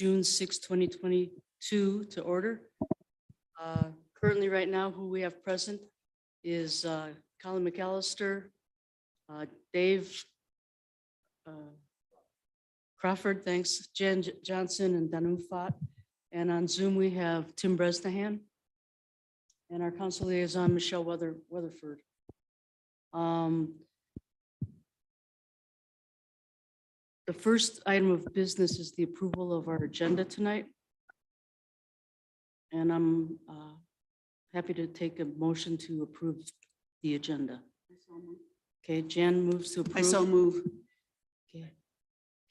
June 6, 2022 to order. Currently right now, who we have present is Colin McAllister, Dave Crawford, thanks, Jen Johnson and Danu Fott. And on Zoom, we have Tim Bresnahan and our council liaison, Michelle Weatherford. The first item of business is the approval of our agenda tonight. And I'm happy to take a motion to approve the agenda. Okay, Jan moves to approve. I so move. Okay,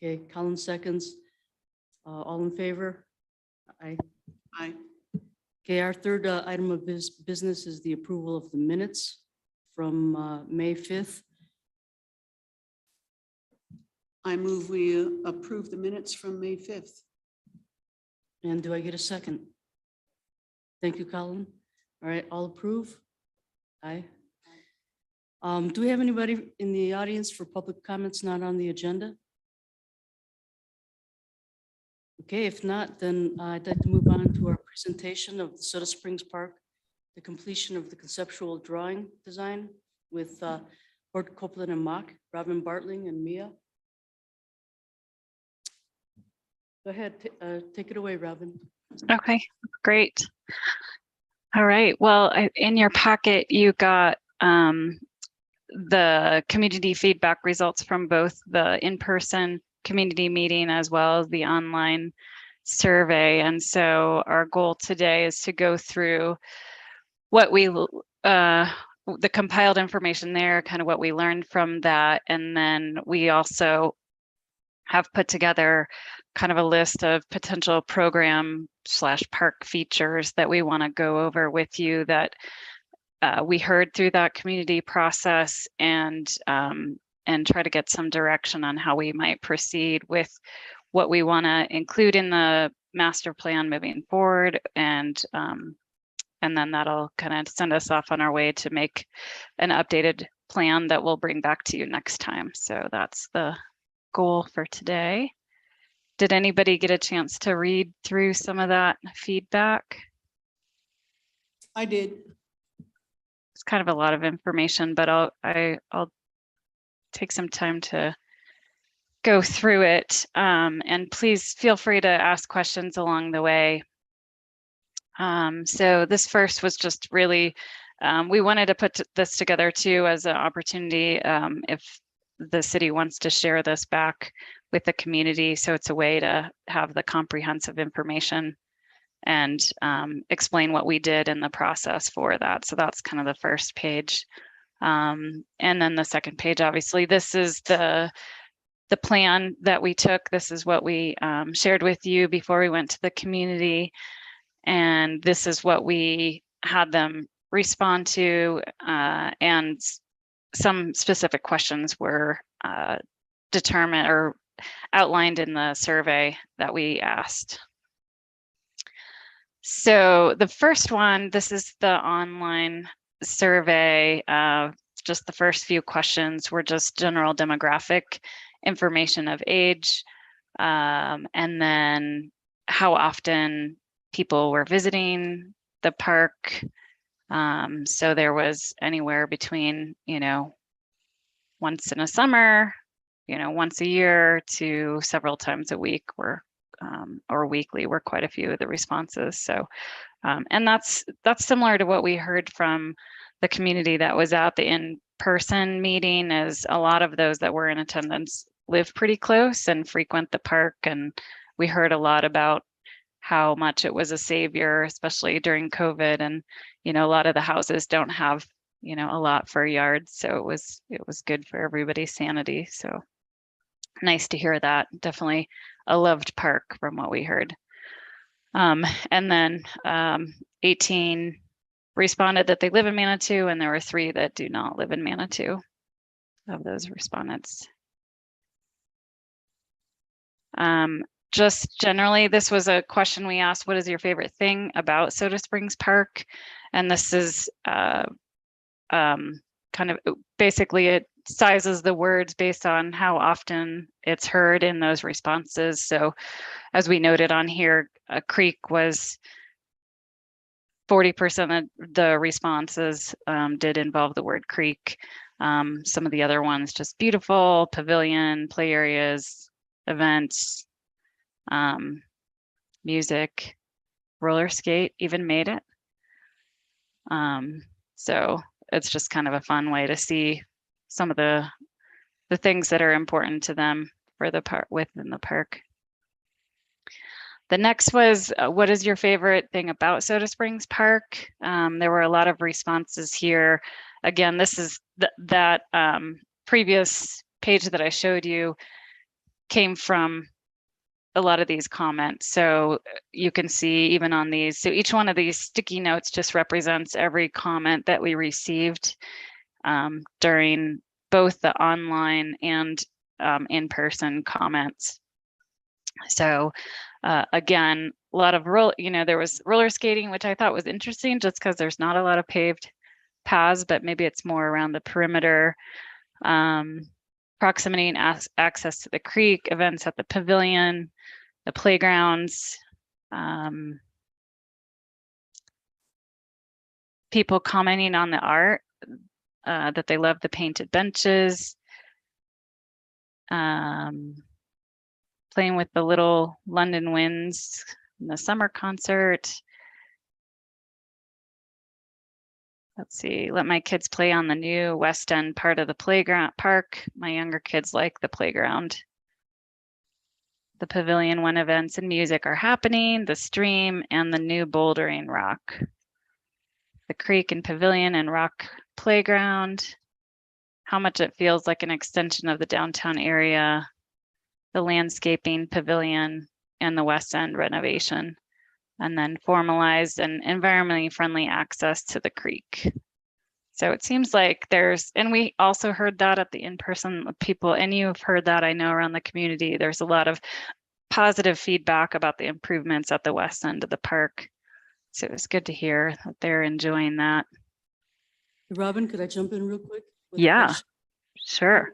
okay, Colin seconds. All in favor? Aye. Aye. Okay, our third item of business is the approval of the minutes from May 5th. I move we approve the minutes from May 5th. And do I get a second? Thank you, Colin. All right, all approve? Aye. Do we have anybody in the audience for public comments not on the agenda? Okay, if not, then I'd like to move on to our presentation of the Soda Springs Park, the completion of the conceptual drawing design with Hort Copeland and Mock, Robin Bartling and Mia. Go ahead, take it away, Robin. Okay, great. All right, well, in your packet, you got the community feedback results from both the in-person community meeting as well as the online survey. And so our goal today is to go through what we, the compiled information there, kind of what we learned from that. And then we also have put together kind of a list of potential program/park features that we want to go over with you that we heard through that community process, and try to get some direction on how we might proceed with what we want to include in the master plan moving forward, and then that'll kind of send us off on our way to make an updated plan that we'll bring back to you next time. So that's the goal for today. Did anybody get a chance to read through some of that feedback? I did. It's kind of a lot of information, but I'll take some time to go through it. And please feel free to ask questions along the way. So this first was just really, we wanted to put this together too as an opportunity if the city wants to share this back with the community. So it's a way to have the comprehensive information and explain what we did in the process for that. So that's kind of the first page. And then the second page, obviously, this is the plan that we took. This is what we shared with you before we went to the community. And this is what we had them respond to, and some specific questions were determined or outlined in the survey that we asked. So the first one, this is the online survey. Just the first few questions were just general demographic information of age, and then how often people were visiting the park. So there was anywhere between, once in a summer, once a year to several times a week or weekly were quite a few of the responses. So, and that's similar to what we heard from the community that was at the in-person meeting, is a lot of those that were in attendance live pretty close and frequent the park. And we heard a lot about how much it was a savior, especially during COVID. And, a lot of the houses don't have, a lot for yards. So it was good for everybody's sanity. So nice to hear that. Definitely a loved park from what we heard. And then 18 responded that they live in Manitou, and there were 3 that do not live in Manitou of those respondents. Just generally, this was a question we asked, what is your favorite thing about Soda Springs Park? And this is kind of basically sizes the words based on how often it's heard in those responses. So as we noted on here, a creek was 40% of the responses did involve the word creek. Some of the other ones, just beautiful, pavilion, play areas, events, music, roller skate even made it. So it's just kind of a fun way to see some of the things that are important to them for the park within the park. The next was, what is your favorite thing about Soda Springs Park? There were a lot of responses here. Again, this is that previous page that I showed you came from a lot of these comments. So you can see even on these, so each one of these sticky notes just represents every comment that we received during both the online and in-person comments. So again, a lot of there was roller skating, which I thought was interesting just because there's not a lot of paved paths, but maybe it's more around the perimeter. Proximity and access to the creek, events at the pavilion, the playgrounds, people commenting on the art, that they love the painted benches, playing with the little London winds in the summer concert. Let's see, let my kids play on the new West End part of the playground park. My younger kids like the playground. The pavilion when events and music are happening, the stream and the new bouldering rock. The creek and pavilion and rock playground. How much it feels like an extension of the downtown area. The landscaping pavilion and the West End renovation. And then formalized and environmentally friendly access to the creek. So it seems like and we also heard that at the in-person people, and you've heard that, I know, around the community. There's a lot of positive feedback about the improvements at the West End of the park. So it was good to hear that they're enjoying that. Robin, could I jump in real quick? with a Yeah, question? sure.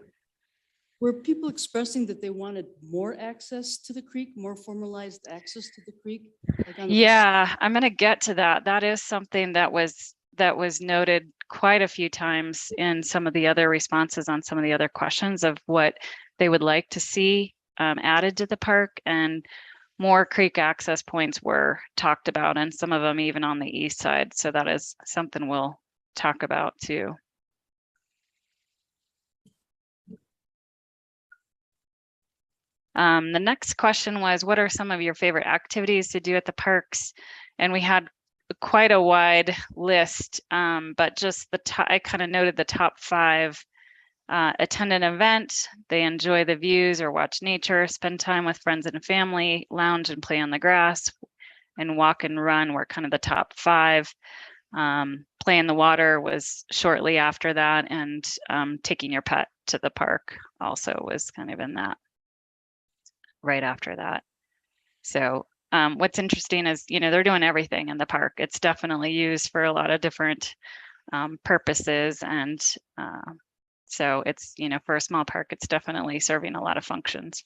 Were people expressing that they wanted more access to the creek, more formalized access to the creek? Like on the Yeah, I'm going to get to that. That is something that was noted quite a few times in some of the other responses on some of the other questions of what they would like to see added to the park, and more creek access points were talked about, and some of them even on the east side. So that is something we'll talk about too. The next question was, what are some of your favorite activities to do at the parks? And we had quite a wide list, but just I kind of noted the top 5. Attend an event, they enjoy the views or watch nature, spend time with friends and family, lounge and play on the grass, and walk and run were kind of the top 5. Play in the water was shortly after that, and taking your pet to the park also was kind of in that right after that. So what's interesting is, they're doing everything in the park. It's definitely used for a lot of different purposes. And so it's, for a small park, it's definitely serving a lot of functions.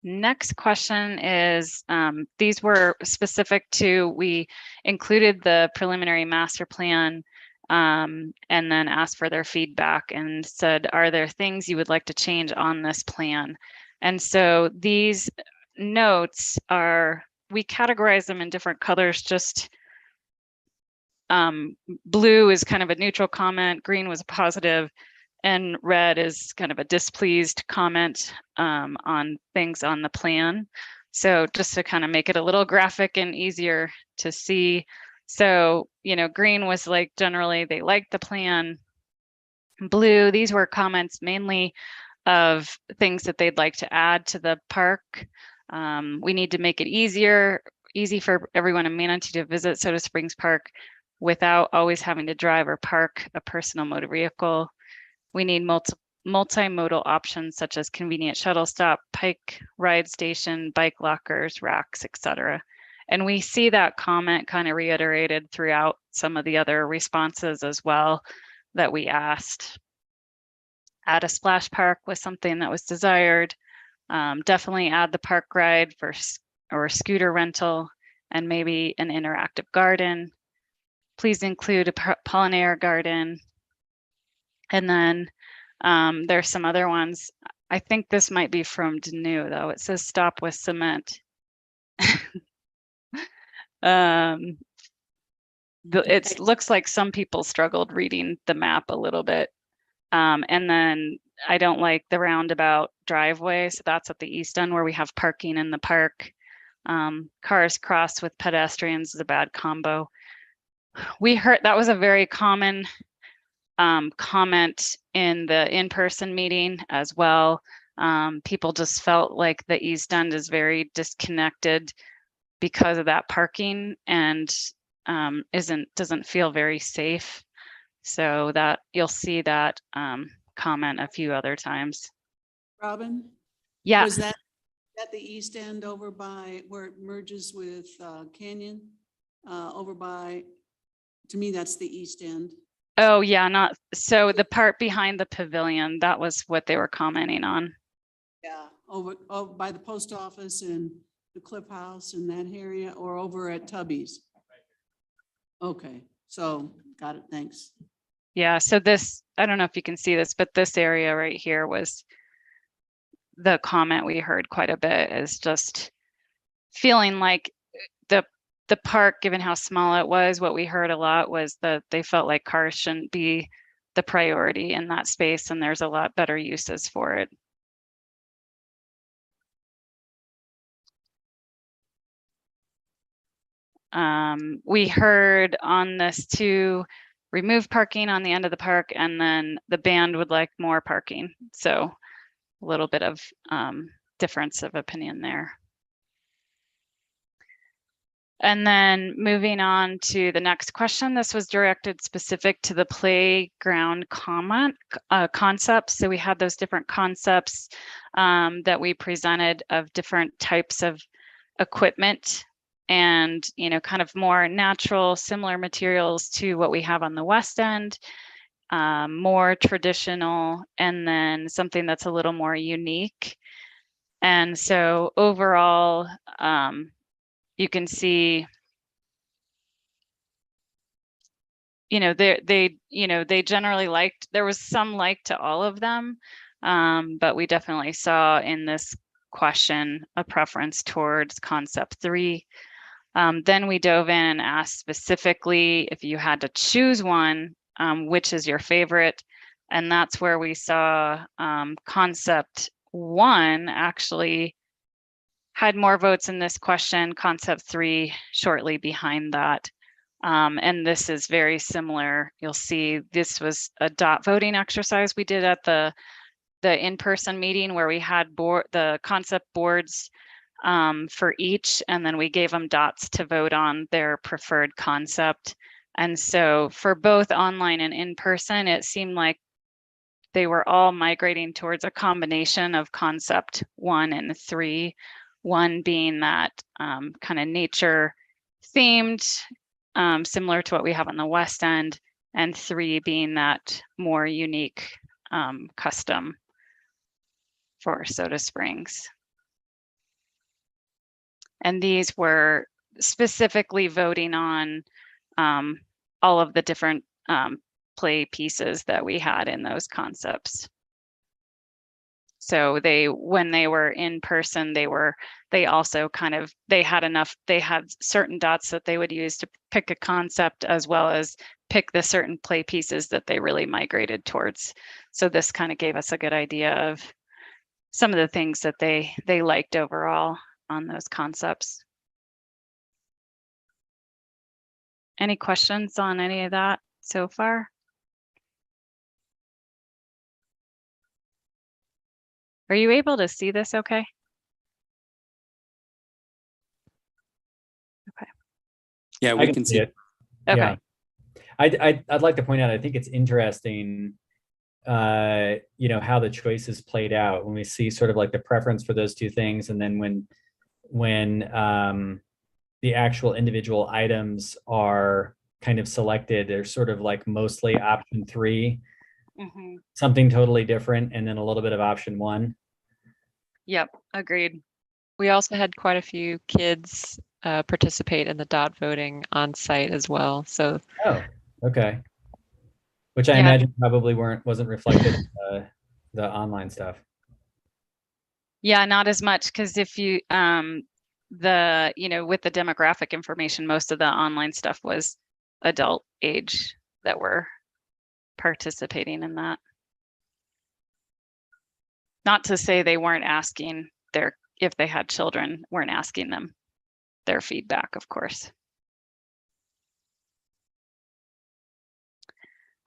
Next question is, these were specific to, we included the preliminary master plan and then asked for their feedback and said, are there things you would like to change on this plan? And so these notes we categorize them in different colors. Just blue is kind of a neutral comment, green was a positive, and red is kind of a displeased comment on things on the plan. So just to kind of make it a little graphic and easier to see. So, green was like, generally they liked the plan. Blue, these were comments mainly of things that they'd like to add to the park. We need to make it easy for everyone in Manitou to visit Soda Springs Park without always having to drive or park a personal motor vehicle. We need multimodal options such as convenient shuttle stop, bike ride station, bike lockers, racks, etc. And we see that comment kind of reiterated throughout some of the other responses as well that we asked. Add a splash park was something that was desired. Definitely add the park ride or scooter rental and maybe an interactive garden. Please include a pollinator garden. And then there's some other ones. I think this might be from Danu though. It says stop with cement. It looks like some people struggled reading the map a little bit. And then I don't like the roundabout driveway. So that's at the east end where we have parking in the park. Cars cross with pedestrians is a bad combo. We heard that was a very common comment in the in-person meeting as well. People just felt like the east end is very disconnected because of that parking and doesn't feel very safe. So that you'll see that comment a few other times. Robin? Yeah. Was that at the east end over by where it merges with Canyon? Over by, to me, that's the east end. Oh yeah, not so the part behind the pavilion, that was what they were commenting on. Yeah, over by the post office and the Cliff House in that area, or over at Tubby's? Okay, so got it, thanks. Yeah, so this, I don't know if you can see this, but this area right here was the comment we heard quite a bit, is just feeling like the park, given how small it was, what we heard a lot was that they felt like cars shouldn't be the priority in that space and there's a lot better uses for it. We heard on this to remove parking on the end of the park, and then the band would like more parking. So a little bit of difference of opinion there. And then moving on to the next question, this was directed specific to the playground concepts. So we had those different concepts that we presented of different types of equipment and, you know, kind of more natural, similar materials to what we have on the west end, more traditional, and then something that's a little more unique. And so overall, you can see, you know, they generally liked, there was some like to all of them, but we definitely saw in this question a preference towards concept 3. Then we dove in and asked specifically if you had to choose one, which is your favorite? And that's where we saw concept 1 actually had more votes in this question, concept 3 shortly behind that. And this is very similar. You'll see this was a dot voting exercise we did at the in-person meeting where we had the concept boards for each, and then we gave them dots to vote on their preferred concept. And so for both online and in person, it seemed like they were all migrating towards a combination of concept 1 and 3. 1 being that kind of nature themed, similar to what we have on the west end, and 3 being that more unique custom for Soda Springs. And these were specifically voting on all of the different play pieces that we had in those concepts. So when they were in person, they also kind of, they had certain dots that they would use to pick a concept as well as pick the certain play pieces that they really migrated towards. So this kind of gave us a good idea of some of the things that they liked overall on those concepts. Any questions on any of that so far? Are you able to see this okay? Okay. Yeah, we can see it. Okay. Yeah. I'd like to point out, I think it's interesting, you know, how the choices played out when we see sort of like the preference for those two things. And then when the actual individual items are kind of selected. They're sort of like mostly option 3, Mhm. something totally different, and then a little bit of option 1. Yep, agreed. We also had quite a few kids participate in the dot voting on site as well. So Oh, okay. Which I Yeah. imagine probably wasn't reflected in the online stuff. Yeah, not as much, because if you with the demographic information, most of the online stuff was adult age that were participating in that. Not to say they weren't asking if they had children, weren't asking them their feedback, of course.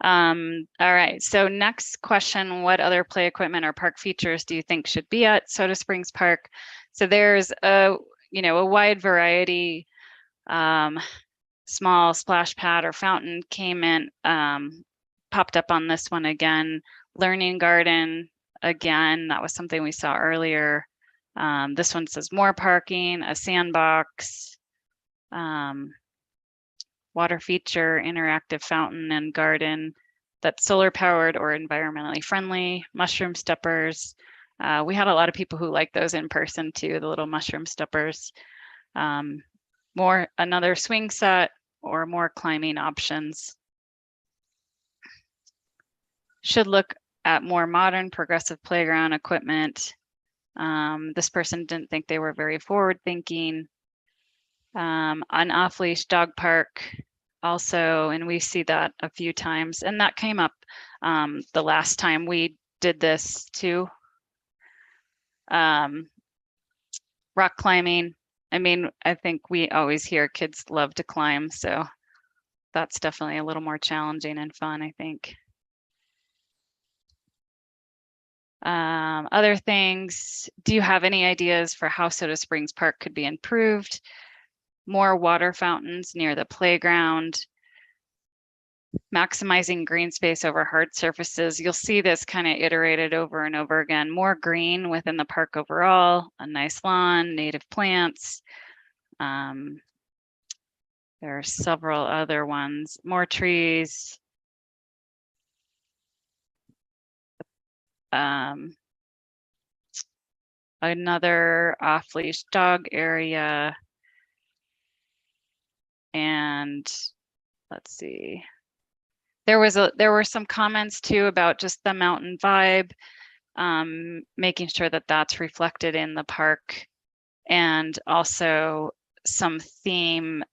All right, so next question, what other play equipment or park features do you think should be at Soda Springs Park? So there's a wide variety. Small splash pad or fountain came in, popped up on this one again. Learning garden, again, that was something we saw earlier. This one says more parking, a sandbox, water feature, interactive fountain and garden that's solar powered or environmentally friendly, mushroom steppers. We had a lot of people who like those in person too, the little mushroom steppers. Another swing set or more climbing options. Should look at more modern progressive playground equipment. This person didn't think they were very forward thinking. An off-leash dog park also, and we see that a few times, and that came up the last time we did this too. Rock climbing. I mean, I think we always hear kids love to climb, so that's definitely a little more challenging and fun, I think. Other things, do you have any ideas for how Soda Springs Park could be improved? More water fountains near the playground, maximizing green space over hard surfaces. You'll see this kind of iterated over and over again. More green within the park overall, a nice lawn, native plants. There are several other ones, more trees. Another off-leash dog area. And let's see. There were some comments too about just the mountain vibe, making sure that that's reflected in the park, and also some theme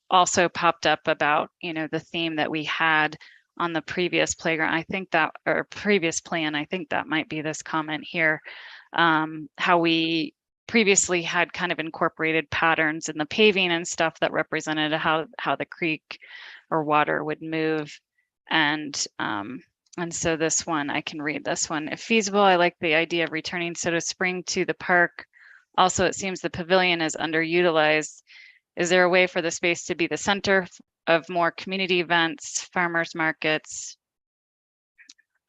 also popped up about, the theme that we had on the previous playground. I think that, or previous plan, I think that might be this comment here, how we previously had kind of incorporated patterns in the paving and stuff that represented how the creek or water would move. And so this one, I can read this one. If feasible, I like the idea of returning Soda Spring to the park. Also, it seems the pavilion is underutilized. Is there a way for the space to be the center of more community events, farmers markets,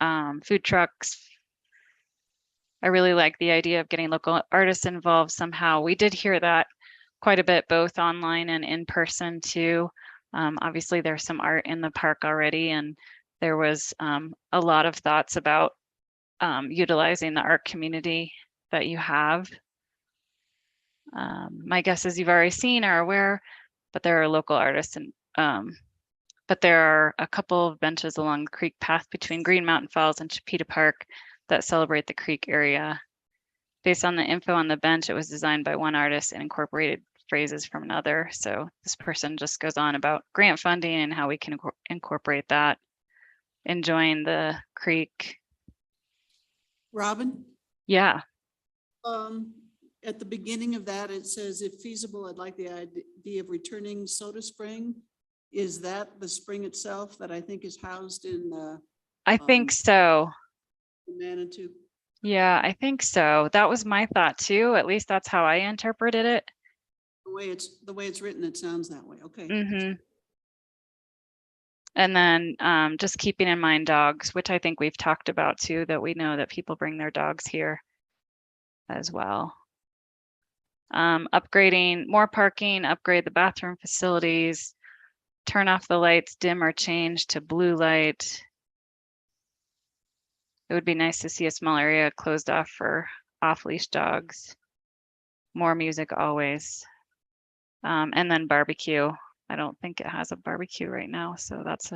food trucks? I really like the idea of getting local artists involved somehow. We did hear that quite a bit, both online and in person too. Obviously, there's some art in the park already, and there was a lot of thoughts about utilizing the art community that you have. My guess is you've already seen or aware, but there are local artists, and but there are a couple of benches along the creek path between Green Mountain Falls and Chipeta Park that celebrate the creek area. Based on the info on the bench, it was designed by one artist and incorporated phrases from another. So this person just goes on about grant funding and how we can incorporate that, enjoying the creek. Robin? Yeah. At the beginning of that, it says, if feasible, I'd like the idea of returning Soda Spring. Is that the spring itself that I think is housed in the I think so. Manitou? Yeah, I think so. That was my thought too. At least that's how I interpreted it. The way it's written, it sounds that way. Okay. Mm-hmm. And then just keeping in mind dogs, which I think we've talked about too, that we know that people bring their dogs here as well. Upgrading more parking, upgrade the bathroom facilities, turn off the lights, dim or change to blue light. It would be nice to see a small area closed off for off-leash dogs. More music always. And then barbecue. I don't think it has a barbecue right now, so that's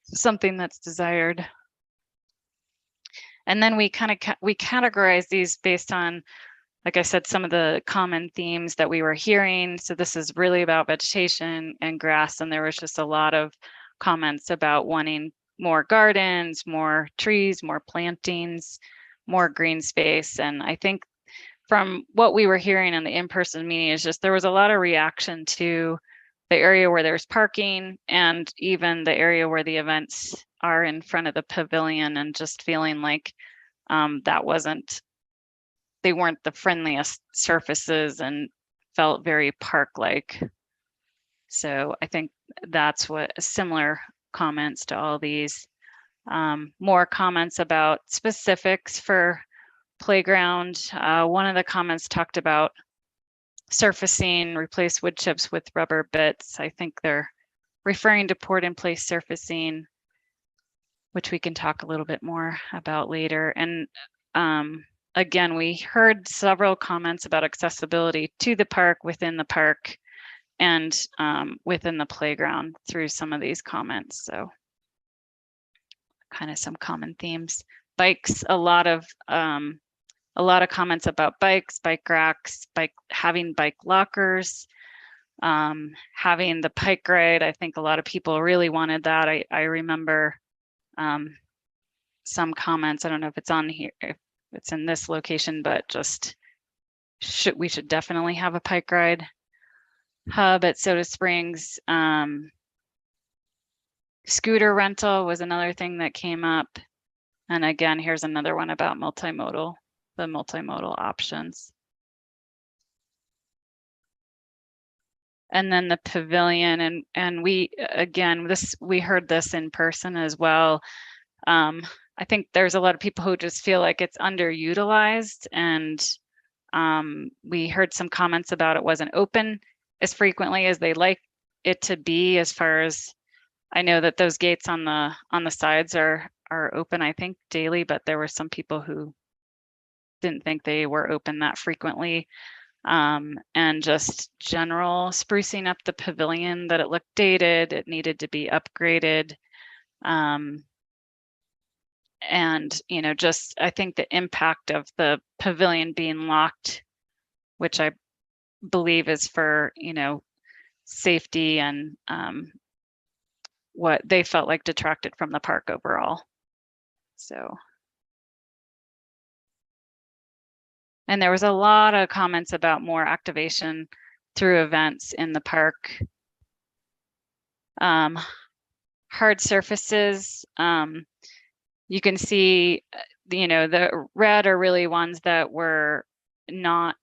something that's desired. And then we kind of we categorize these based on, like I said, some of the common themes that we were hearing. So this is really about vegetation and grass, and there was just a lot of comments about wanting more gardens, more trees, more plantings, more green space. And I think from what we were hearing in the in-person meeting is just there was a lot of reaction to the area where there's parking and even the area where the events are in front of the pavilion, and just feeling like they weren't the friendliest surfaces and felt very park-like. So I think that's what similar comments to all these. More comments about specifics for playground. One of the comments talked about surfacing, replace wood chips with rubber bits. I think they're referring to poured in place surfacing, which we can talk a little bit more about later. And again, we heard several comments about accessibility to the park, within the park, and within the playground through some of these comments. So kind of some common themes. Bikes, a lot of comments about bikes, bike racks, having bike lockers, having the bike ride. I think a lot of people really wanted that. I remember some comments, I don't know if it's on here, if it's in this location, but just we should definitely have a bike ride hub at Soda Springs. Scooter rental was another thing that came up. And again, here's another one about multimodal, the multimodal options. And then the pavilion, and we, again, we heard this in person as well. I think there's a lot of people who just feel like it's underutilized, and we heard some comments about it wasn't open as frequently as they like it to be. As far as I know, that those gates on the sides are open, I think, daily, but there were some people who didn't think they were open that frequently. And just general sprucing up the pavilion, that it looked dated, it needed to be upgraded. And, you know, just I think the impact of the pavilion being locked, which I believe is for, you know, safety, and what they felt like detracted from the park overall. So. And there was a lot of comments about more activation through events in the park. Hard surfaces, you can see, you know, the red are really ones that were not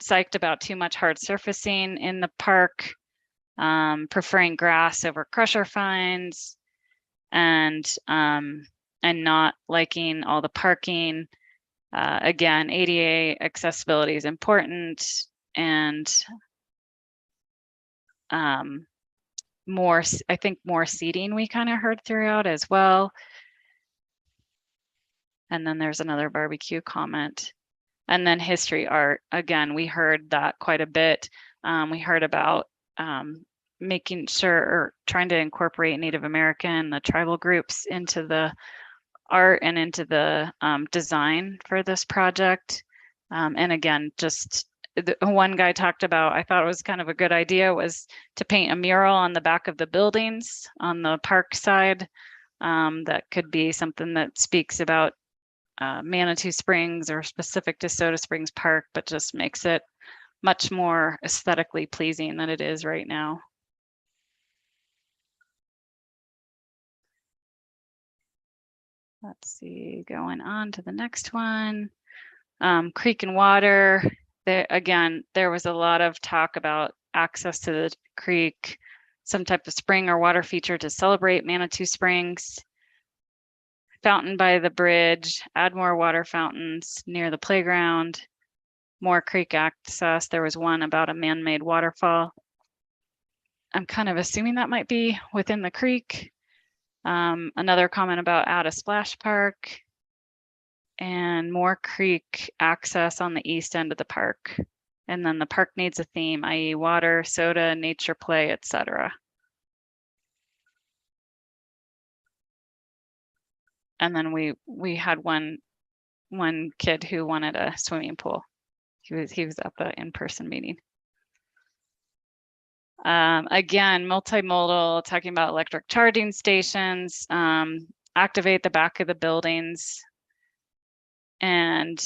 psyched about too much hard surfacing in the park, preferring grass over crusher fines, and not liking all the parking. Again, ADA accessibility is important, and I think more seating we kind of heard throughout as well. And then there's another barbecue comment. And then history art, again, we heard that quite a bit. We heard about making sure, or trying to incorporate Native American, the tribal groups into the art and into the design for this project. And again, just one guy talked about, I thought it was kind of a good idea, was to paint a mural on the back of the buildings on the park side. That could be something that speaks about Manitou Springs or specific to Soda Springs Park, but just makes it much more aesthetically pleasing than it is right now. Let's see, going on to the next one. Creek and water. Again, there was a lot of talk about access to the creek, some type of spring or water feature to celebrate Manitou Springs. Fountain by the bridge, add more water fountains near the playground, more creek access. There was one about a man-made waterfall. I'm kind of assuming that might be within the creek. Another comment about add a splash park and more creek access on the east end of the park. And then the park needs a theme, i.e. water, soda, nature play, etc. And then we had one kid who wanted a swimming pool. He was at the in-person meeting. Again, multimodal, talking about electric charging stations, activate the back of the buildings, and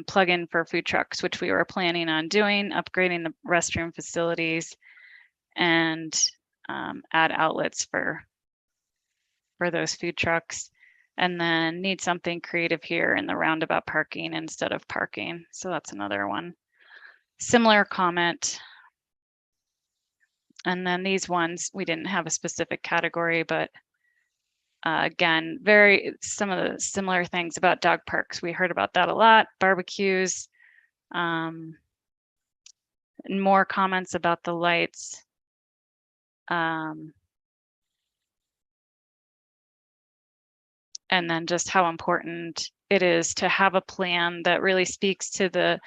plug in for food trucks, which we were planning on doing, upgrading the restroom facilities, and add outlets for those food trucks. And then need something creative here in the roundabout parking instead of parking. So that's another one. Similar comment. And then these ones, we didn't have a specific category, but again, some of the similar things about dog parks. We heard about that a lot, barbecues, and more comments about the lights. And then just how important it is to have a plan that really speaks to the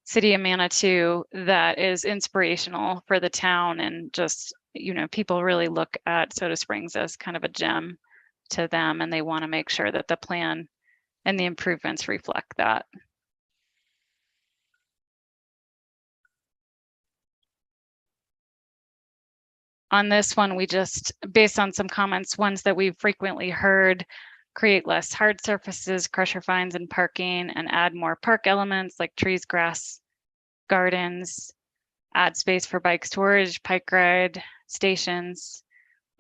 city of Manitou, that is inspirational for the town, and just, you know, people really look at Soda Springs as kind of a gem to them, and they want to make sure that the plan and the improvements reflect that. On this one, we just, based on some comments, ones that we've frequently heard, create less hard surfaces, crusher fines, and parking, and add more park elements like trees, grass, gardens, add space for bike storage, bike ride stations,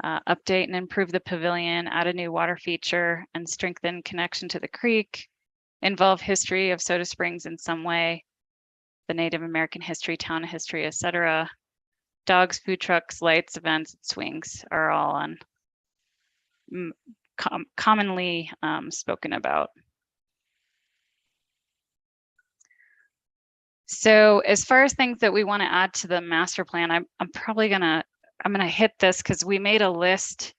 update and improve the pavilion, add a new water feature, and strengthen connection to the creek, involve history of Soda Springs in some way, the Native American history, town history, etc. Dogs, food trucks, lights, events, swings are all on commonly spoken about. So as far as things that we want to add to the master plan, I'm probably gonna hit this because we made a list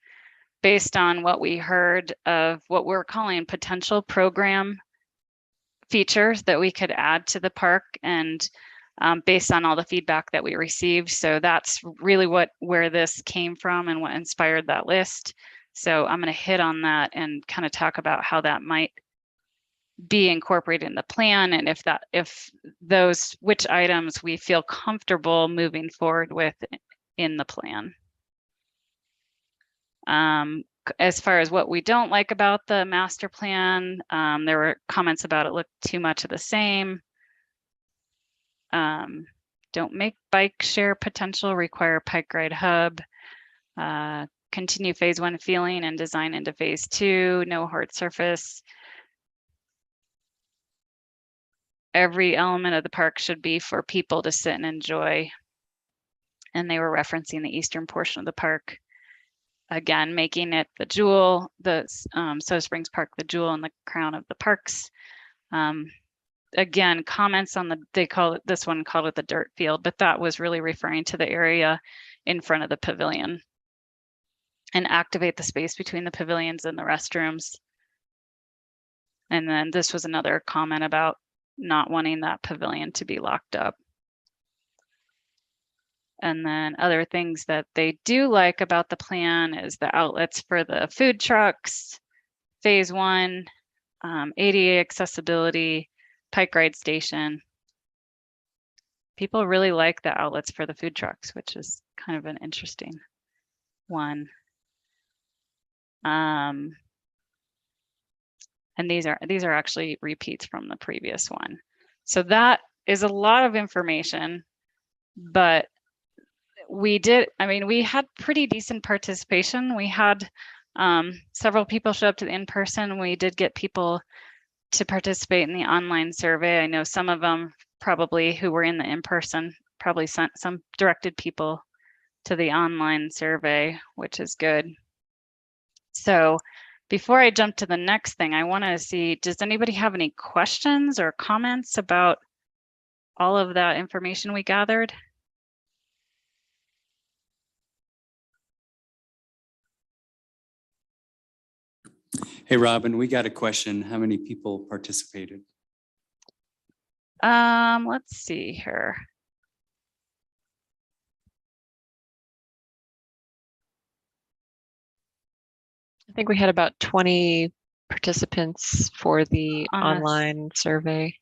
based on what we heard of what we're calling potential program features that we could add to the park, and based on all the feedback that we received. So that's really where this came from and what inspired that list. So I'm going to hit on that and kind of talk about how that might be incorporated in the plan, and which items we feel comfortable moving forward with in the plan. As far as what we don't like about the master plan, there were comments about it looked too much of the same. Don't make bike share potential, require bike ride hub. Continue phase 1 feeling and design into phase 2, no hard surface. Every element of the park should be for people to sit and enjoy. And they were referencing the eastern portion of the park. Again, making it the jewel, the Soda Springs Park, the jewel and the crown of the parks. Again, comments on this one called it the dirt field, but that was really referring to the area in front of the pavilion. And activate the space between the pavilions and the restrooms. And then this was another comment about not wanting that pavilion to be locked up. And then other things that they do like about the plan is the outlets for the food trucks, phase 1, ADA accessibility, bike ride station. People really like the outlets for the food trucks, which is kind of an interesting one. And these are actually repeats from the previous one. So that is a lot of information, but we had pretty decent participation. We had several people show up to the in-person. We did get people to participate in the online survey. I know some of them probably who were in the in-person probably sent some directed people to the online survey, which is good. So before I jump to the next thing, I want to see, does anybody have any questions or comments about all of that information we gathered? Hey, Robin, we got a question. How many people participated? Let's see here. I think we had about 20 participants for the On this. online survey.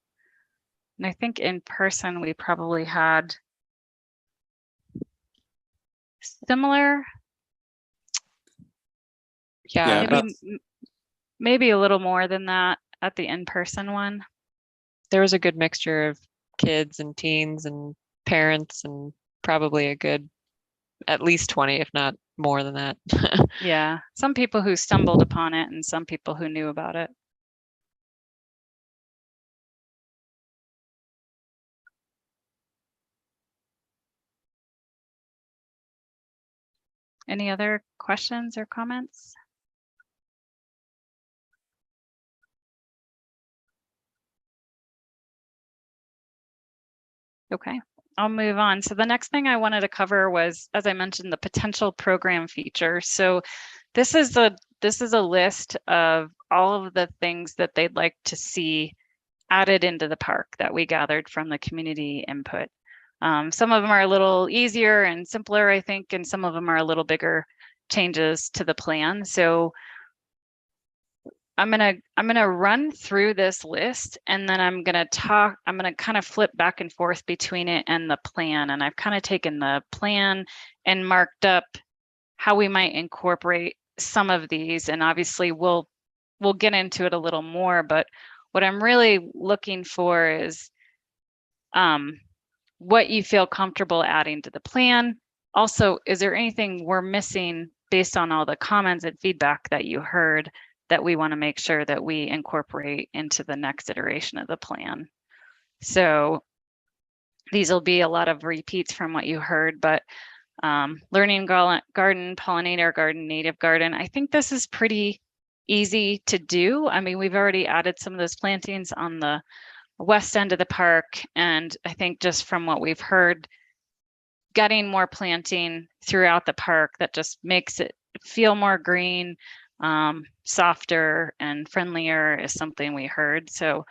And I think in person, we probably had similar, Yeah, about- maybe a little more than that at the in-person one. there was a good mixture of kids and teens and parents, and probably a good at least 20, if not more than that. Yeah, some people who stumbled upon it and some people who knew about it. Any other questions or comments? Okay, I'll move on. So the next thing I wanted to cover was, as I mentioned, the potential program features. So this is a list of all of the things that they'd like to see added into the park that we gathered from the community input. Some of them are a little easier and simpler, I think, and some of them are a little bigger changes to the plan. So I'm gonna run through this list, and then I'm gonna kind of flip back and forth between it and the plan. And I've kind of taken the plan and marked up how we might incorporate some of these. And obviously we'll get into it a little more, but what I'm really looking for is what you feel comfortable adding to the plan. Also, is there anything we're missing based on all the comments and feedback that you heard that we want to make sure that we incorporate into the next iteration of the plan? So these will be a lot of repeats from what you heard, but learning garden, pollinator garden, native garden, I think this is pretty easy to do. I mean, we've already added some of those plantings on the west end of the park, and I think just from what we've heard, getting more planting throughout the park that just makes it feel more green, softer and friendlier is something we heard. So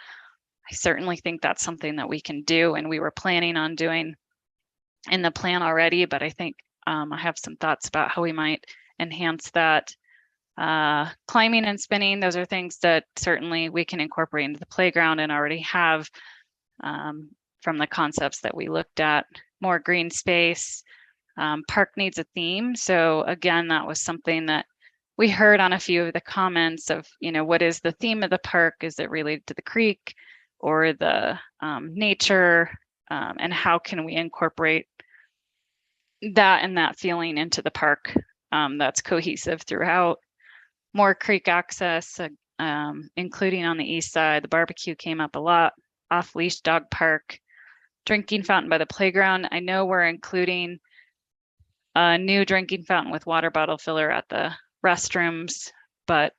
I certainly think that's something that we can do, and we were planning on doing in the plan already, but I think I have some thoughts about how we might enhance that. Climbing and spinning, those are things that certainly we can incorporate into the playground and already have from the concepts that we looked at. More green space. Park needs a theme. So again, that was something that we heard on a few of the comments of, what is the theme of the park? Is it related to the creek or the nature? And how can we incorporate that and that feeling into the park that's cohesive throughout? More creek access, including on the east side. The barbecue came up a lot. Off-leash dog park. Drinking fountain by the playground. I know we're including a new drinking fountain with water bottle filler at the restrooms, but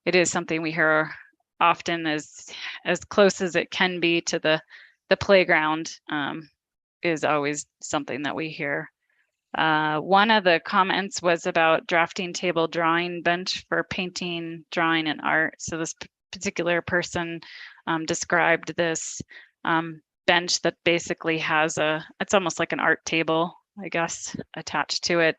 it is something we hear often as close as it can be to the playground is always something that we hear. One of the comments was about drafting table drawing bench for painting, drawing, and art. So this particular person described this bench that basically has it's almost like an art table, I guess, attached to it.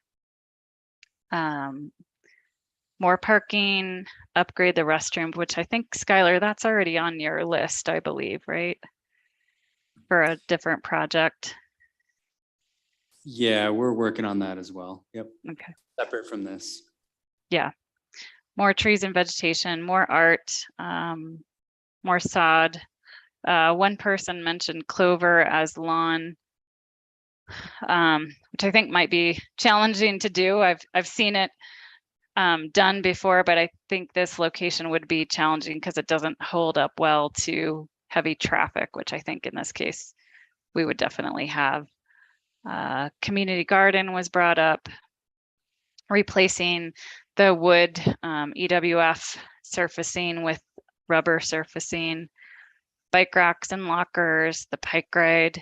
More parking, upgrade the restroom, which I think, Skylar, that's already on your list, I believe, right? For a different project. Yeah, we're working on that as well. Yep. Okay. Separate from this. Yeah. More trees and vegetation, more art, more sod. One person mentioned clover as lawn, which I think might be challenging to do. I've seen it done before, but I think this location would be challenging because it doesn't hold up well to heavy traffic, which I think in this case we would definitely have. Community garden was brought up, replacing the wood EWF surfacing with rubber surfacing. bike racks and lockers, the bike ride,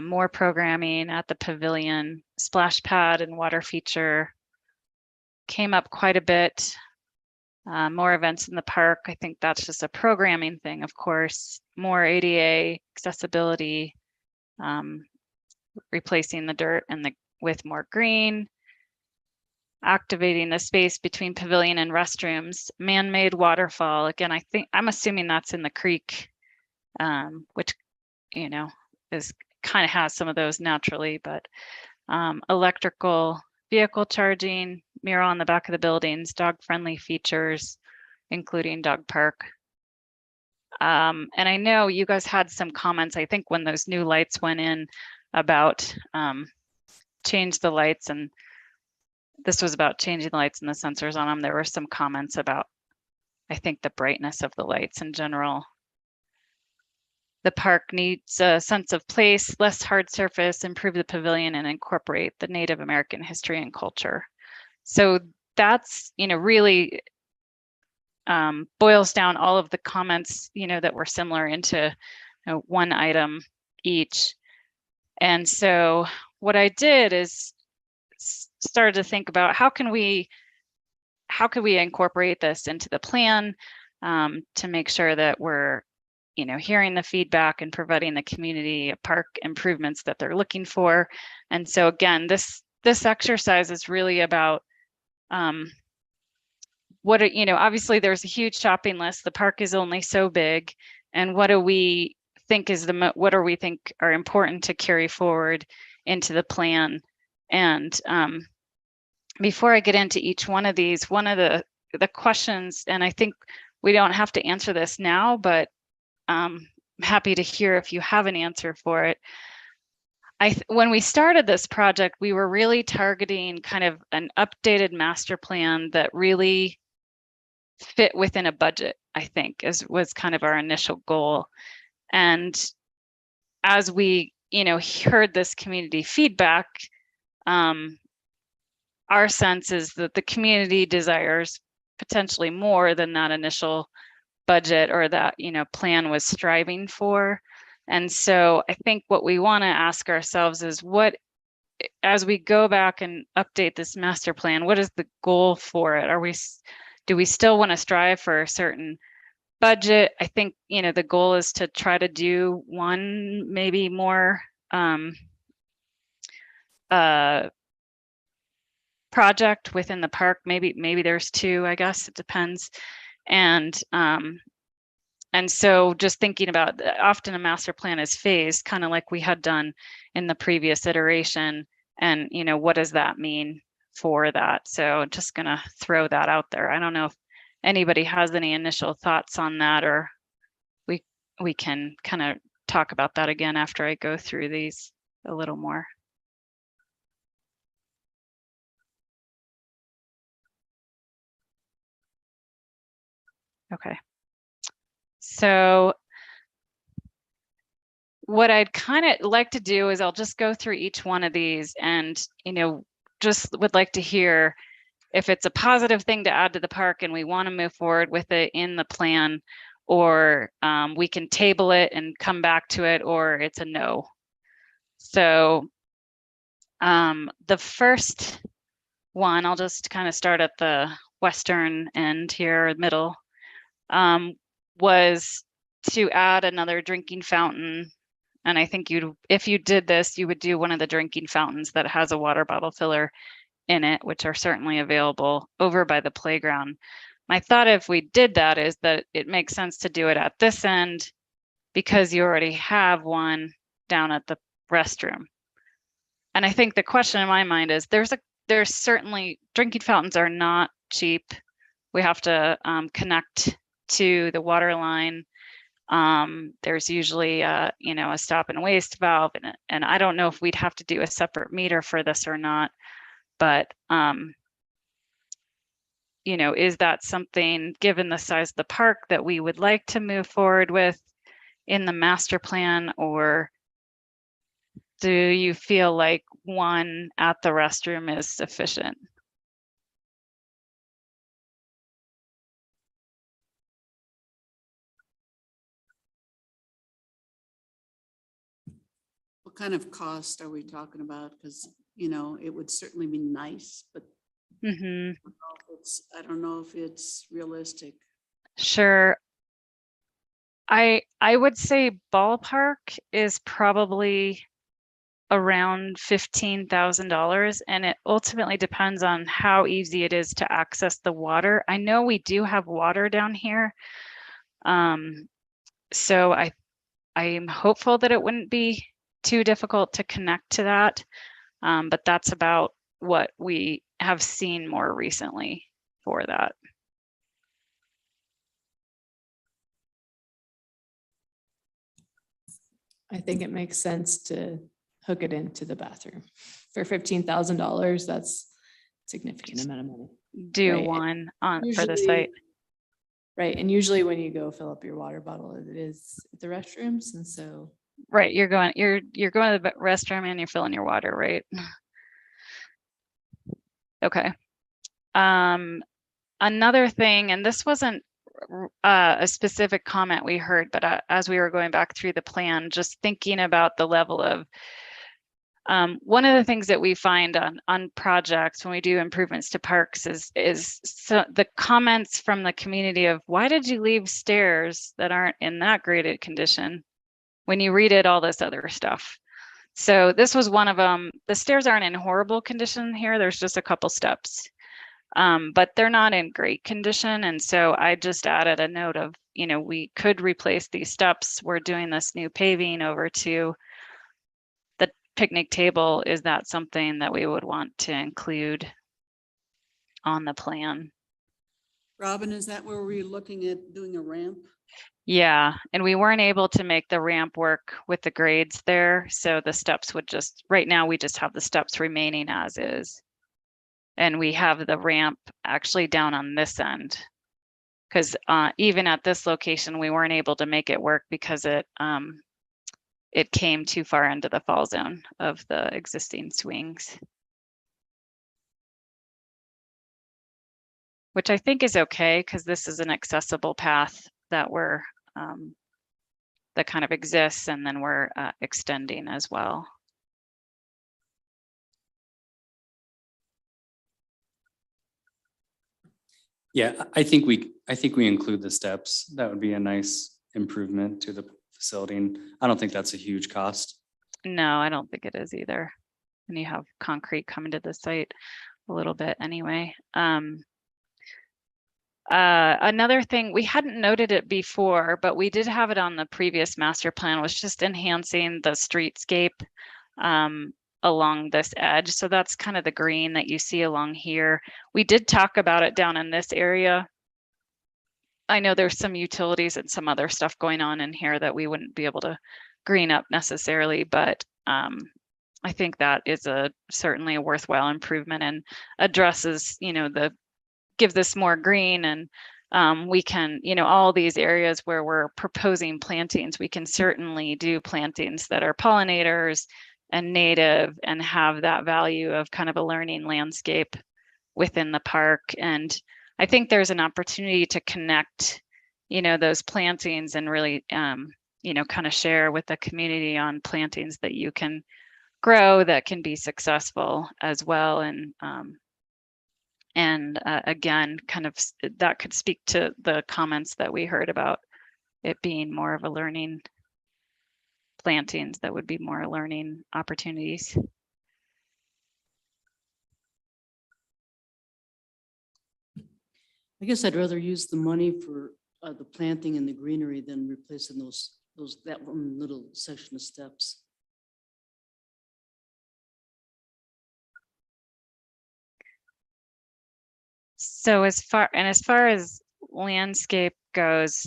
more programming at the pavilion, splash pad and water feature came up quite a bit. More events in the park. I think that's just a programming thing, of course. More ADA accessibility, replacing the dirt and with more green, activating the space between pavilion and restrooms, man-made waterfall. Again, I'm assuming that's in the creek, which, you know, is kind of has some of those naturally, but electrical vehicle charging, mural on the back of the buildings, dog-friendly features, including dog park. And I know you guys had some comments, I think when those new lights went in about change the lights, and this was about changing the lights and the sensors on them. There were some comments about, I think, the brightness of the lights in general. The park needs a sense of place, less hard surface, improve the pavilion, and incorporate the Native American history and culture. So that's, you know, really boils down all of the comments, you know, that were similar into one item each. And so what I did is started to think about how could we incorporate this into the plan to make sure that we're, you know, hearing the feedback and providing the community park improvements that they're looking for. And so again, this exercise is really about what are, you know, obviously there's a huge shopping list. The park is only so big, and what do we think is what do we think are important to carry forward into the plan? And before I get into each one of these, one of the questions, and I think we don't have to answer this now, but I'm happy to hear if you have an answer for it. When we started this project, we were really targeting kind of an updated master plan that really fit within a budget, I think, was kind of our initial goal. And as we, you know, heard this community feedback, our sense is that the community desires potentially more than that initial budget or that, you know, plan was striving for. And so I think what we want to ask ourselves is what, as we go back and update this master plan, what is the goal for it? Do we still want to strive for a certain budget? I think, you know, the goal is to try to do one, maybe more project within the park. Maybe there's two, I guess it depends. And so just thinking about, often a master plan is phased, kind of like we had done in the previous iteration. And, you know, what does that mean for that? So just gonna throw that out there. I don't know if anybody has any initial thoughts on that, or we can kind of talk about that again after I go through these a little more. Okay. So what I'd kind of like to do is I'll just go through each one of these, and, you know, just would like to hear if it's a positive thing to add to the park and we want to move forward with it in the plan, or we can table it and come back to it, or it's a no. So the first one, I'll just kind of start at the western end here, middle, was to add another drinking fountain. And I think if you did this, you would do one of the drinking fountains that has a water bottle filler in it, which are certainly available over by the playground. My thought if we did that is that it makes sense to do it at this end because you already have one down at the restroom. And I think the question in my mind is there's certainly, drinking fountains are not cheap. We have to connect to the water line. There's usually you know, a stop and waste valve, and I don't know if we'd have to do a separate meter for this or not, but you know, is that something, given the size of the park, that we would like to move forward with in the master plan, or do you feel like one at the restroom is sufficient? What kind of cost are we talking about? Because, you know, it would certainly be nice, but Mhm. I don't know if it's realistic. Sure. I would say ballpark is probably around $15,000, and it ultimately depends on how easy it is to access the water. I know we do have water down here. So I'm hopeful that it wouldn't be too difficult to connect to that. But that's about what we have seen more recently for that. I think it makes sense to hook it into the bathroom. For $15,000, that's a significant amount of money. Do Right. one on for the Usually- site. Right, and usually when you go fill up your water bottle, it is at the restrooms, and so. Right, you're going to the restroom and you're filling your water, right? Okay. Another thing, and this wasn't a specific comment we heard, but as we were going back through the plan, just thinking about the level of one of the things that we find on projects when we do improvements to parks is so the comments from the community of why did you leave stairs that aren't in that graded condition when you redid all this other stuff. So this was one of them. The stairs aren't in horrible condition here. There's just a couple steps, but they're not in great condition. And so I just added a note of, you know, we could replace these steps. We're doing this new paving over to the picnic table. Is that something that we would want to include on the plan? Robin, is that where we're looking at doing a ramp? Yeah, and we weren't able to make the ramp work with the grades there. So the steps would just, right now we just have the steps remaining as is. And we have the ramp actually down on this end. Because even at this location, we weren't able to make it work because it came too far into the fall zone of the existing swings. Which I think is okay because this is an accessible path that we're that kind of exists, and then we're extending as well. Yeah, I think we include the steps. That would be a nice improvement to the facility. And I don't think that's a huge cost. No, I don't think it is either. And you have concrete coming to the site a little bit anyway. Another thing, we hadn't noted it before, but we did have it on the previous master plan, was just enhancing the streetscape along this edge. So that's kind of the green that you see along here. We did talk about it down in this area. I know there's some utilities and some other stuff going on in here that we wouldn't be able to green up necessarily, but I think that is certainly a worthwhile improvement and addresses, you know, gives us more green, and we can, you know, all these areas where we're proposing plantings, we can certainly do plantings that are pollinators and native and have that value of kind of a learning landscape within the park. And I think there's an opportunity to connect, you know, those plantings and really, you know, kind of share with the community on plantings that you can grow that can be successful as well. And again, kind of that could speak to the comments that we heard about it being more of a learning plantings that would be more learning opportunities. I guess I'd rather use the money for the planting and the greenery than replacing that one little section of steps. So as far as landscape goes,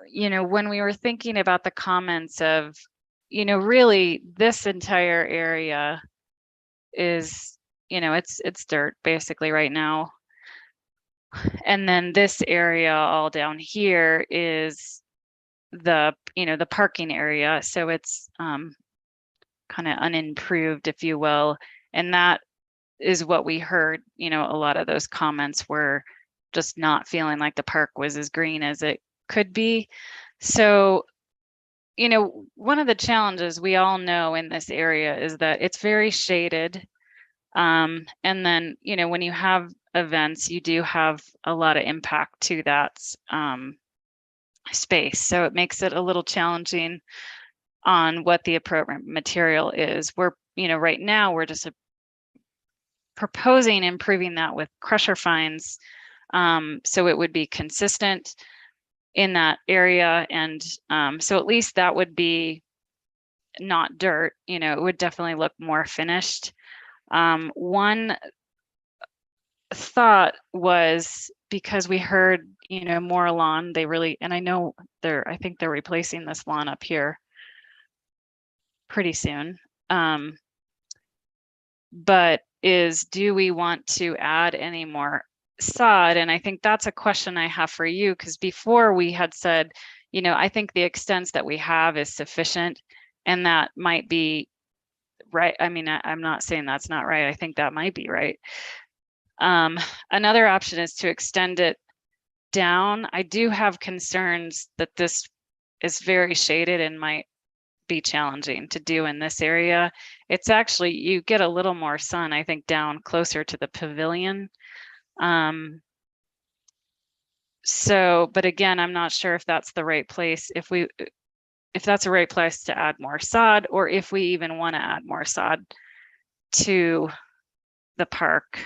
you know, when we were thinking about the comments of, you know, really this entire area is, you know, it's dirt basically right now. And then this area all down here is the, you know, the parking area. So it's kind of unimproved, if you will. And that is what we heard, you know, a lot of those comments were just not feeling like the park was as green as it could be. So you know, one of the challenges we all know in this area is that it's very shaded. And then, you know, when you have events, you do have a lot of impact to that space. So it makes it a little challenging on what the appropriate material is. We're, you know, right now we're just proposing improving that with crusher fines. So it would be consistent in that area. And so at least that would be not dirt, you know, it would definitely look more finished. One thought was because we heard, you know, more lawn, they really, and I know I think they're replacing this lawn up here pretty soon. But do we want to add any more sod? And I think that's a question I have for you, because before we had said, you know, I think the extents that we have is sufficient, and that might be right. I mean, I'm not saying that's not right. I think that might be right. Another option is to extend it down. I do have concerns that this is very shaded and might be challenging to do in this area. It's actually, you get a little more sun, I think, down closer to the pavilion. So, but again, I'm not sure if that's the right place, if that's the right place to add more sod, or if we even want to add more sod to the park.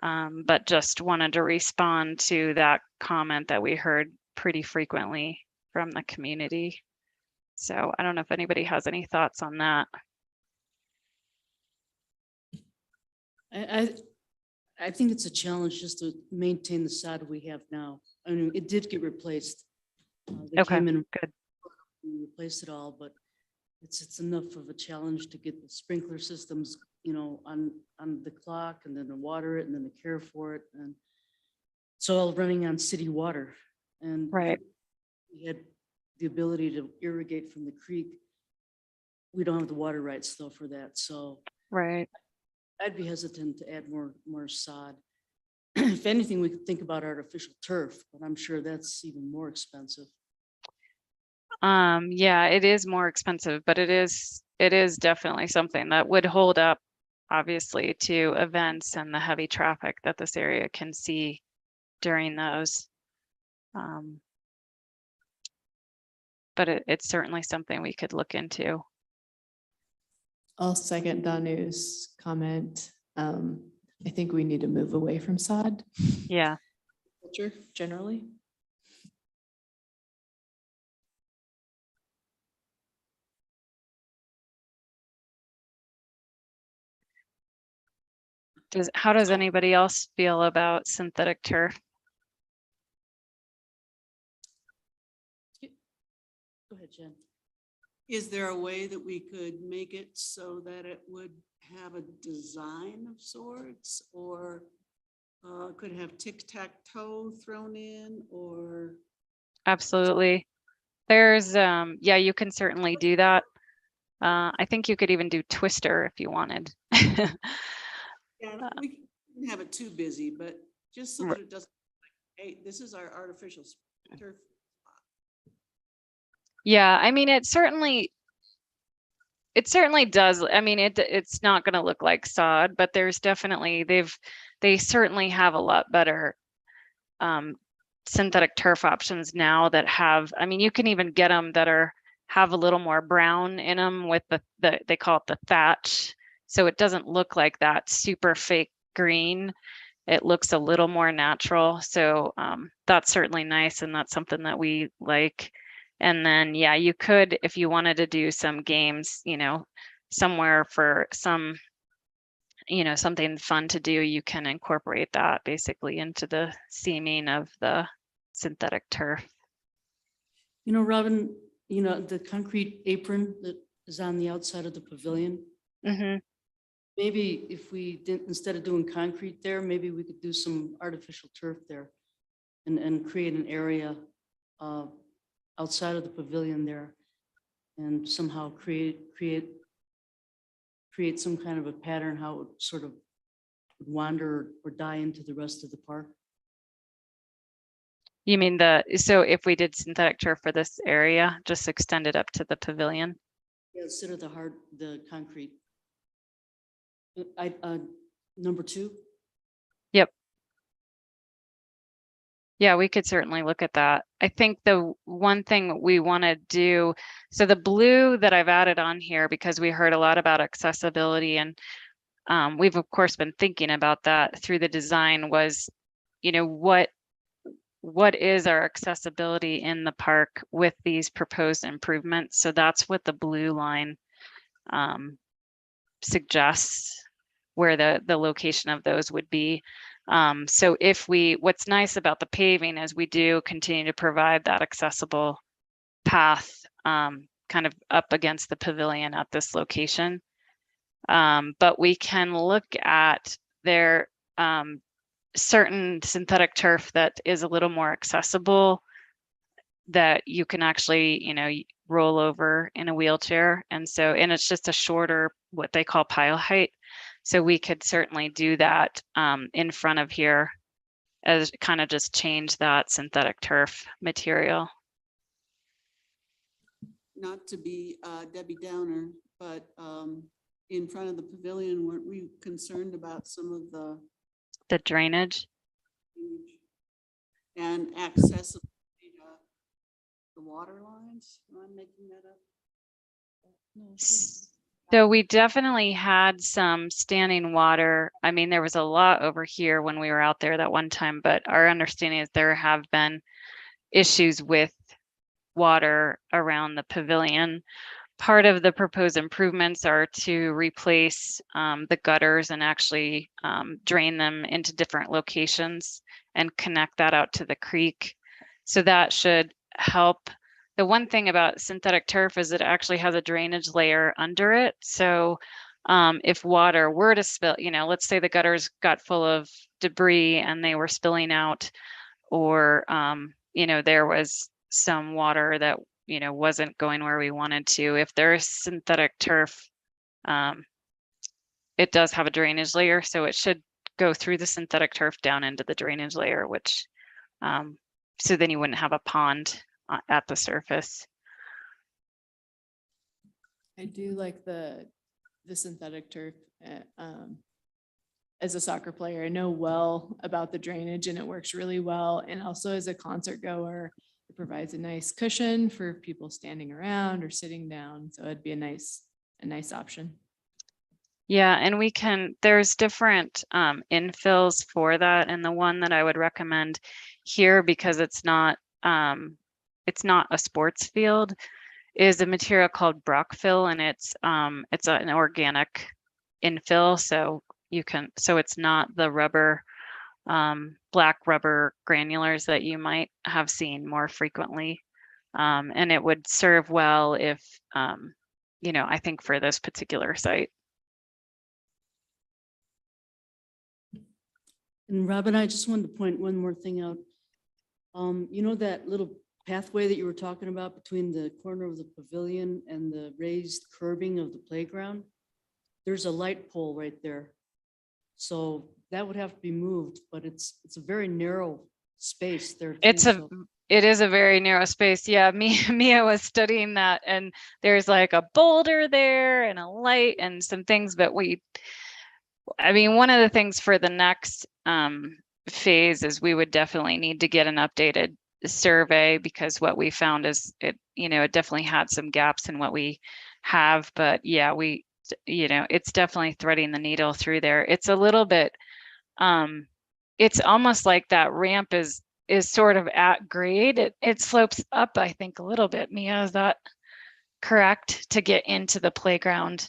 But just wanted to respond to that comment that we heard pretty frequently from the community. So I don't know if anybody has any thoughts on that. I think it's a challenge just to maintain the sod we have now. I mean, it did get replaced. They Okay, came in good. and replaced it all, but it's enough of a challenge to get the sprinkler systems, you know, on the clock, and then to water it, and then to care for it. And it's all running on city water. And Right. we had the ability to irrigate from the creek. We don't have the water rights though for that. So Right. I'd be hesitant to add more sod. If anything, we could think about artificial turf, but I'm sure that's even more expensive. Yeah, it is more expensive, but it is definitely something that would hold up, obviously, to events and the heavy traffic that this area can see during those. But it's certainly something we could look into. I'll second Danu's comment. I think we need to move away from sod. Yeah. Culture generally. How does anybody else feel about synthetic turf? Go ahead, Jen. Is there a way that we could make it so that it would have a design of sorts, or could have tic-tac-toe thrown in, or? Absolutely. There's, yeah, you can certainly do that. I think you could even do Twister if you wanted. Yeah, we can have it too busy, but just so that it doesn't, like, hey, this is our artificial turf. Yeah, I mean, it certainly does. I mean, it's not going to look like sod, but there's definitely, they certainly have a lot better synthetic turf options now that have, I mean, you can even get them that have a little more brown in them with they call it the thatch. So it doesn't look like that super fake green. It looks a little more natural. So that's certainly nice. And that's something that we like. And then, yeah, you could, if you wanted to do some games, you know, somewhere for some, you know, something fun to do, you can incorporate that basically into the seaming of the synthetic turf. You know, Robin, you know, the concrete apron that is on the outside of the pavilion. Mm-hmm. Maybe if we didn't, instead of doing concrete there, maybe we could do some artificial turf there and create an area outside of the pavilion there, and somehow create some kind of a pattern, how it would sort of would wander or die into the rest of the park. You mean so if we did synthetic turf for this area, just extend it up to the pavilion? Yeah, instead of the concrete. Number 2, Yep. Yeah, we could certainly look at that. I think the one thing we want to do, so the blue that I've added on here, because we heard a lot about accessibility, and we've of course been thinking about that through the design, was, you know, what is our accessibility in the park with these proposed improvements? So that's what the blue line suggests, where the location of those would be. So what's nice about the paving is we do continue to provide that accessible path kind of up against the pavilion at this location. But we can look at their certain synthetic turf that is a little more accessible, that you can actually, roll over in a wheelchair. And it's just a shorter, what they call pile height. So we could certainly do that in front of here, as kind of just change that synthetic turf material. Not to be Debbie Downer, but in front of the pavilion, weren't we concerned about some of The drainage. and accessibility to the water lines? Am I making that up? So we definitely had some standing water. I mean, there was a lot over here when we were out there that one time, but our understanding is there have been issues with water around the pavilion. Part of the proposed improvements are to replace the gutters and actually drain them into different locations and connect that out to the creek. So that should help. The one thing about synthetic turf is it actually has a drainage layer under it. So if water were to spill, let's say the gutters got full of debris and they were spilling out, or, there was some water that, wasn't going where we wanted to. If there's synthetic turf, it does have a drainage layer, so it should go through the synthetic turf down into the drainage layer, which, so then you wouldn't have a pond at the surface. I do like the synthetic turf. As a soccer player, I know well about the drainage and it works really well. And also as a concert goer, it provides a nice cushion for people standing around or sitting down. So it'd be a nice option. Yeah, and there's different infills for that. And the one that I would recommend here, because it's not a sports field, is a material called Brockfill, and it's an organic infill. So it's not the rubber, black rubber granulars that you might have seen more frequently. And it would serve well if, I think for this particular site. And Robin, I just wanted to point one more thing out. That little pathway that you were talking about between the corner of the pavilion and the raised curbing of the playground? There's a light pole right there. So that would have to be moved, but it's a very narrow space there. It is a very narrow space. Yeah, Mia was studying that, and there's like a boulder there and a light and some things, but one of the things for the next phase is we would definitely need to get an updated survey, because what we found is it definitely had some gaps in what we have, but yeah, it's definitely threading the needle through there. It's a little bit, it's almost like that ramp is sort of at grade. It slopes up, I think, a little bit. Mia, is that correct, to get into the playground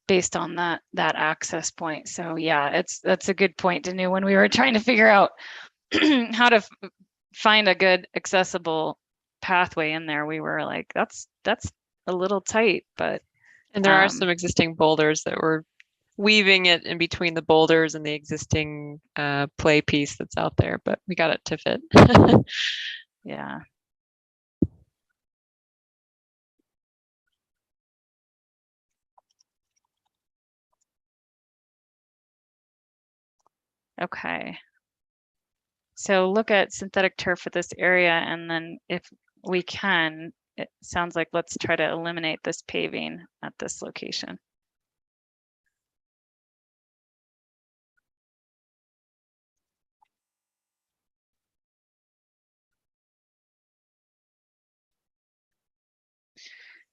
based on that access point? So yeah, that's a good point, Danu. When we were trying to figure out how to find a good accessible pathway in there, we were like, that's a little tight. But and there are some existing boulders that were weaving it in between the boulders and the existing play piece that's out there, but we got it to fit. Yeah. Okay. So look at synthetic turf for this area, and then if we can, it sounds like let's try to eliminate this paving at this location.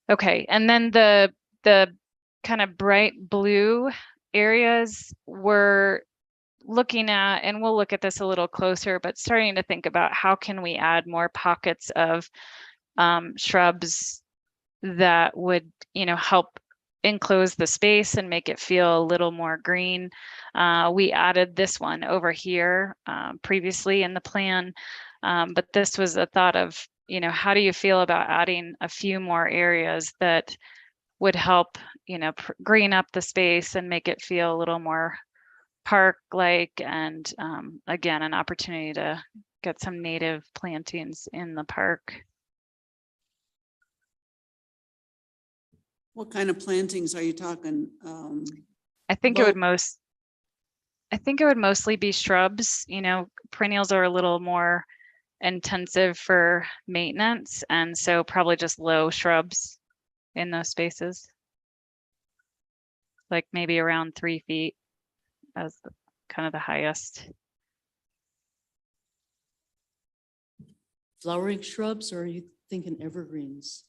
Okay, and then the kind of bright blue areas we're looking at, and we'll look at this a little closer, but starting to think about how can we add more pockets of shrubs that would, you know, help enclose the space and make it feel a little more green. We added this one over here previously in the plan, but this was a thought of, you know, how do you feel about adding a few more areas that would help, you know, green up the space and make it feel a little more park-like, and again, an opportunity to get some native plantings in the park. What kind of plantings are you talking? I think it would Low- mostly be shrubs. You know, perennials are a little more intensive for maintenance, and so probably just low shrubs in those spaces, like maybe around 3 feet as kind of the highest. Flowering shrubs, or are you thinking evergreens?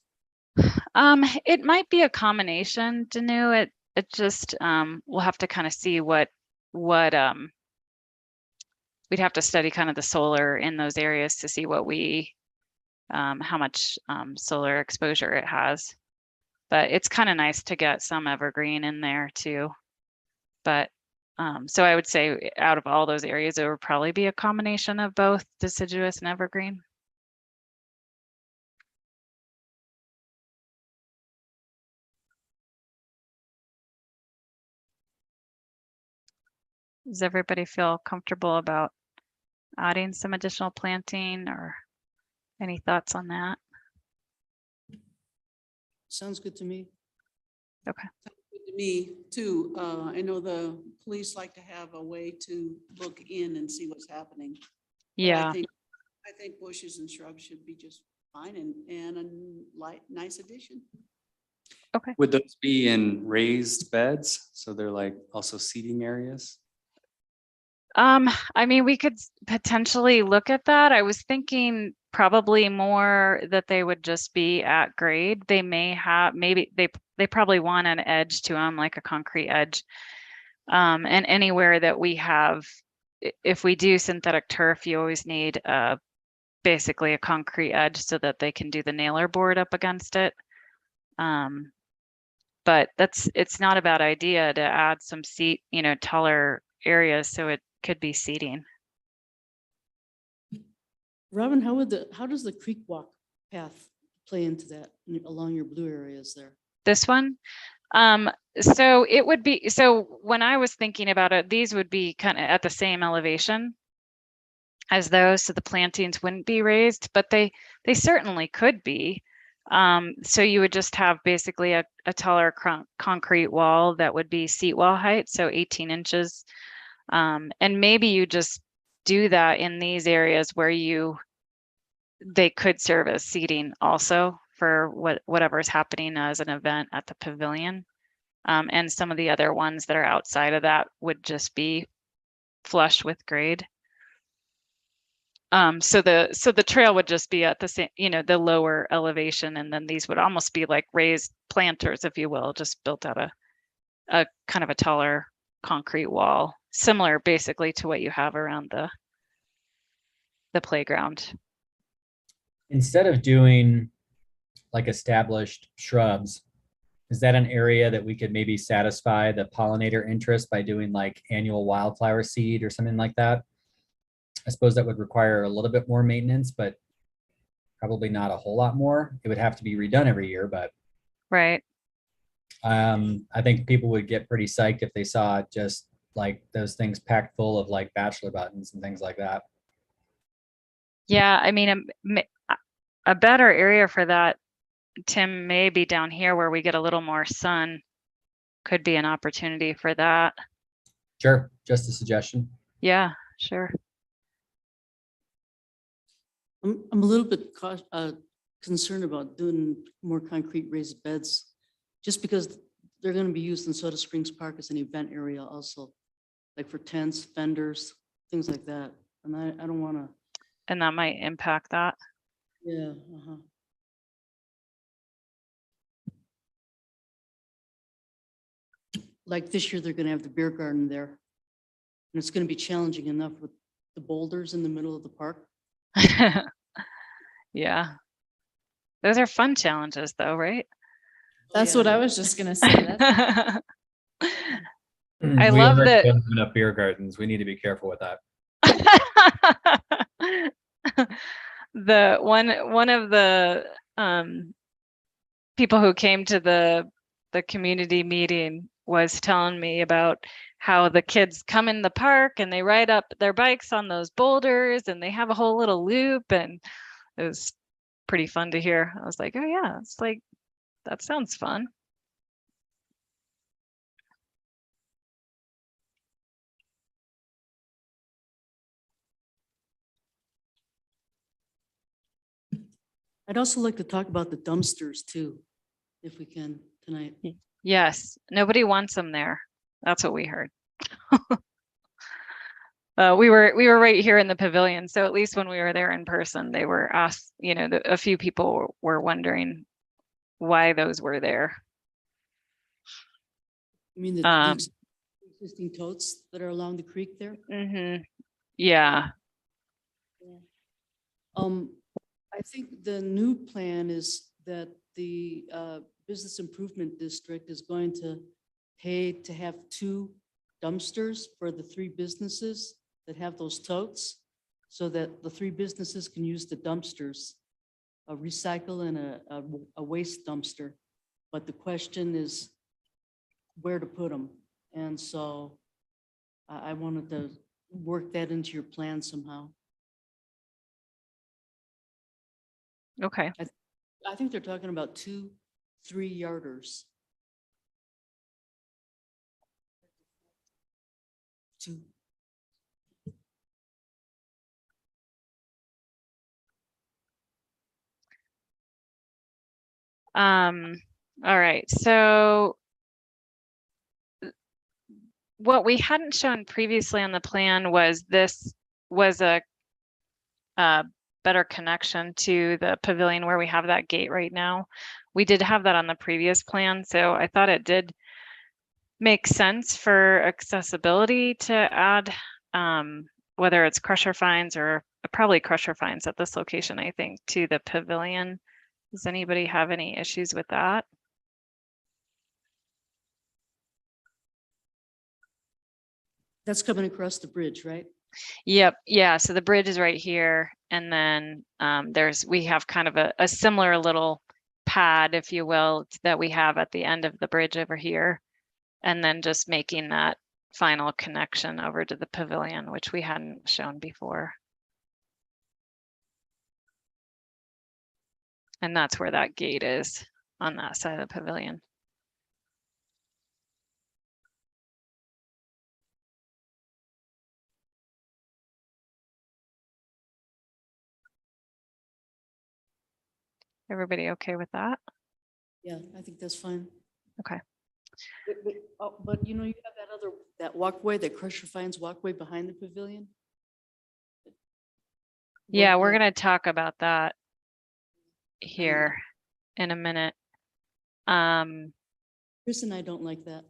It might be a combination, Danu. It just we'll have to kind of see what we'd have to study kind of the solar in those areas to see what we how much solar exposure it has. But it's kind of nice to get some evergreen in there too. But so I would say out of all those areas, it would probably be a combination of both deciduous and evergreen. Does everybody feel comfortable about adding some additional planting, or any thoughts on that? Sounds good to me. Okay. Good to me too. I know the police like to have a way to look in and see what's happening. But Yeah. I think bushes and shrubs should be just fine and a nice addition. Would those be in raised beds? So they're like also seating areas? I mean, we could potentially look at that. I was thinking probably more that they would just be at grade. They may have, maybe they probably want an edge to them, like a concrete edge. And anywhere that we have, if we do synthetic turf, you always need basically a concrete edge so that they can do the nailer board up against it. But it's not a bad idea to add some seat, you know, taller areas so it could be seating. Robin, how does the creek walk path play into that along your blue areas there? This one, so it would be, so when I was thinking about it, these would be kind of at the same elevation as those, so the plantings wouldn't be raised, but they certainly could be. So you would just have basically a taller concrete wall that would be seat wall height, so 18 inches. And maybe you just do that in these areas where they could serve as seating also for whatever is happening as an event at the pavilion. And some of the other ones that are outside of that would just be flush with grade. So the trail would just be at the same, you know, the lower elevation, and then these would almost be like raised planters, if you will, just built out a kind of a taller concrete wall, similar basically to what you have around the playground. Instead of doing like established shrubs, is that an area that we could maybe satisfy the pollinator interest by doing like annual wildflower seed or something like that? I suppose that would require a little bit more maintenance, but probably not a whole lot more. It would have to be redone every year, but Right. I think people would get pretty psyched if they saw just like those things packed full of like bachelor buttons and things like that. Yeah, I mean, a better area for that, Tim, may be down here where we get a little more sun. Could be an opportunity for that. Sure, just a suggestion. Yeah, sure. I'm a little bit concerned about doing more concrete raised beds, just because they're gonna be used in Soda Springs Park as an event area also, like for tents, vendors, things like that. And I don't wanna, And that might impact that. yeah, like this year, they're gonna have the beer garden there. And it's gonna be challenging enough with the boulders in the middle of the park. Yeah. Those are fun challenges though, right? That's Yeah. what I was just gonna say. That's I We love already that- don't have enough beer gardens. We need to be careful with that. The one of the people who came to the community meeting was telling me about how the kids come in the park and they ride up their bikes on those boulders and they have a whole little loop, and it was pretty fun to hear. I was like, oh yeah, it's like, that sounds fun. I'd also like to talk about the dumpsters too, if we can tonight. Yes, nobody wants them there. That's what we heard. We were right here in the pavilion, so at least when we were there in person, they were asked, a few people were wondering why those were there. I mean, the Um, existing totes that are along the creek there. Yeah, I think the new plan is that the Business Improvement District is going to pay to have 2 dumpsters for the 3 businesses that have those totes, so that the 3 businesses can use the dumpsters, a recycle and a waste dumpster. But the question is where to put them. And so I wanted to work that into your plan somehow. okay. I think they're talking about 2 3-yarders. 2. All right, so what we hadn't shown previously on the plan was this was a better connection to the pavilion where we have that gate right now. We did have that on the previous plan, so I thought it did make sense for accessibility to add, whether it's crusher fines or probably crusher fines at this location, I think, to the pavilion. Does anybody have any issues with that? That's coming across the bridge, right? Yep. Yeah. So the bridge is right here. And then we have kind of a similar little pad, if you will, that we have at the end of the bridge over here. And then just making that final connection over to the pavilion, which we hadn't shown before. And that's where that gate is, on that side of the pavilion. Everybody okay with that? Yeah, I think that's fine. Okay. But you know, you have that walkway, that crusher fines walkway behind the pavilion. Yeah, we're Walkway. gonna talk about that here in a minute. Chris and I don't like that.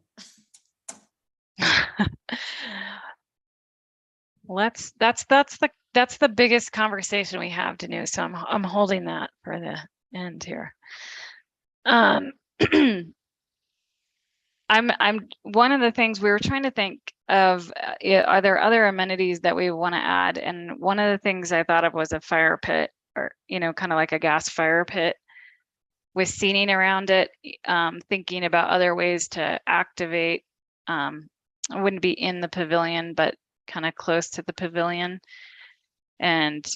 That's the biggest conversation we have to do. So I'm holding that for the end here. I'm one of the things we were trying to think of, are there other amenities that we want to add? And one of the things I thought of was a fire pit, or kind of like a gas fire pit with seating around it, thinking about other ways to activate. It wouldn't be in the pavilion, but kind of close to the pavilion. And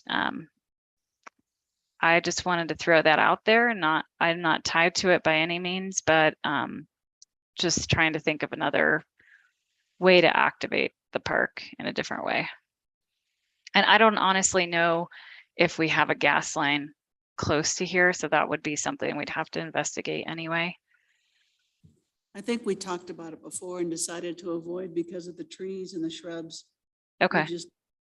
I just wanted to throw that out there. I'm not tied to it by any means, but just trying to think of another way to activate the park in a different way. And I don't honestly know if we have a gas line close to here. So that would be something we'd have to investigate anyway. I think we talked about it before and decided to avoid because of the trees and the shrubs. We Okay, just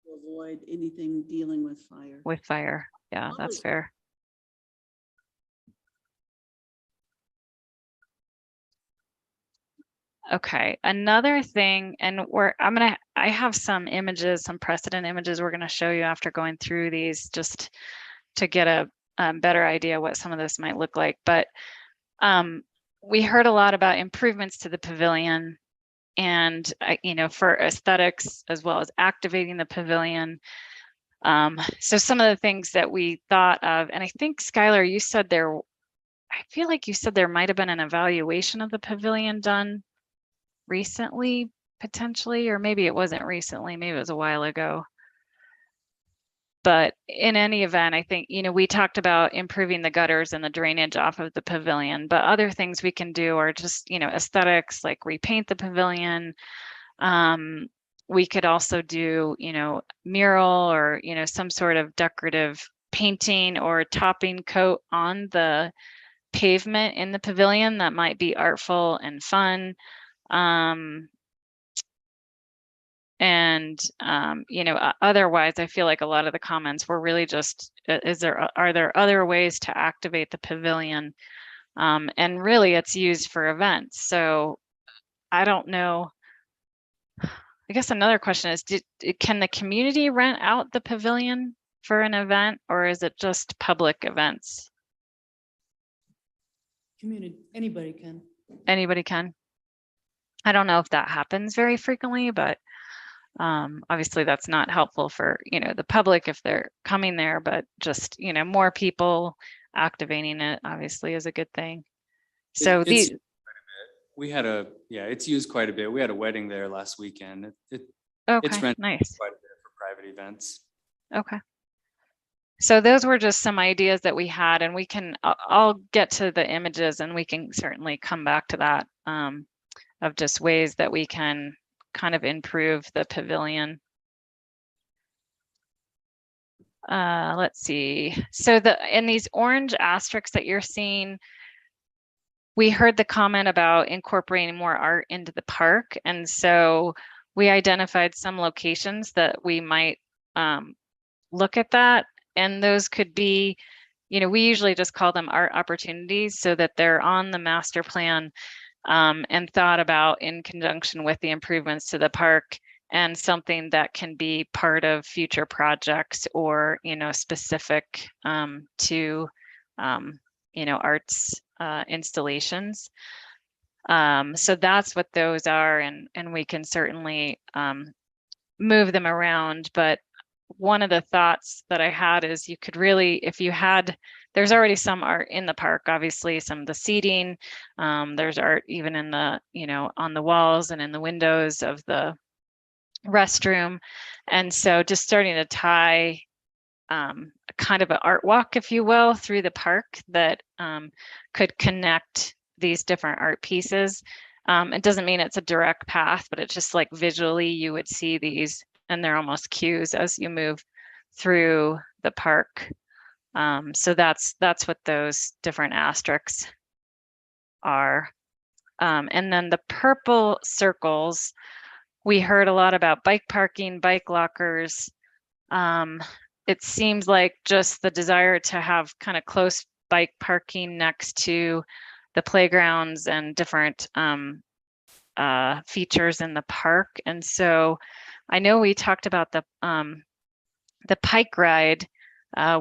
avoid anything dealing with fire. with fire. Yeah, that's fair. Okay, another thing, and I have some images, some precedent images we're gonna show you after going through these, just to get a better idea what some of this might look like. But we heard a lot about improvements to the pavilion, and for aesthetics as well as activating the pavilion. So some of the things that we thought of, and I think Skylar, you said I feel like you said there might have been an evaluation of the pavilion done recently, potentially, or maybe it wasn't recently, maybe it was a while ago. But in any event, I think, we talked about improving the gutters and the drainage off of the pavilion, but other things we can do are just, aesthetics, like repaint the pavilion. We could also do, mural or, some sort of decorative painting or topping coat on the pavement in the pavilion that might be artful and fun. Otherwise, I feel like a lot of the comments were really just, are there other ways to activate the pavilion? And really it's used for events. So I don't know. I guess another question is, can the community rent out the pavilion for an event, or is it just public events? Community, anybody can. Anybody can. I don't know if that happens very frequently, but obviously that's not helpful for, the public if they're coming there, but just, more people activating it obviously is a good thing. So It's used quite a bit. We had a wedding there last weekend. It's okay, rented nice. quite a bit for private events. Okay. So those were just some ideas that we had, and I'll get to the images and we can certainly come back to that, of just ways that we can kind of improve the pavilion. Let's see. So in these orange asterisks that you're seeing, we heard the comment about incorporating more art into the park. And so we identified some locations that we might look at that. And those could be, we usually just call them art opportunities so that they're on the master plan and thought about in conjunction with the improvements to the park, and something that can be part of future projects or, specific to, arts installations. So that's what those are, and we can certainly move them around. But one of the thoughts that I had is you could really, there's already some art in the park, obviously some of the seating, there's art even in the, on the walls and in the windows of the restroom. And so just starting to tie kind of an art walk, if you will, through the park that could connect these different art pieces. It doesn't mean it's a direct path, but it's just like visually you would see these, and they're almost cues as you move through the park. So that's what those different asterisks are. And then the purple circles, we heard a lot about bike parking, bike lockers. It seems like just the desire to have kind of close bike parking next to the playgrounds and different features in the park. And so I know we talked about the bike ride,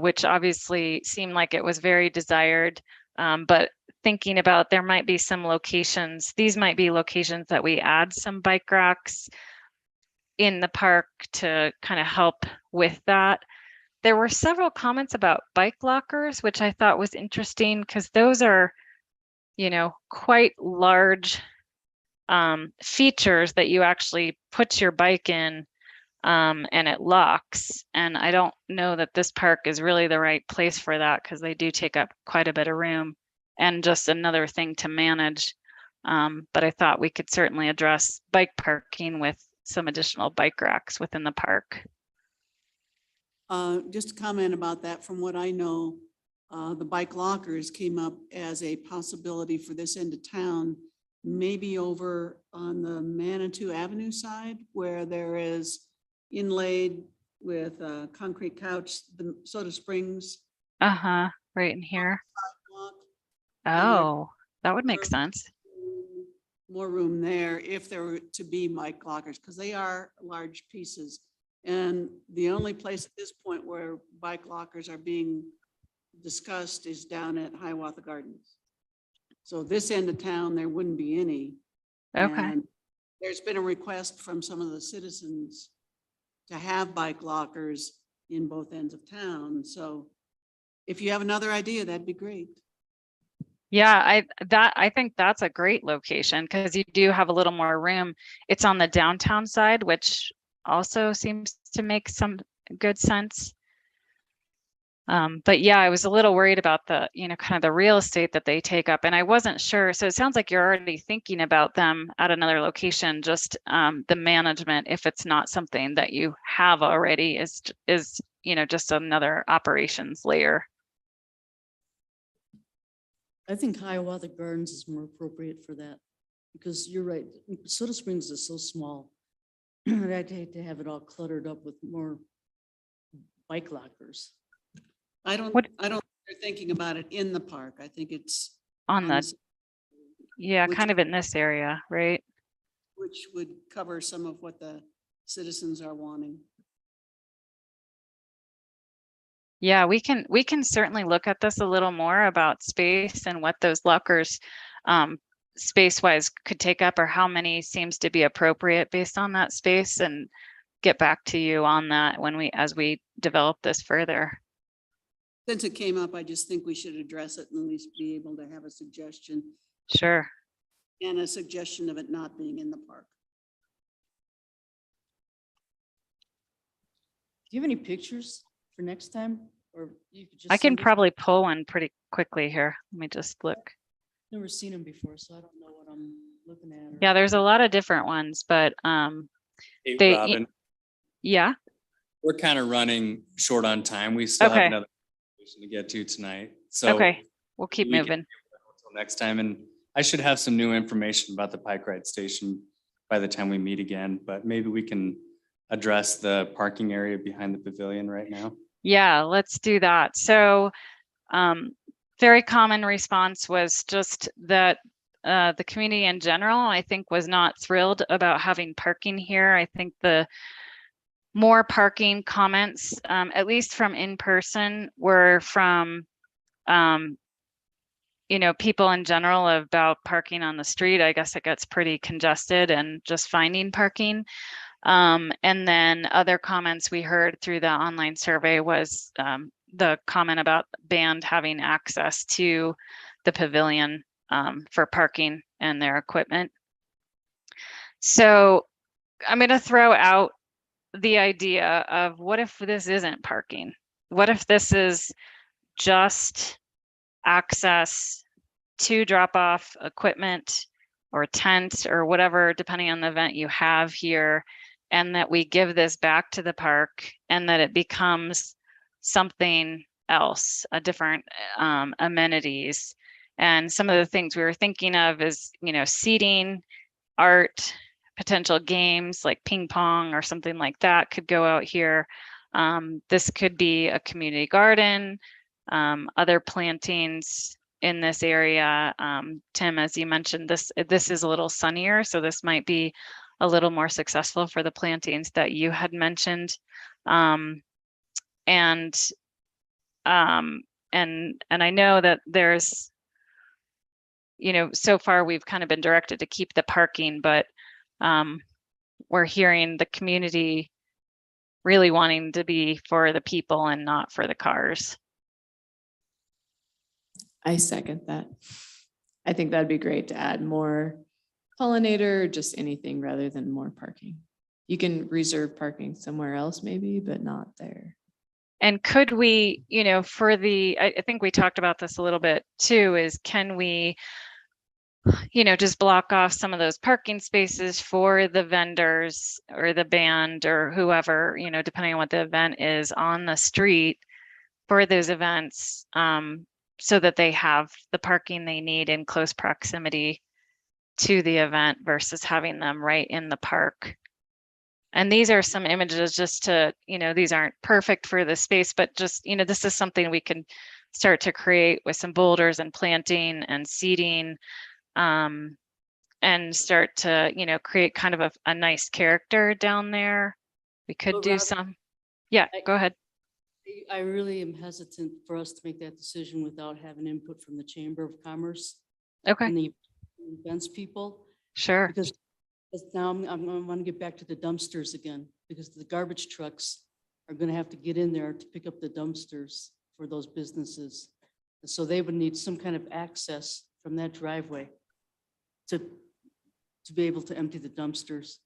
which obviously seemed like it was very desired, but thinking about there might be some locations, these might be locations that we add some bike racks in the park to kind of help with that. There were several comments about bike lockers, which I thought was interesting because those are, quite large features that you actually put your bike in and it locks. And I don't know that this park is really the right place for that because they do take up quite a bit of room and just another thing to manage. But I thought we could certainly address bike parking with some additional bike racks within the park. Just a comment about that. From what I know, the bike lockers came up as a possibility for this end of town, maybe over on the Manitou Avenue side where there is inlaid with a concrete couch, the Soda Springs Uh-huh, right in here. walk. Oh, that would make Or- sense. More room there if there were to be bike lockers, because they are large pieces. And the only place at this point where bike lockers are being discussed is down at Hiawatha Gardens. So this end of town, there wouldn't be any. Okay. And there's been a request from some of the citizens to have bike lockers in both ends of town. So if you have another idea, that'd be great. Yeah, I think that's a great location because you do have a little more room. It's on the downtown side, which also seems to make some good sense. But yeah, I was a little worried about the, kind of the real estate that they take up, and I wasn't sure. So it sounds like you're already thinking about them at another location, just the management, if it's not something that you have already, is just another operations layer. I think Hiawatha Gardens is more appropriate for that, because you're right, Soda Springs is so small. I'd hate to have it all cluttered up with more bike lockers. I don't What- think they're thinking about it in the park. I think it's On the, this- yeah, which- kind of in this area, right? which would cover some of what the citizens are wanting. Yeah, we can certainly look at this a little more about space and what those lockers space-wise could take up, or how many seems to be appropriate based on that space, and get back to you on that as we develop this further. Since it came up, I just think we should address it and at least be able to have a suggestion Sure. and a suggestion of it not being in the park. Do you have any pictures for next time? Or you could just. I can send us- probably pull one pretty quickly here. Let me just look. Never seen them before, so I don't know what I'm looking at. or- Yeah, there's a lot of different ones, but Hey, They- Robin, yeah. we're kind of running short on time. We still have Okay. another presentation to get to tonight. So Okay, we'll keep we can- moving. until next time, and I should have some new information about the Pike Ride Station by the time we meet again, but maybe we can address the parking area behind the pavilion right now. Yeah, let's do that. So, very common response was just that the community in general, I think, was not thrilled about having parking here. I think the more parking comments, at least from in person, were from, people in general about parking on the street. I guess it gets pretty congested and just finding parking. And then other comments we heard through the online survey was the comment about band having access to the pavilion for parking and their equipment. So I'm going to throw out the idea of, what if this isn't parking? What if this is just access to drop off equipment or tent or whatever, depending on the event you have here, and that we give this back to the park, and that it becomes something else, a different amenities. And some of the things we were thinking of is, seating, art, potential games like ping pong or something like that could go out here. This could be a community garden, other plantings in this area. Tim, as you mentioned, this is a little sunnier, so this might be a little more successful for the plantings that you had mentioned. And I know that there's, so far we've kind of been directed to keep the parking, but we're hearing the community really wanting to be for the people and not for the cars. I second that. I think that'd be great to add more pollinator, just anything rather than more parking. You can reserve parking somewhere else maybe, but not there. And could we, I think we talked about this a little bit too, is can we just block off some of those parking spaces for the vendors or the band or whoever, depending on what the event is on the street for those events, so that they have the parking they need in close proximity to the event versus having them right in the park. And these are some images just to, these aren't perfect for the space, but just, this is something we can start to create with some boulders and planting and seating, and start to, create kind of a nice character down there. We could Well, do Rob, some, yeah, I- go ahead. I really am hesitant for us to make that decision without having input from the Chamber of Commerce Okay, and the events people. sure. Because now I'm going to want to get back to the dumpsters again, because the garbage trucks are going to have to get in there to pick up the dumpsters for those businesses. And so they would need some kind of access from that driveway to be able to empty the dumpsters.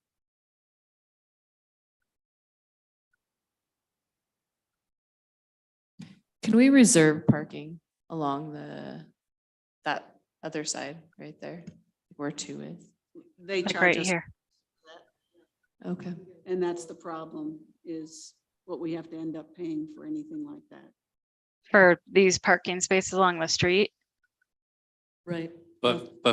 Can we reserve parking along that other side right there where 2 is? They Like charge right us, here. Okay. and that's the problem, is what we have to end up paying for anything like that. For these parking spaces along the street. Right. But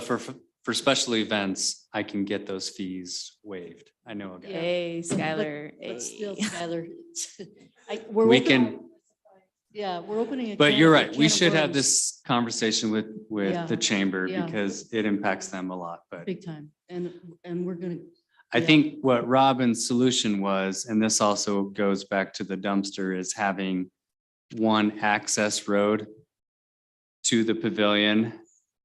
for special events, I can get those fees waived. I know a guy. Hey, Skylar. But still, hey. Skylar, we're We opening- can, Yeah, we're opening. a but can- you're a right. We can of should have worms, this conversation with Yeah, the chamber yeah. because it impacts them a lot, but. Big time. And we're gonna, I Yeah. think what Robin's solution was, and this also goes back to the dumpster, is having one access road to the pavilion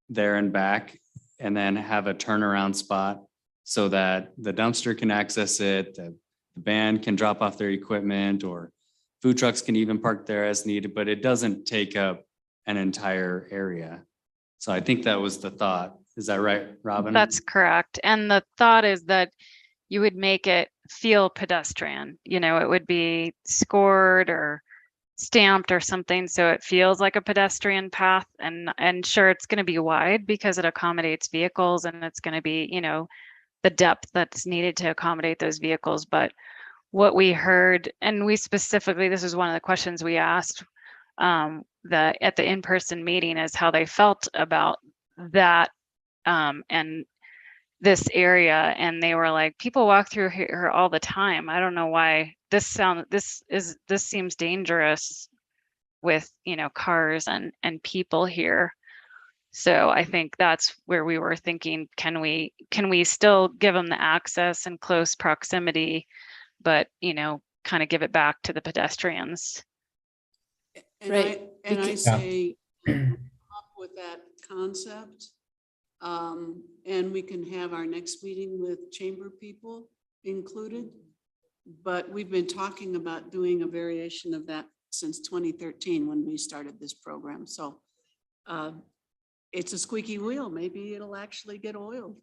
there and back, and then have a turnaround spot so that the dumpster can access it, the band can drop off their equipment, or food trucks can even park there as needed, but it doesn't take up an entire area. So I think that was the thought. Is that right, Robin? That's correct. And the thought is that you would make it feel pedestrian. It would be scored or stamped or something so it feels like a pedestrian path. And sure, it's going to be wide because it accommodates vehicles, and it's going to be, the depth that's needed to accommodate those vehicles. But what we heard, and we specifically, this is one of the questions we asked at the in-person meeting, is how they felt about that, and this area. And they were like, people walk through here all the time. I don't know why this seems dangerous with, cars and people here. So I think that's where we were thinking, can we still give them the access in close proximity, but, kind of give it back to the pedestrians? And Right, I because- say, come up with that concept. And we can have our next meeting with chamber people included. But we've been talking about doing a variation of that since 2013 when we started this program. So it's a squeaky wheel. Maybe it'll actually get oiled.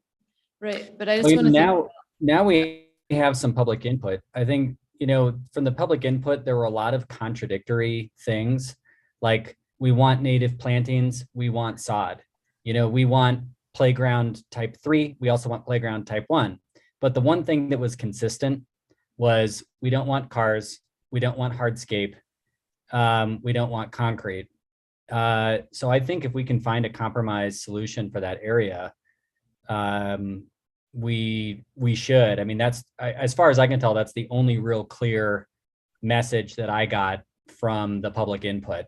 Right, but I just Well, want to. now we have some public input. I think, from the public input, there were a lot of contradictory things. Like, we want native plantings, we want sod. We want playground type 3, we also want playground type 1. But the one thing that was consistent was we don't want cars, we don't want hardscape, we don't want concrete. So I think if we can find a compromise solution for that area, we should. I mean, as far as I can tell, that's the only real clear message that I got from the public input.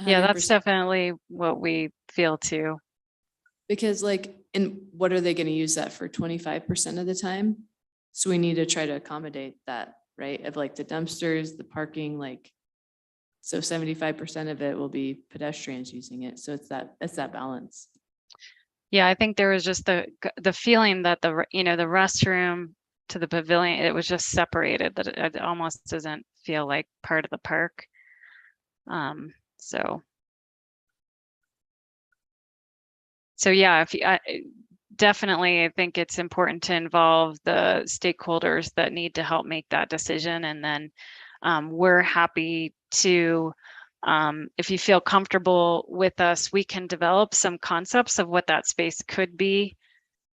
Yeah, that's 100%. definitely what we feel too. Because and what are they going to use that for 25% of the time? So we need to try to accommodate that, right? Of the dumpsters, the parking, so 75% of it will be pedestrians using it. So it's that balance. Yeah, I think there was just the feeling that the restroom to the pavilion, it was just separated, that it almost doesn't feel like part of the park. So yeah, definitely, I think it's important to involve the stakeholders that need to help make that decision. And then we're happy to If you feel comfortable with us, we can develop some concepts of what that space could be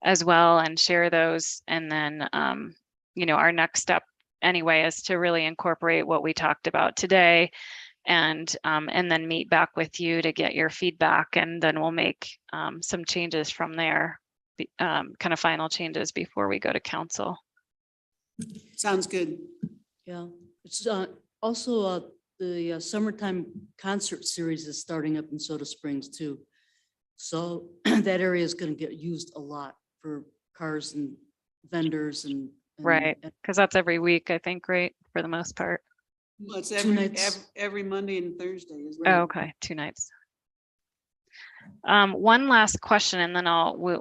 as well and share those. And then, our next step anyway is to really incorporate what we talked about today and then meet back with you to get your feedback. And then we'll make some changes from there, kind of final changes before we go to council. Sounds good. Yeah, it's also the summertime concert series is starting up in Soda Springs too. So that area is going to get used a lot for cars and vendors and Right, because that's every week, I think, right, for the most part. Well, it's Two nights. every Monday and Thursday, isn't it? Oh, okay, 2 nights. One last question, and then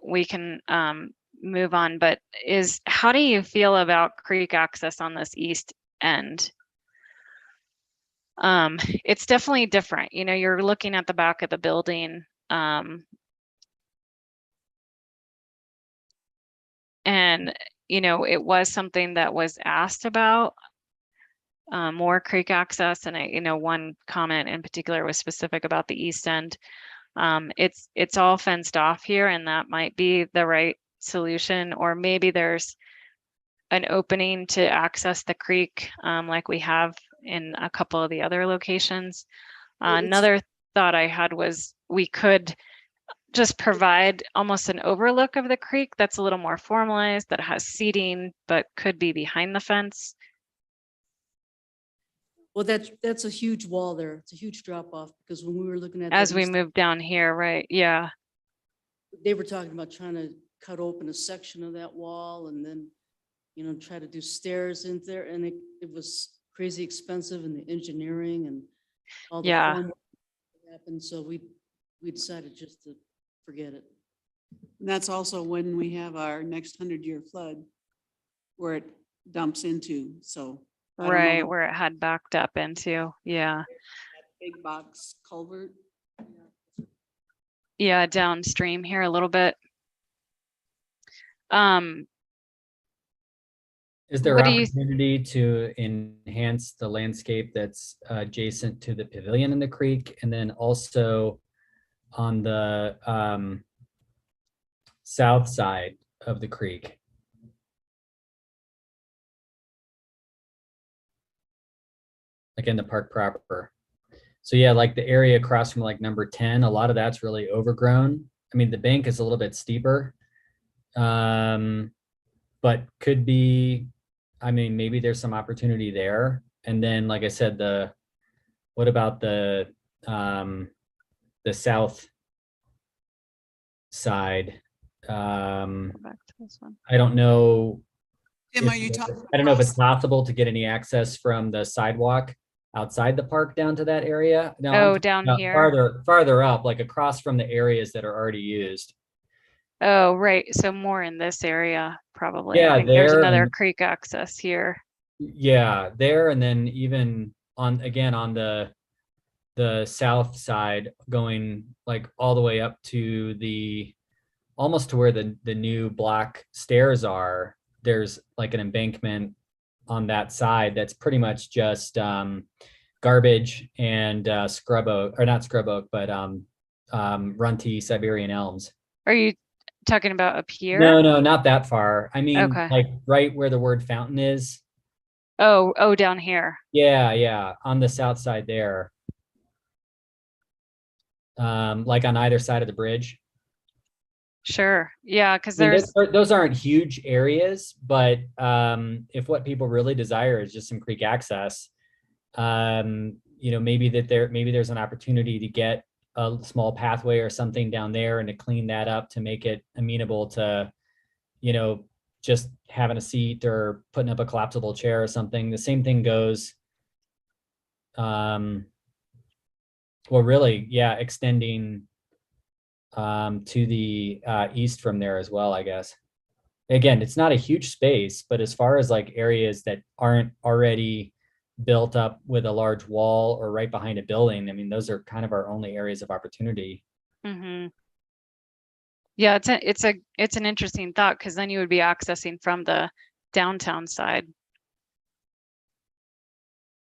we can move on. But how do you feel about creek access on this east end? It's definitely different. You're looking at the back of the building, and it was something that was asked about. More creek access, and one comment in particular was specific about the east end. It's all fenced off here, and that might be the right solution, or maybe there's an opening to access the creek, like we have in a couple of the other locations. Another thought I had was we could just provide almost an overlook of the creek that's a little more formalized, that has seating, but could be behind the fence. Well, that's a huge wall there. It's a huge drop off because when we were looking at As that we east- move down here, right? Yeah. they were talking about trying to cut open a section of that wall and then, try to do stairs in there. And it was crazy expensive and the engineering and all the Yeah. formwork that happened. So we decided just to forget it. And that's also when we have our next 100-year flood where it dumps into, so. I don't know, Right, where it had backed up into. Yeah. Big box culvert. Yeah, downstream here a little bit. Is there What do you- opportunity to enhance the landscape that's adjacent to the pavilion in the creek? And then also on the south side of the creek? Like in the park proper. So yeah, like the area across from like number 10, a lot of that's really overgrown. I mean, the bank is a little bit steeper. But could be, maybe there's some opportunity there. And then, like I said, what about the south side? Go back to this one. I don't know. Tim, are you talking? I don't know if it's possible to get any access from the sidewalk outside the park down to that area. No, I'm Oh, talking down about here. farther up, like across from the areas that are already used. Oh, right. So more in this area, probably. Yeah, I think there's there another and- creek access here. Yeah, there, and then even on the south side, going like all the way up to almost to where the new block stairs are. There's like an embankment on that side that's pretty much just garbage and scrub oak, or not scrub oak, but runty Siberian elms. Are you talking about up here? No, not that far. I mean, Okay. like right where the word fountain is. Oh, down here. Yeah, on the south side there. Like on either side of the bridge. Sure. Yeah, because I mean, there's those aren't huge areas, but if what people really desire is just some creek access, maybe there's an opportunity to get a small pathway or something down there and to clean that up to make it amenable to, just having a seat or putting up a collapsible chair or something. The same thing goes. Well, really, yeah, extending to the east from there as well, I guess. Again, it's not a huge space, but as far as like areas that aren't already built up with a large wall or right behind a building, I mean, those are kind of our only areas of opportunity. Mm-hmm. Yeah, it's an interesting thought, because then you would be accessing from the downtown side,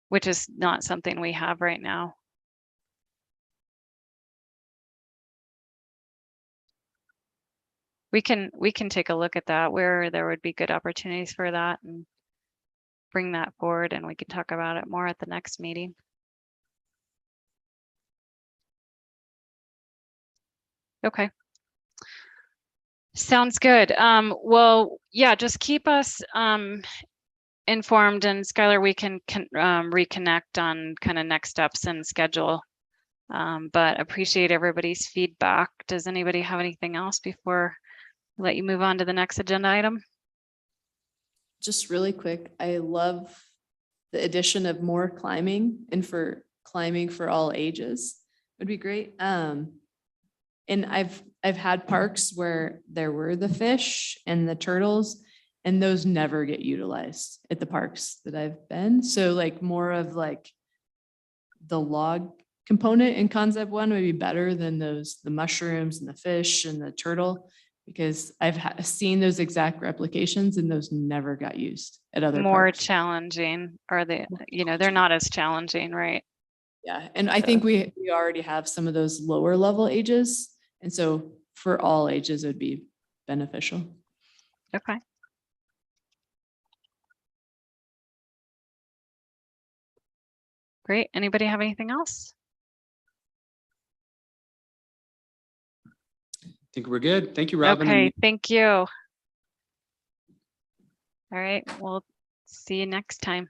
which is not something we have right now. we can take a look at that, where there would be good opportunities for that, and bring that forward, and we can talk about it more at the next meeting. Okay. Sounds good. Well, yeah, just keep us informed, and Skylar, we can reconnect on kind of next steps and schedule. But appreciate everybody's feedback. Does anybody have anything else before I let you move on to the next agenda item? Just really quick, I love the addition of more climbing, and for climbing for all ages would be great. And I've had parks where there were the fish and the turtles, and those never get utilized at the parks that I've been. So like more of like the log component in concept one would be better than the mushrooms and the fish and the turtle, because I've seen those exact replications and those never got used at other More parks. challenging, or they're not as challenging, right? Yeah, and I think we already have some of those lower level ages. And so for all ages, it would be beneficial. Okay. Great. Anybody have anything else? I think we're good. Thank you, Robin. Okay, thank you. All right, we'll see you next time.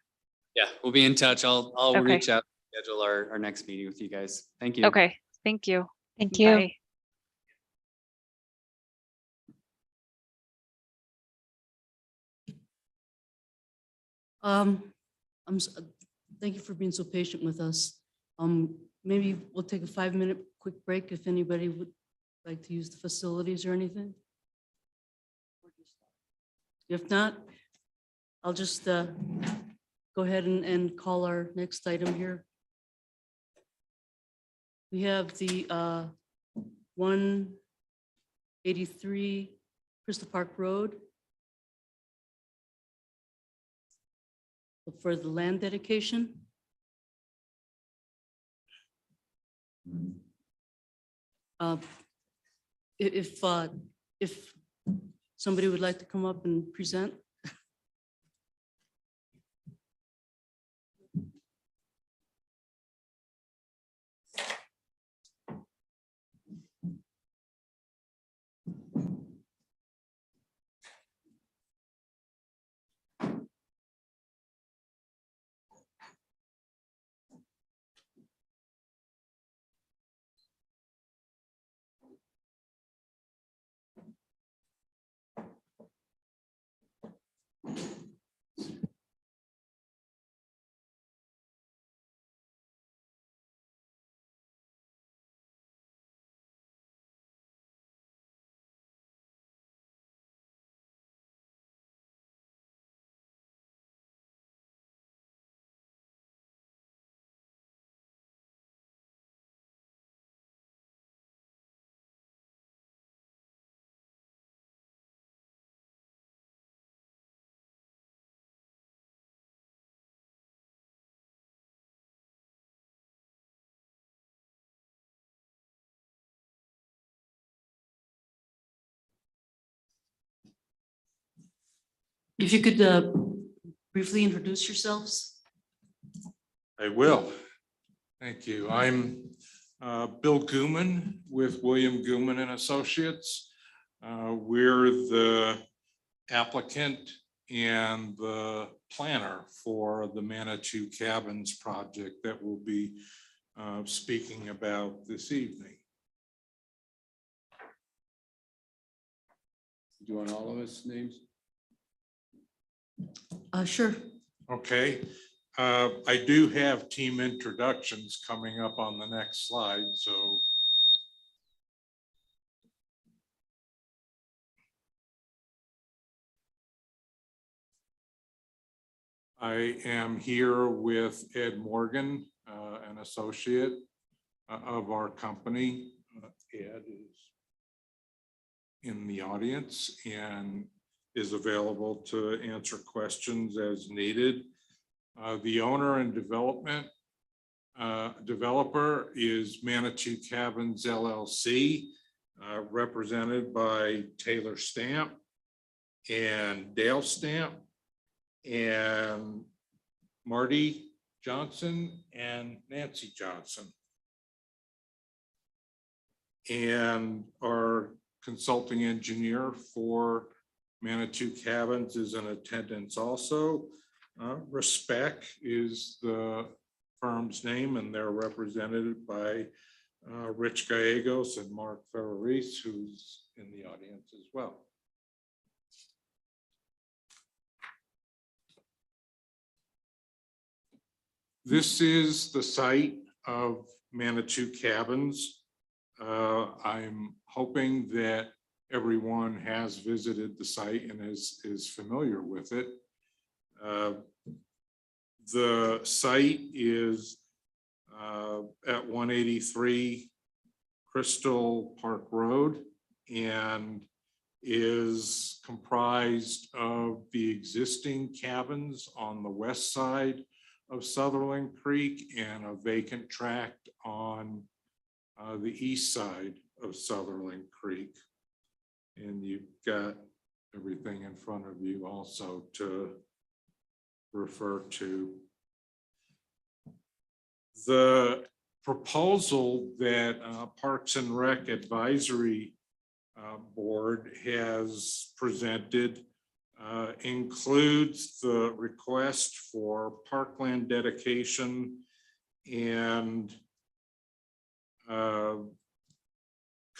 Yeah, we'll be in touch. I'll Okay. reach out, schedule our next meeting with you guys. Thank you. Okay, thank you. Thank you. Bye. Thank you for being so patient with us. Maybe we'll take a 5-minute quick break if anybody would like to use the facilities or anything. If not, I'll just go ahead and call our next item here. We have the 183 Crystal Park Road for the land dedication. If somebody would like to come up and present. If you could briefly introduce yourselves. I will. Thank you. I'm Bill Gooman with William Gooman and Associates. We're the applicant and the planner for the Manitou Cabins project that we'll be speaking about this evening. Do you want all of us names? Sure. Okay. I do have team introductions coming up on the next slide, so. I am here with Ed Morgan, an associate of our company. Ed is in the audience and is available to answer questions as needed. The owner and developer is Manitou Cabins LLC. represented by Taylor Stamp and Dale Stamp and Marty Johnson and Nancy Johnson. And our consulting engineer for Manitou Cabins is in attendance also. Respect is the firm's name, and they're represented by Rich Gallegos and Mark Ferraris, who's in the audience as well. This is the site of Manitou Cabins. I'm hoping that everyone has visited the site and is familiar with it. The site is at 183 Crystal Park Road and is comprised of the existing cabins on the west side of Sutherland Creek and a vacant tract on the east side of Sutherland Creek. And you've got everything in front of you also to refer to. The proposal that Parks and Rec Advisory Board has presented includes the request for parkland dedication and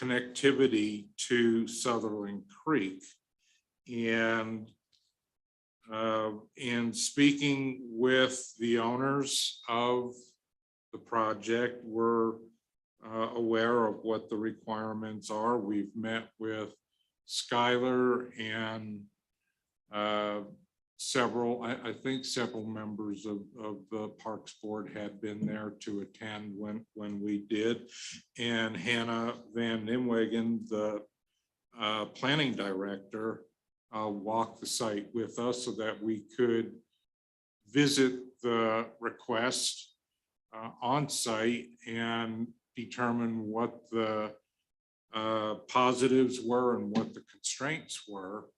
connectivity to Sutherland Creek. And in speaking with the owners of the project, we're aware of what the requirements are. We've met with Skylar and I think several members of the Parks Board had been there to attend when we did. And Hannah Van Nimwegen, the planning director, walked the site with us so that we could visit the request on site and determine what the positives were and what the constraints were.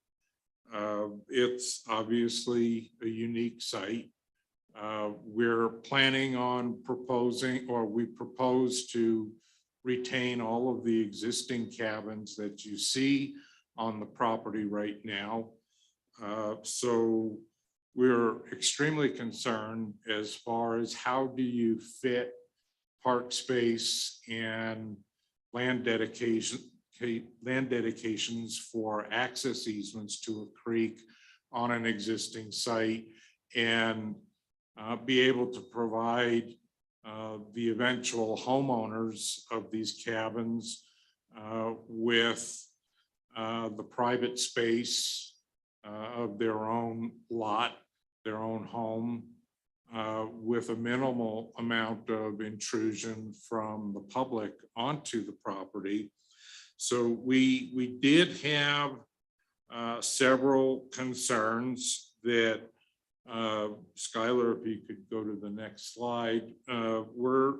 It's obviously a unique site. We're planning on proposing, or we propose to retain all of the existing cabins that you see on the property right now. So we're extremely concerned as far as how do you fit park space and land dedications for access easements to a creek on an existing site, and be able to provide the eventual homeowners of these cabins with the private space of their own lot, their own home, with a minimal amount of intrusion from the public onto the property. So we did have several concerns that, Skylar, if you could go to the next slide, we're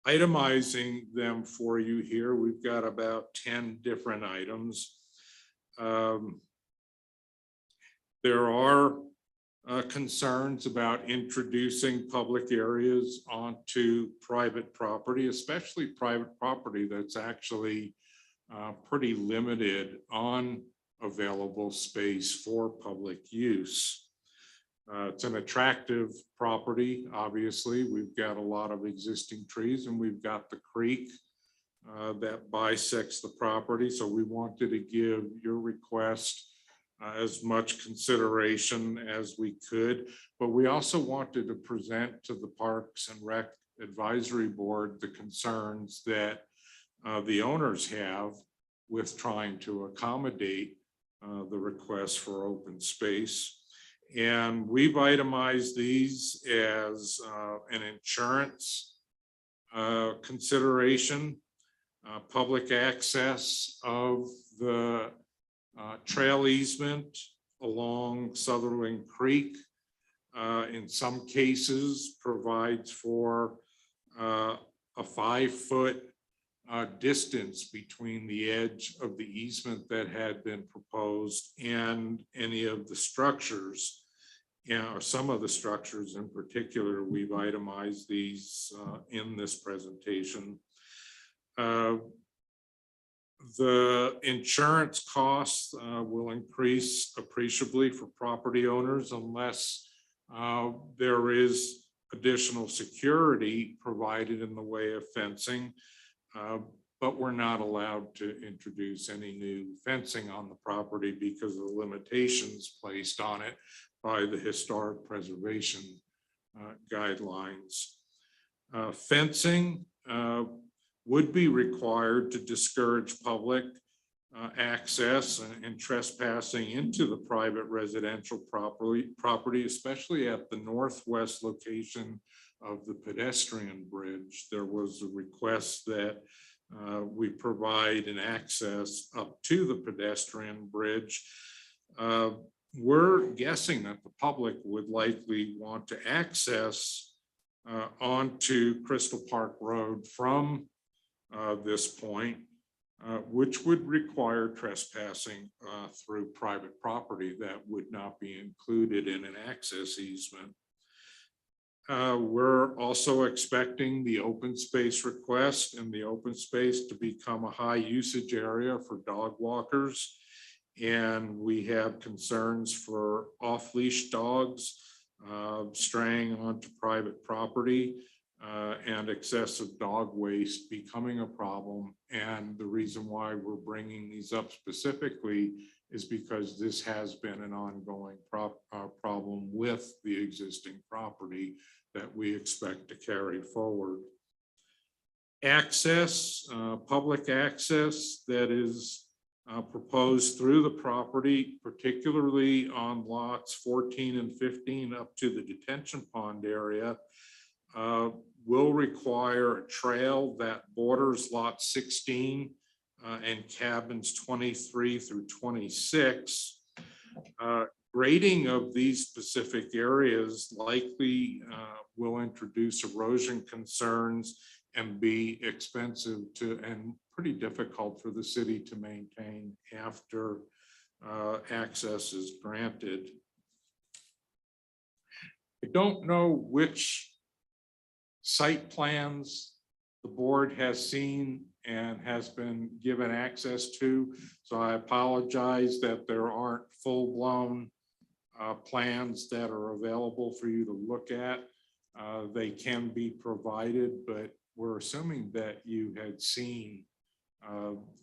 itemizing them for you here. We've got about 10 different items. There are concerns about introducing public areas onto private property, especially private property that's actually pretty limited on available space for public use. It's an attractive property. Obviously, we've got a lot of existing trees and we've got the creek that bisects the property. So we wanted to give your request as much consideration as we could, but we also wanted to present to the Parks and Rec Advisory Board the concerns that the owners have with trying to accommodate the request for open space. And we've itemized these as an insurance consideration, public access of the trail easement along Sutherland Creek. In some cases provides for a 5-foot distance between the edge of the easement that had been proposed and any of the structures. Or some of the structures in particular, we've itemized these in this presentation. The insurance costs will increase appreciably for property owners unless there is additional security provided in the way of fencing. But we're not allowed to introduce any new fencing on the property because of the limitations placed on it by the historic preservation guidelines. Fencing would be required to discourage public access and trespassing into the private residential property, especially at the northwest location of the pedestrian bridge. There was a request that we provide an access up to the pedestrian bridge. We're guessing that the public would likely want to access onto Crystal Park Road from this point, which would require trespassing through private property that would not be included in an access easement. We're also expecting the open space request and the open space to become a high usage area for dog walkers. And we have concerns for off-leash dogs straying onto private property and excessive dog waste becoming a problem. And the reason why we're bringing these up specifically is because this has been an ongoing problem with the existing property that we expect to carry forward. Access, public access that is proposed through the property, particularly on lots 14 and 15 up to the detention pond area, will require a trail that borders lot 16 and cabins 23 through 26. Grading of these specific areas likely will introduce erosion concerns and be expensive to and pretty difficult for the city to maintain after access is granted. I don't know which site plans the board has seen and has been given access to, so I apologize that there aren't full-blown plans that are available for you to look at. They can be provided, but we're assuming that you had seen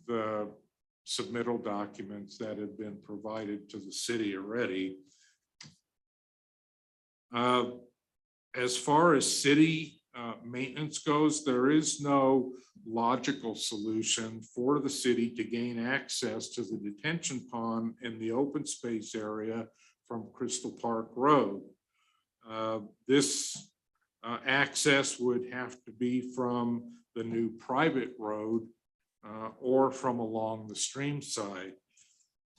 the submittal documents that have been provided to the city already. As far as city maintenance goes, there is no logical solution for the city to gain access to the detention pond in the open space area from Crystal Park Road. This access would have to be from the new private road or from along the stream side.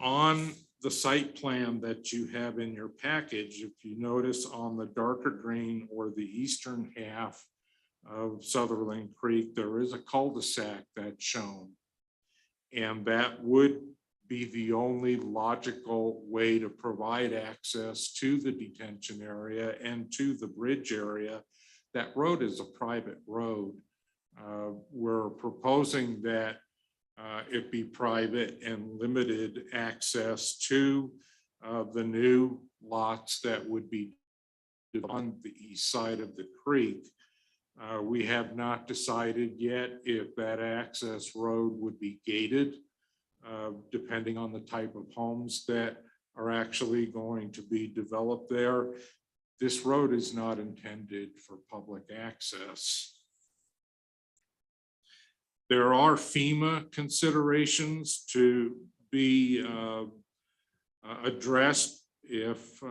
On the site plan that you have in your package, if you notice on the darker green or the eastern half of Sutherland Creek, there is a cul-de-sac that's shown. And that would be the only logical way to provide access to the detention area and to the bridge area. That road is a private road. We're proposing that it be private and limited access to the new lots that would be on the east side of the creek. We have not decided yet if that access road would be gated, depending on the type of homes that are actually going to be developed there. This road is not intended for public access. There are FEMA considerations to be addressed if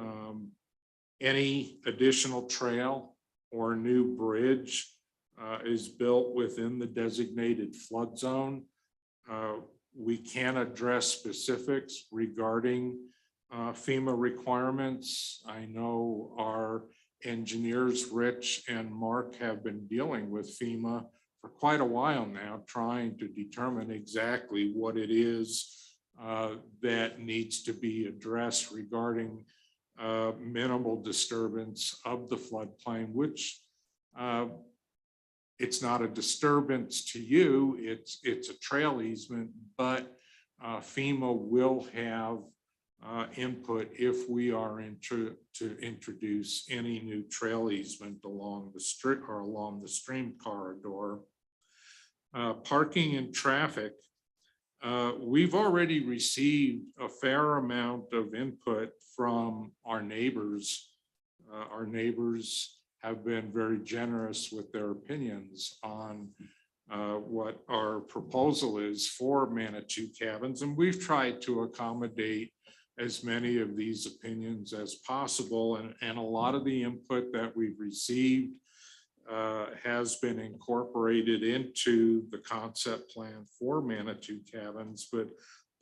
any additional trail or new bridge is built within the designated flood zone. We can address specifics regarding FEMA requirements. I know our engineers, Rich and Mark, have been dealing with FEMA for quite a while now, trying to determine exactly what it is that needs to be addressed regarding minimal disturbance of the floodplain, which it's not a disturbance to you, it's a trail easement, but FEMA will have input if we are to introduce any new trail easement along the street or along the stream corridor. Parking and traffic. We've already received a fair amount of input from our neighbors. Our neighbors have been very generous with their opinions on what our proposal is for Manitou cabins, and we've tried to accommodate as many of these opinions as possible, and a lot of the input that we've received has been incorporated into the concept plan for Manitou cabins. But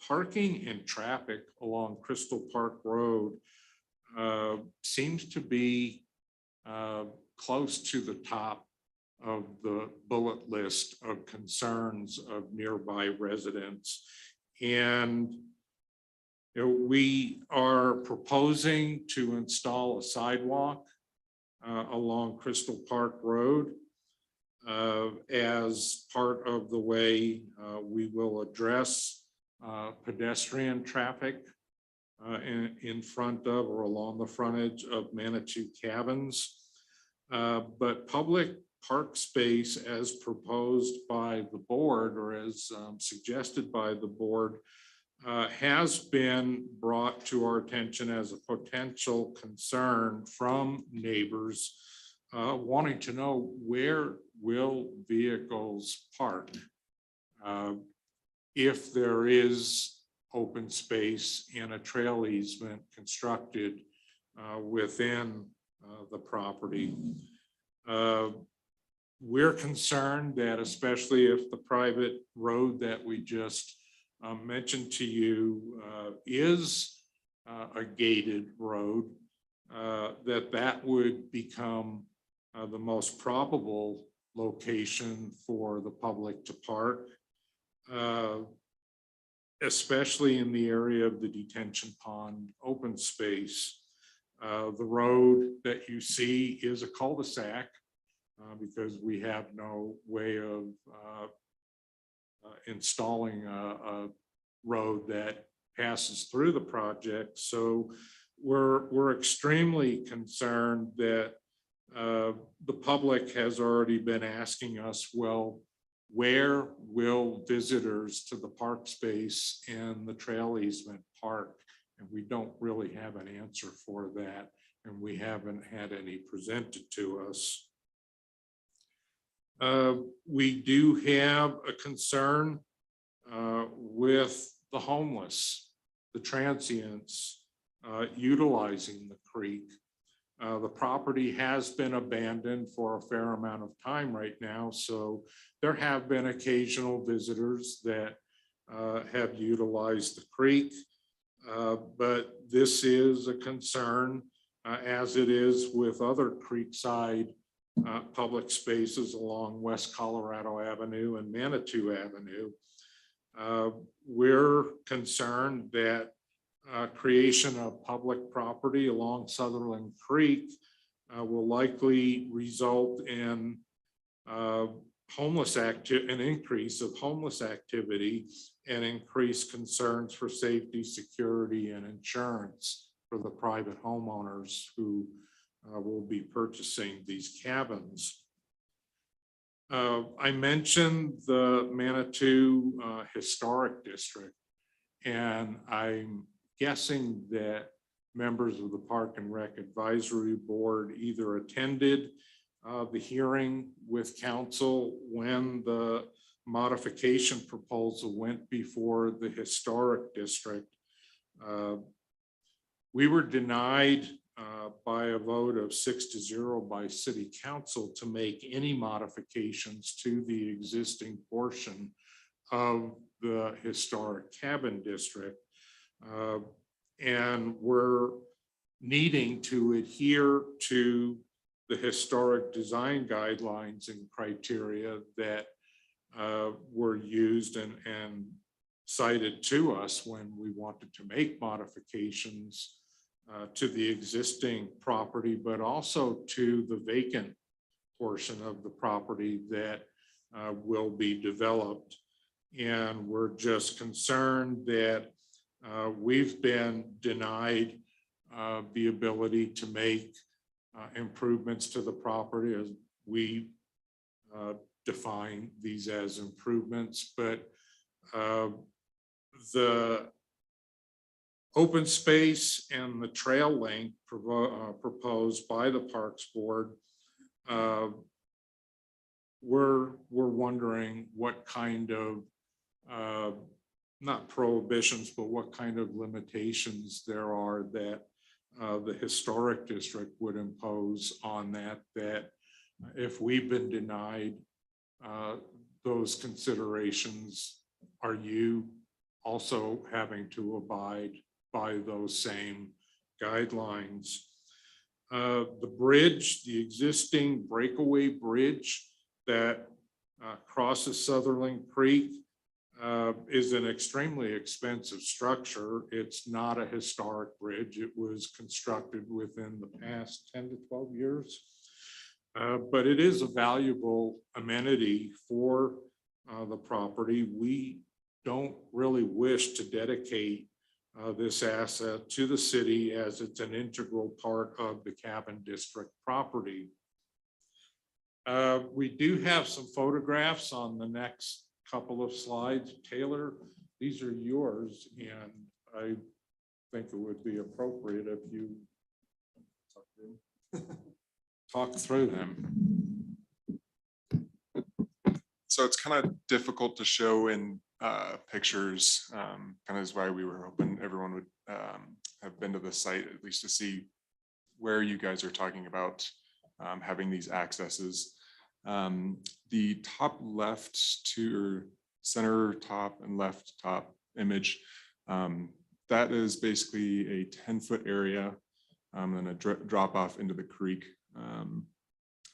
parking and traffic along Crystal Park Road seems to be close to the top of the bullet list of concerns of nearby residents. And we are proposing to install a sidewalk along Crystal Park Road as part of the way we will address pedestrian traffic in front of or along the frontage of Manitou cabins. But public park space as proposed by the board, or as suggested by the board, has been brought to our attention as a potential concern from neighbors wanting to know where will vehicles park if there is open space in a trail easement constructed within the property. We're concerned that, especially if the private road that we just mentioned to you is a gated road, that would become the most probable location for the public to park, especially in the area of the detention pond open space. The road that you see is a cul-de-sac because we have no way of installing a road that passes through the project. So we're extremely concerned that the public has already been asking us, well, where will visitors to the park space and the trail easement park? And we don't really have an answer for that, and we haven't had any presented to us. We do have a concern with the homeless, the transients utilizing the creek. The property has been abandoned for a fair amount of time right now, so there have been occasional visitors that have utilized the creek, but this is a concern as it is with other creekside public spaces along West Colorado Avenue and Manitou Avenue. We're concerned that creation of public property along Sutherland Creek will likely result in an increase of homeless activity and increased concerns for safety, security, and insurance for the private homeowners who will be purchasing these cabins. I mentioned the Manitou Historic District, and I'm guessing that members of the Park and Rec Advisory Board either attended the hearing with council when the modification proposal went before the Historic District. We were denied by a vote of 6-0 by City Council to make any modifications to the existing portion of the Historic Cabin District. And we're needing to adhere to the historic design guidelines and criteria that were used and cited to us when we wanted to make modifications to the existing property, but also to the vacant portion of the property that will be developed. And we're just concerned that we've been denied the ability to make improvements to the property, as we define these as improvements, but the open space and the trail length proposed by the Parks Board, we're wondering what kind of not prohibitions, but what kind of limitations there are that the historic district would impose on that if we've been denied those considerations, are you also having to abide by those same guidelines? The bridge, the existing Breakaway Bridge that crosses Sutherland Creek is an extremely expensive structure. It's not a historic bridge. It was constructed within the past 10 to 12 years. But it is a valuable amenity for the property. We don't really wish to dedicate this asset to the city as it's an integral part of the Cabin District property. We do have some photographs on the next couple of slides. Taylor, these are yours, and I think it would be appropriate if you talk through them. So it's kind of difficult to show in pictures, kind of is why we were hoping everyone would have been to the site, at least to see where you guys are talking about having these accesses. The top left to center top and left top image, that is basically a 10-foot area and a drop off into the creek.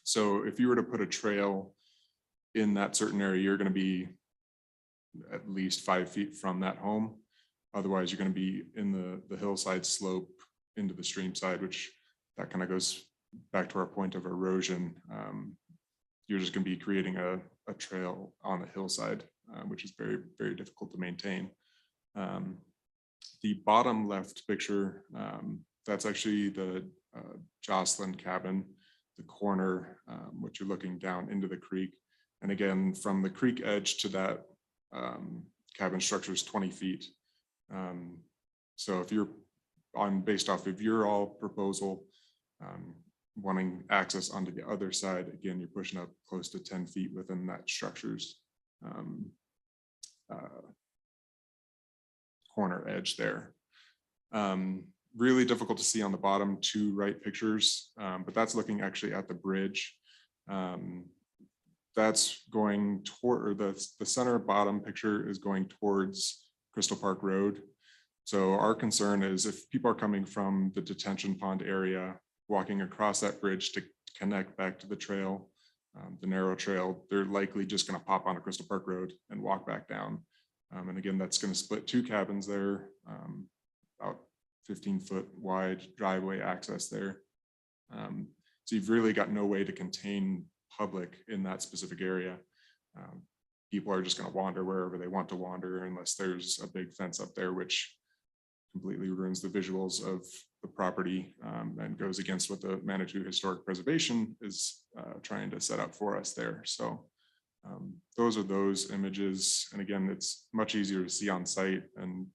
So if you were to put a trail in that certain area, you're going to be at least 5 feet from that home. Otherwise, you're going to be in the hillside slope into the stream side, which that kind of goes back to our point of erosion. You're just going to be creating a trail on the hillside, which is very, very difficult to maintain. The bottom left picture, that's actually the Jocelyn cabin, the corner, which you're looking down into the creek. And again, from the creek edge to that cabin structure is 20 feet. So if you're based off of your all proposal, wanting access onto the other side, again, you're pushing up close to 10 feet within that structure's corner edge there. Really difficult to see on the bottom two right pictures, but that's looking actually at the bridge. That's going toward, or the center bottom picture is going towards Crystal Park Road. So our concern is if people are coming from the detention pond area, walking across that bridge to connect back to the trail, the narrow trail, they're likely just going to pop onto Crystal Park Road and walk back down. And again, that's going to split two cabins there, about 15-foot wide driveway access there. So you've really got no way to contain public in that specific area. People are just going to wander wherever they want to wander unless there's a big fence up there, which completely ruins the visuals of the property and goes against what the Manitou Historic Preservation is trying to set up for us there. So those are those images. And again, it's much easier to see on site, and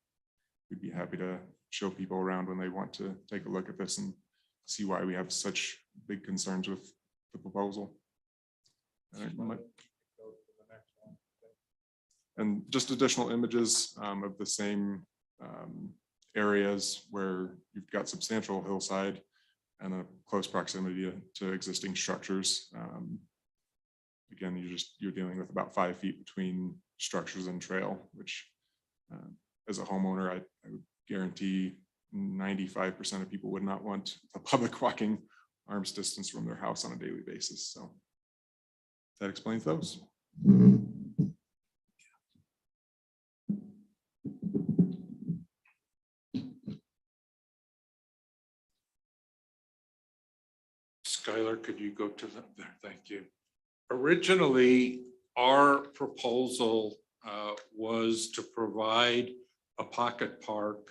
we'd be happy to show people around when they want to take a look at this and see why we have such big concerns with the proposal. And just additional images of the same areas where you've got substantial hillside and a close proximity to existing structures. Again, you're dealing with about 5 feet between structures and trail, which as a homeowner, I would guarantee 95% of people would not want the public walking arm's distance from their house on a daily basis. So that explains those. Skylar, could you go to there? Thank you. Originally, our proposal was to provide a pocket park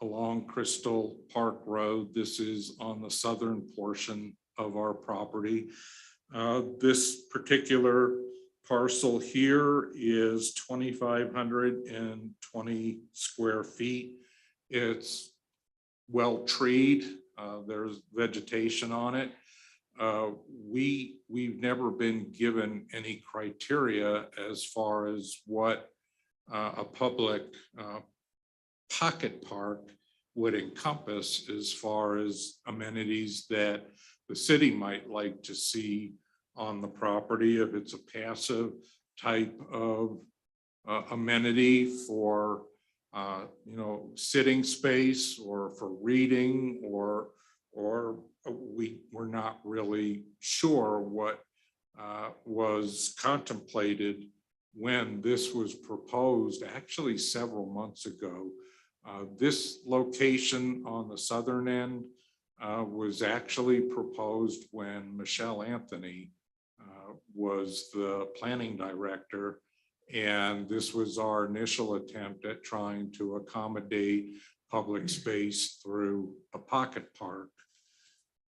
along Crystal Park Road. This is on the southern portion of our property. This particular parcel here is 2,520 square feet. It's well treed. There's vegetation on it. We've never been given any criteria as far as what a public pocket park would encompass as far as amenities that the city might like to see on the property. If it's a passive type of amenity for sitting space or for reading, or we're not really sure what was contemplated when this was proposed, actually several months ago. This location on the southern end was actually proposed when Michelle Anthony was the planning director. And this was our initial attempt at trying to accommodate public space through a pocket park.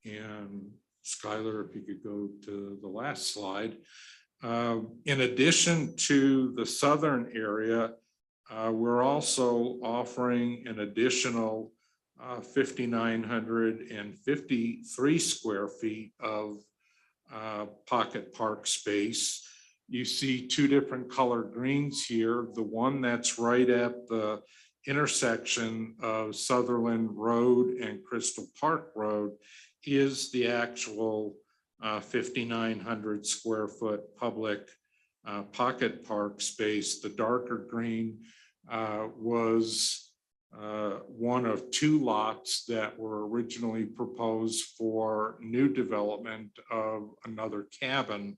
And Skylar, if you could go to the last slide. In addition to the southern area, we're also offering an additional 5,953 square feet of pocket park space. You see two different color greens here. The one that's right at the intersection of Sutherland Road and Crystal Park Road is the actual 5,900 square foot public pocket park space. The darker green was one of two lots that were originally proposed for new development of another cabin.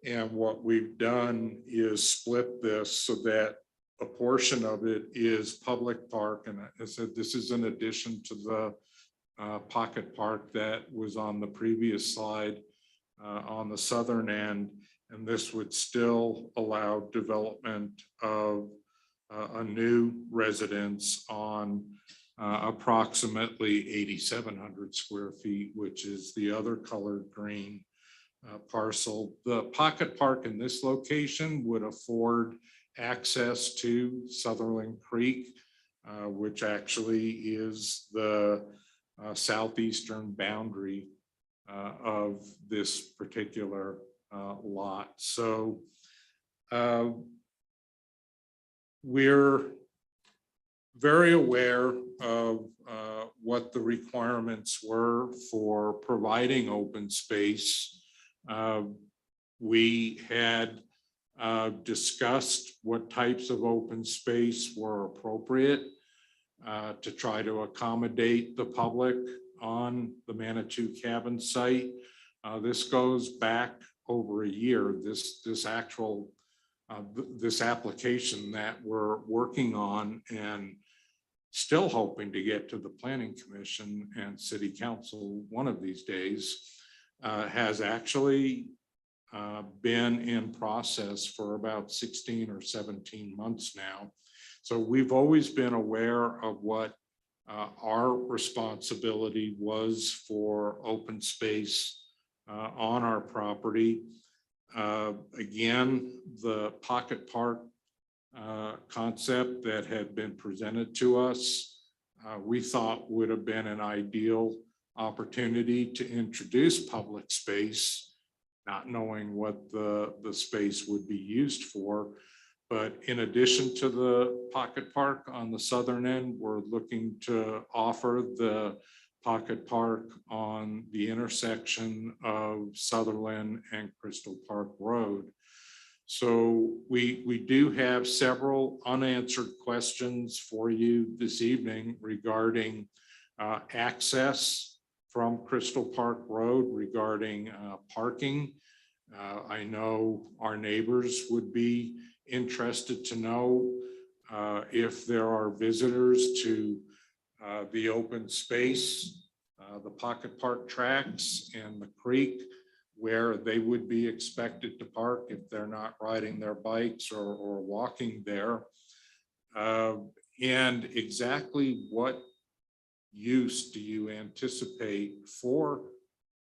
And what we've done is split this so that a portion of it is public park. And I said, this is in addition to the pocket park that was on the previous slide on the southern end. And this would still allow development of a new residence on approximately 8,700 square feet, which is the other colored green parcel. The pocket park in this location would afford access to Sutherland Creek, which actually is the southeastern boundary of this particular lot. So we're very aware of what the requirements were for providing open space. We had discussed what types of open space were appropriate to try to accommodate the public on the Manitou cabin site. This goes back over a year. This application that we're working on and still hoping to get to the Planning Commission and City Council one of these days has actually been in process for about 16 or 17 months now. So we've always been aware of what our responsibility was for open space on our property. Again, the pocket park concept that had been presented to us, we thought would have been an ideal opportunity to introduce public space, not knowing what the space would be used for. But in addition to the pocket park on the southern end, we're looking to offer the pocket park on the intersection of Sutherland and Crystal Park Road. So we do have several unanswered questions for you this evening regarding access from Crystal Park Road, regarding parking. I know our neighbors would be interested to know if there are visitors to the open space the pocket park tracks and the creek where they would be expected to park if they're not riding their bikes or walking there. And exactly what use do you anticipate for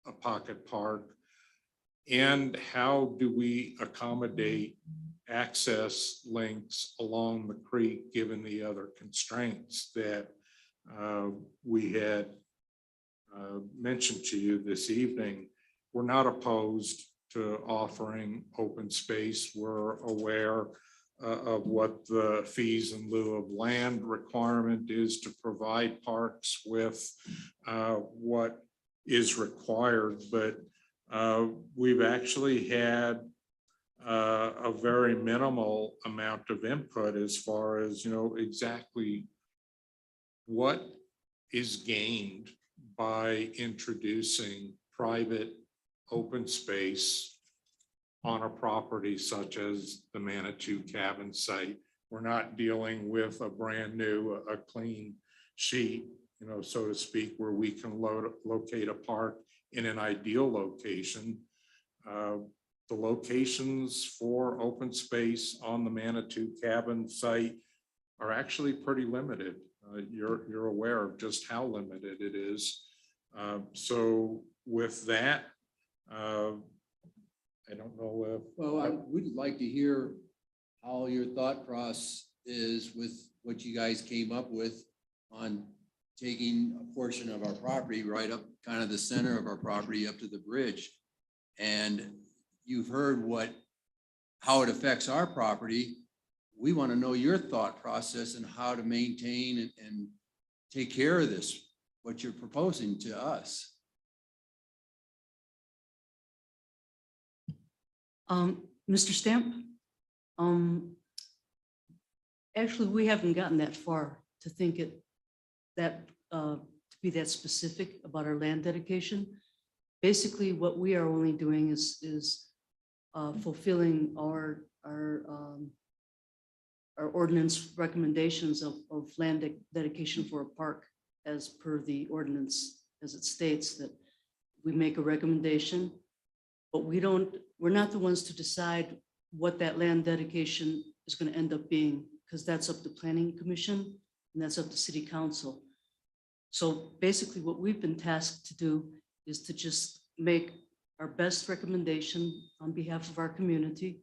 a pocket park? And how do we accommodate access links along the creek, given the other constraints that we had mentioned to you this evening? We're not opposed to offering open space. We're aware of what the fees in lieu of land requirement is to provide parks with what is required, but we've actually had a very minimal amount of input as far as, exactly what is gained by introducing private open space on a property such as the Manitou cabin site. We're not dealing with a brand new, a clean sheet, so to speak, where we can locate a park in an ideal location. The locations for open space on the Manitou cabin site are actually pretty limited. You're aware of just how limited it is. So with that, I don't know if. Well, I would like to hear how your thought process is with what you guys came up with on taking a portion of our property right up kind of the center of our property up to the bridge. And you've heard how it affects our property. We want to know your thought process and how to maintain and take care of this, what you're proposing to us. Mr. Stamp, actually, we haven't gotten that far to think to be that specific about our land dedication. Basically, what we are only doing is fulfilling our ordinance recommendations of land dedication for a park, as per the ordinance, as it states that we make a recommendation, but we're not the ones to decide what that land dedication is going to end up being, because that's up to Planning Commission and that's up to City Council. So basically what we've been tasked to do is to just make our best recommendation on behalf of our community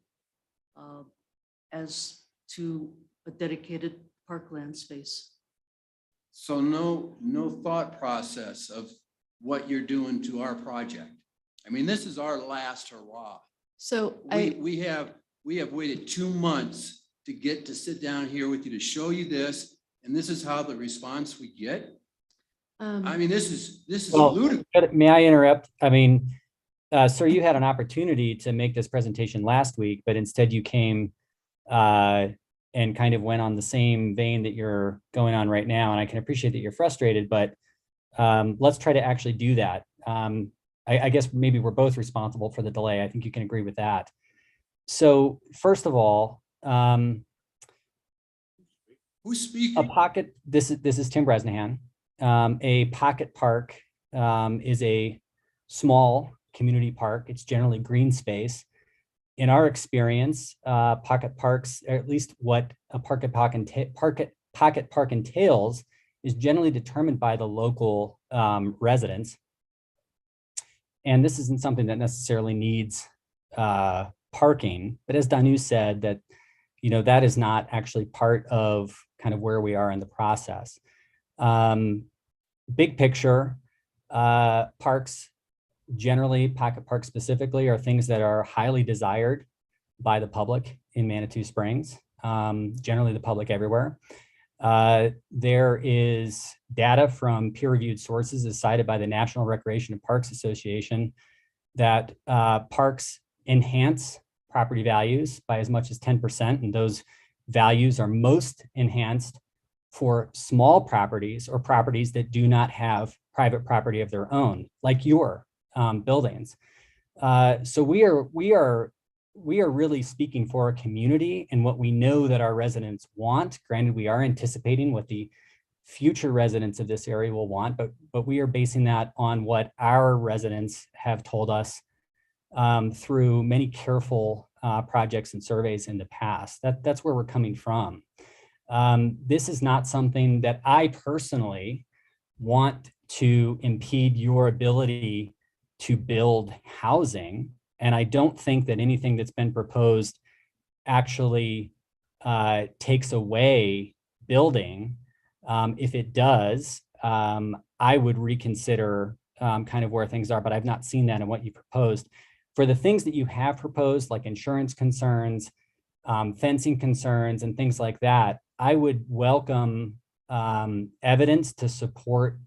as to a dedicated parkland space. So no thought process of what you're doing to our project. I mean, this is our last hurrah. So We have waited 2 months to get to sit down here with you to show you this, and this is how the response we get. I mean, this is Well, ludicrous. may I interrupt? I mean, sir, you had an opportunity to make this presentation last week, but instead you came and kind of went on the same vein that you're going on right now. And I can appreciate that you're frustrated, but let's try to actually do that. I guess maybe we're both responsible for the delay. I think you can agree with that. So first of all, Who's speaking? a pocket, this is Tim Bresnahan. A pocket park is a small community park. It's generally green space. In our experience, pocket parks, or at least what a pocket park entails, is generally determined by the local residents. And this isn't something that necessarily needs parking, but as Danu said, that that is not actually part of kind of where we are in the process. Big picture, parks, generally pocket parks specifically, are things that are highly desired by the public in Manitou Springs, generally the public everywhere. There is data from peer-reviewed sources as cited by the National Recreation and Parks Association that parks enhance property values by as much as 10%, and those values are most enhanced for small properties or properties that do not have private property of their own, like your buildings. So we are really speaking for our community and what we know that our residents want. Granted, we are anticipating what the future residents of this area will want, but we are basing that on what our residents have told us through many careful projects and surveys in the past. That's where we're coming from. This is not something that I personally want to impede your ability to build housing. And I don't think that anything that's been proposed actually takes away building. If it does, I would reconsider kind of where things are, but I've not seen that in what you proposed. For the things that you have proposed, like insurance concerns, fencing concerns, and things like that, I would welcome evidence to support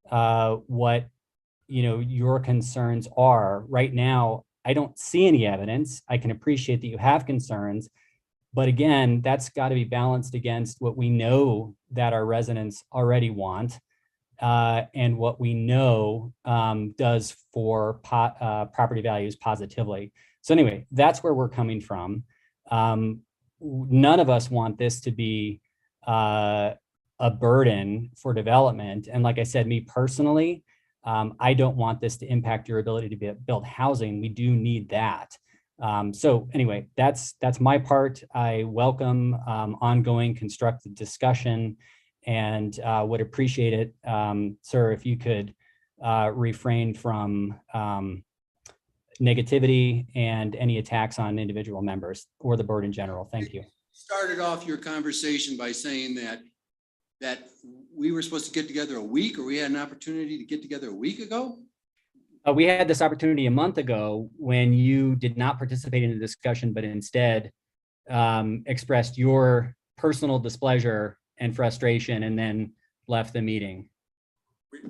what your concerns are. Right now, I don't see any evidence. I can appreciate that you have concerns, but again, that's got to be balanced against what we know that our residents already want, and what we know does for property values positively. So anyway, that's where we're coming from. None of us want this to be a burden for development. And like I said, me personally, I don't want this to impact your ability to build housing. We do need that. So anyway, that's my part. I welcome ongoing constructive discussion, and would appreciate it, sir, if you could refrain from negativity and any attacks on individual members or the board in general. Thank you. Started off your conversation by saying that we were supposed to get together a week, or we had an opportunity to get together a week ago. We had this opportunity a month ago when you did not participate in the discussion, but instead expressed your personal displeasure and frustration and then left the meeting.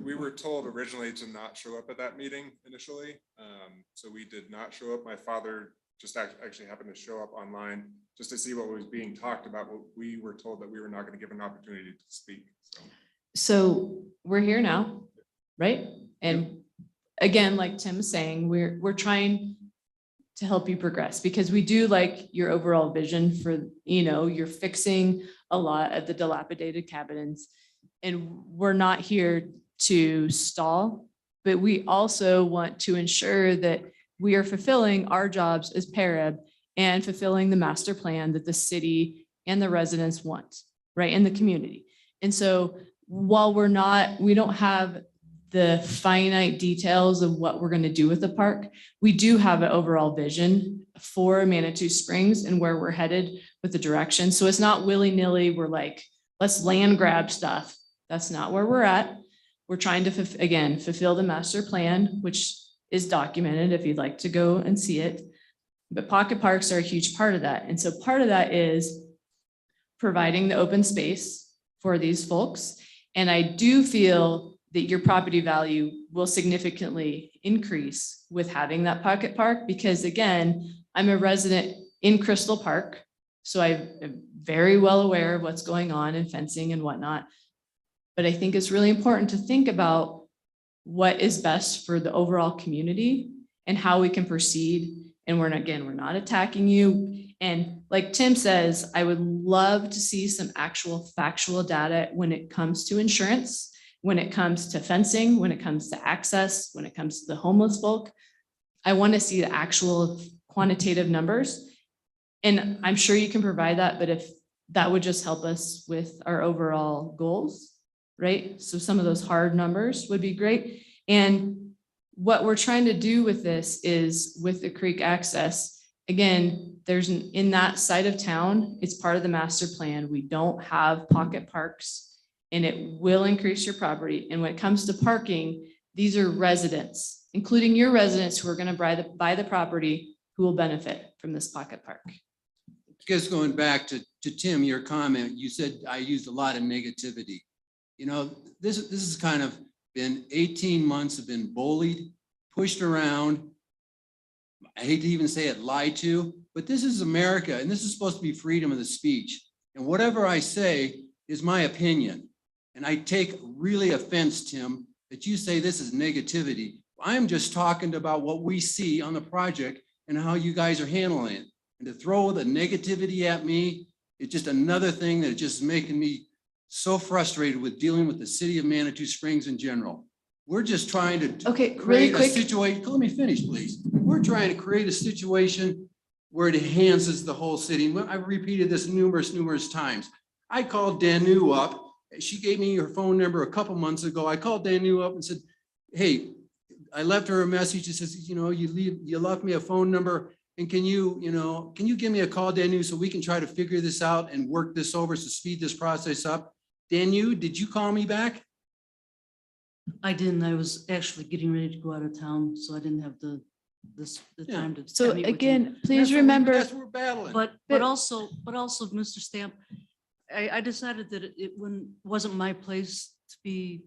We were told originally to not show up at that meeting initially. So we did not show up. My father just actually happened to show up online just to see what was being talked about. But we were told that we were not going to give an opportunity to speak. So we're here now, right? And again, like Tim's saying, we're trying to help you progress, because we do like your overall vision for, you're fixing a lot of the dilapidated cabins, and we're not here to stall, but we also want to ensure that we are fulfilling our jobs as PARAB and fulfilling the master plan that the city and the residents want, right, in the community. And so while we don't have the finite details of what we're going to do with the park, we do have an overall vision for Manitou Springs and where we're headed with the direction. So it's not willy-nilly, we're like, let's land grab stuff. That's not where we're at. We're trying to, fulfill the master plan, which is documented if you'd like to go and see it. But pocket parks are a huge part of that. And so part of that is providing the open space for these folks. And I do feel that your property value will significantly increase with having that pocket park, because again, I'm a resident in Crystal Park, so I'm very well aware of what's going on in fencing and whatnot. But I think it's really important to think about what is best for the overall community and how we can proceed. And we're not attacking you. And like Tim says, I would love to see some actual factual data when it comes to insurance, when it comes to fencing, when it comes to access, when it comes to the homeless folk. I want to see the actual quantitative numbers. And I'm sure you can provide that, but if that would just help us with our overall goals, right? So some of those hard numbers would be great. And what we're trying to do with this is with the creek access, again, in that side of town, it's part of the master plan. We don't have pocket parks, and it will increase your property. And when it comes to parking, these are residents, including your residents who are going to buy the property, who will benefit from this pocket park. Just going back to Tim, your comment, you said I used a lot of negativity. This is kind of been 18 months have been bullied, pushed around. I hate to even say it, lied to, but this is America, and this is supposed to be freedom of the speech. And whatever I say is my opinion. And I take really offense, Tim, that you say this is negativity. I'm just talking about what we see on the project and how you guys are handling it. And to throw the negativity at me, it's just another thing that just making me so frustrated with dealing with the city of Manitou Springs in general. We're just trying to Okay, really create a quick. situation. Let me finish, please. We're trying to create a situation where it enhances the whole city. I've repeated this numerous times. I called Danu up. She gave me her phone number a couple months ago. I called Danu up and said, hey, I left her a message. She says, you left me a phone number. And can you give me a call, Danu, so we can try to figure this out and work this over to speed this process up? Danu, did you call me back? I didn't. I was actually getting ready to go out of town, so I didn't have the Yeah. time to. So meet with you. again, please That's what remember, that's what we're battling. But But- also, Mr. Stamp, I decided that it wasn't my place to be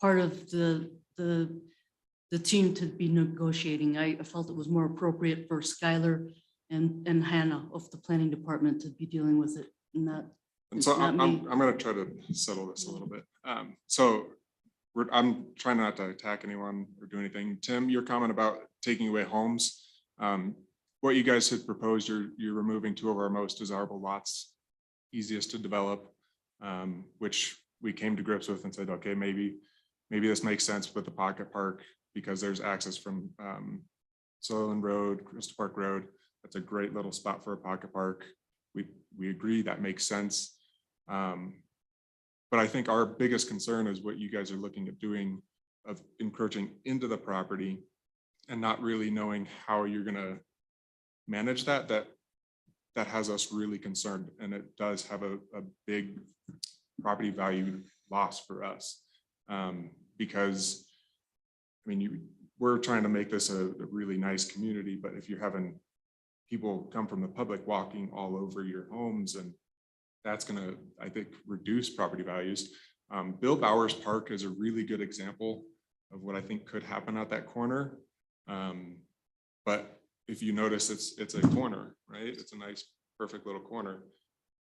part of the team to be negotiating. I felt it was more appropriate for Skylar and Hannah of the planning department to be dealing with it, not. And so It's not I'm me. gonna try to settle this a little bit. So I'm trying not to attack anyone or do anything. Tim, your comment about taking away homes, what you guys had proposed, you're removing 2 of our most desirable lots, easiest to develop, which we came to grips with and said, okay, maybe this makes sense with the pocket park because there's access from Sutherland Road, Crystal Park Road. That's a great little spot for a pocket park. We agree that makes sense. But I think our biggest concern is what you guys are looking at doing of encroaching into the property and not really knowing how you're gonna manage that. That has us really concerned, and it does have a big property value loss for us. Because, I mean, we're trying to make this a really nice community, but if you're having people come from the public walking all over your homes, and that's gonna, I think, reduce property values. Bill Bowers Park is a really good example of what I think could happen at that corner. But if you notice, it's a corner, right? It's a nice, perfect little corner.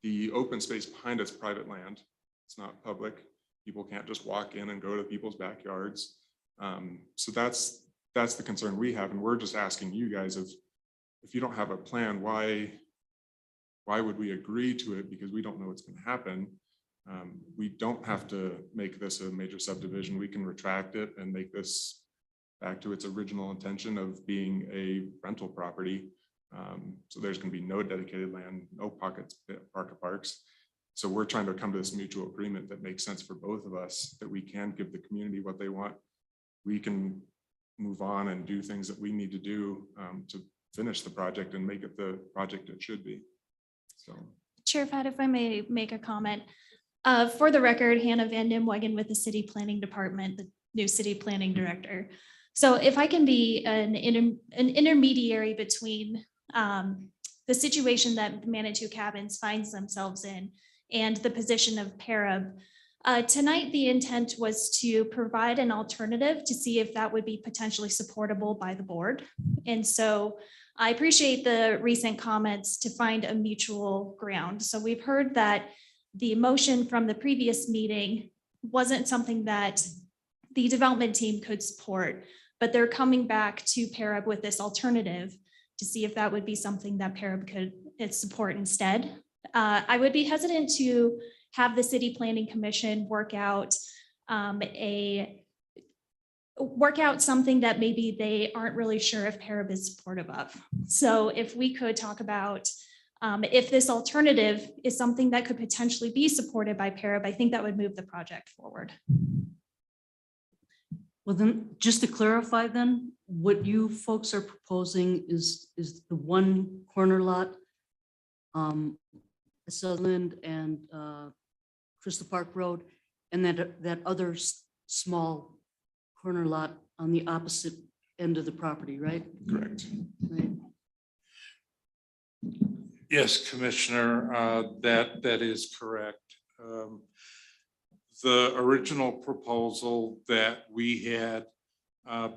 The open space behind it's private land. It's not public. People can't just walk in and go to people's backyards. So that's the concern we have. And we're just asking you guys, if you don't have a plan, why would we agree to it? Because we don't know what's going to happen. We don't have to make this a major subdivision. We can retract it and make this back to its original intention of being a rental property. So there's going to be no dedicated land, no pocket parks. So we're trying to come to this mutual agreement that makes sense for both of us, that we can give the community what they want. We can move on and do things that we need to do to finish the project and make it the project it should be. So. Chair Fat, if I may make a comment. For the record, Hannah Van Nimwegen with the City Planning Department, the new City Planning Director. So if I can be an intermediary between the situation that Manitou Cabins finds themselves in and the position of PARAB. Tonight, the intent was to provide an alternative to see if that would be potentially supportable by the board. And so I appreciate the recent comments to find a mutual ground. So we've heard that the motion from the previous meeting wasn't something that the development team could support, but they're coming back to PARAB with this alternative to see if that would be something that PARAB could support instead. I would be hesitant to have the City Planning Commission work out something that maybe they aren't really sure if PARAB is supportive of. So if we could talk about if this alternative is something that could potentially be supported by PARAB, I think that would move the project forward. Well, then, just to clarify then, what you folks are proposing is the one corner lot, Sutherland and Crystal Park Road, and that other small corner lot on the opposite end of the property, right? Correct. Right. Yes, Commissioner, that is correct. The original proposal that we had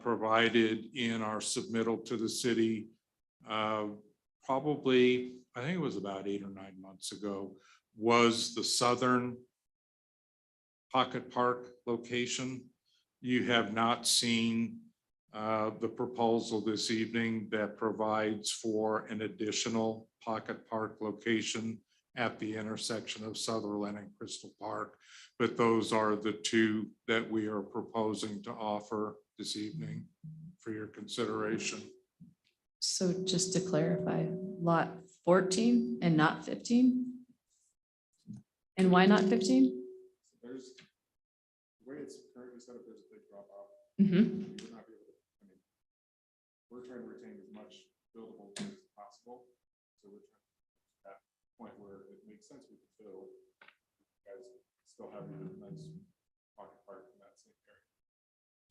provided in our submittal to the city, probably, I think it was about 8 or 9 months ago, was the southern pocket park location. You have not seen the proposal this evening that provides for an additional pocket park location at the intersection of Sutherland and Crystal Park. But those are the two that we are proposing to offer this evening for your consideration. So just to clarify, lot 14 and not 15? And why not 15? There's, the way it's currently set up, there's a big drop off. Mm-hmm. We're not able to, I mean, we're trying to retain as much buildable as possible. So we're trying to that point where it makes sense we can fill. You guys still have your nice pocket park in that same area.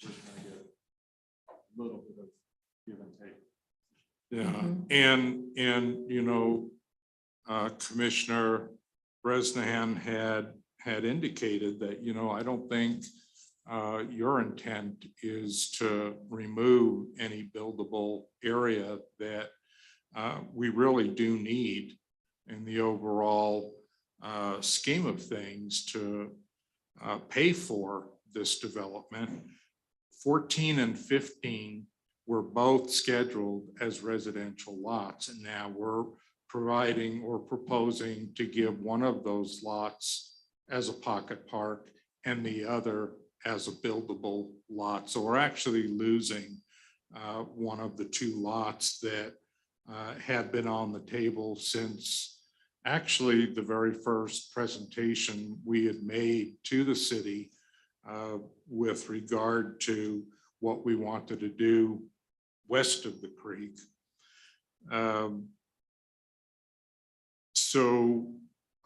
We're just gonna get a little bit of give and take. Yeah, and you know, Commissioner Bresnahan had indicated that, you know, I don't think your intent is to remove any buildable area that we really do need in the overall scheme of things to pay for this development. 14 and 15 were both scheduled as residential lots, and now we're providing or proposing to give one of those lots as a pocket park and the other as a buildable lot. So we're actually losing one of the two lots that had been on the table since actually the very first presentation we had made to the city with regard to what we wanted to do west of the creek. So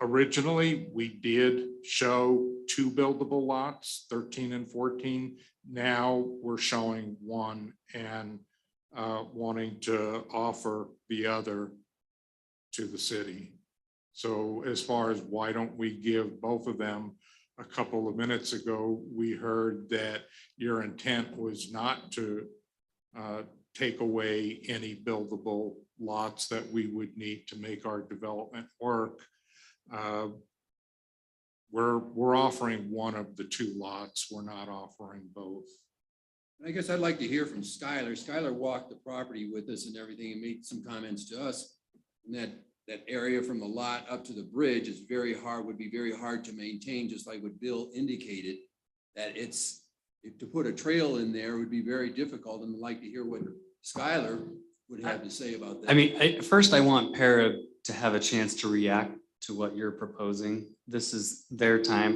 originally we did show two buildable lots, 13 and 14. Now we're showing one and wanting to offer the other to the city. So as far as why don't we give both of them, a couple of minutes ago, we heard that your intent was not to take away any buildable lots that we would need to make our development work. We're offering one of the two lots. We're not offering both. I guess I'd like to hear from Skylar. Skylar walked the property with us and everything and made some comments to us. And that area from the lot up to the bridge is very hard, would be very hard to maintain, just like what Bill indicated, that to put a trail in there would be very difficult, and I'd like to hear what Skylar would have to say about that. I mean, first I want PARAB to have a chance to react to what you're proposing. This is their time.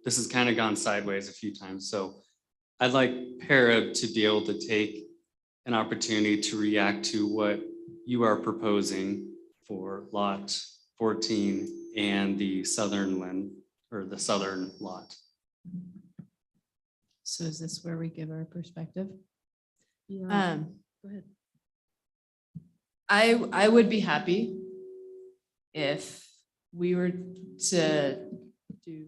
This has kind of gone sideways a few times. So I'd like PARAB to be able to take an opportunity to react to what you are proposing for lot 14 and the southern lot. So is this where we give our perspective? Go ahead. I would be happy if we were to do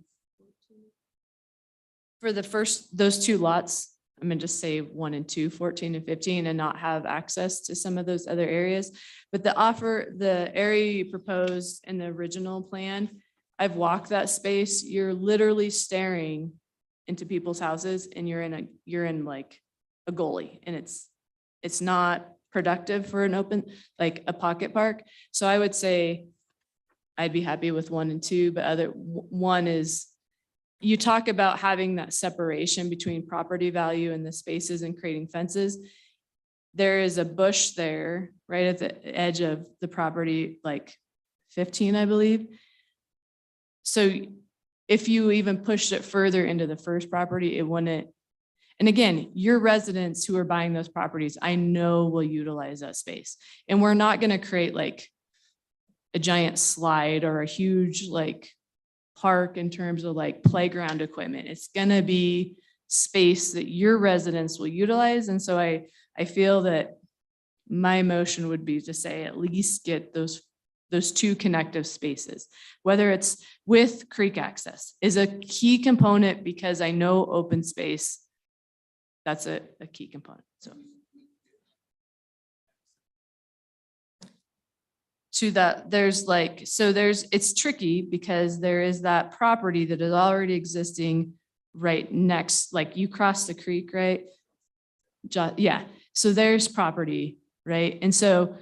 for those two lots. I'm gonna just say 1 and 2, 14 and 15, and not have access to some of those other areas. But the area you proposed in the original plan, I've walked that space. You're literally staring into people's houses, and you're in like a goalie, and it's not productive for an open, like a pocket park. So I would say I'd be happy with 1 and 2, but one is, you talk about having that separation between property value and the spaces and creating fences. There is a bush there right at the edge of the property, like 15, I believe. So if you even pushed it further into the first property, it wouldn't. And again, your residents who are buying those properties, I know will utilize that space. And we're not going to create like a giant slide or a huge like park in terms of like playground equipment. It's going to be space that your residents will utilize. And so I feel that my motion would be to say at least get those two connective spaces, whether it's with creek access is a key component, because I know open space, that's a key component. So to that, it's tricky because there is that property that is already existing right next, like you cross the creek, right? Yeah, so there's property, right? And so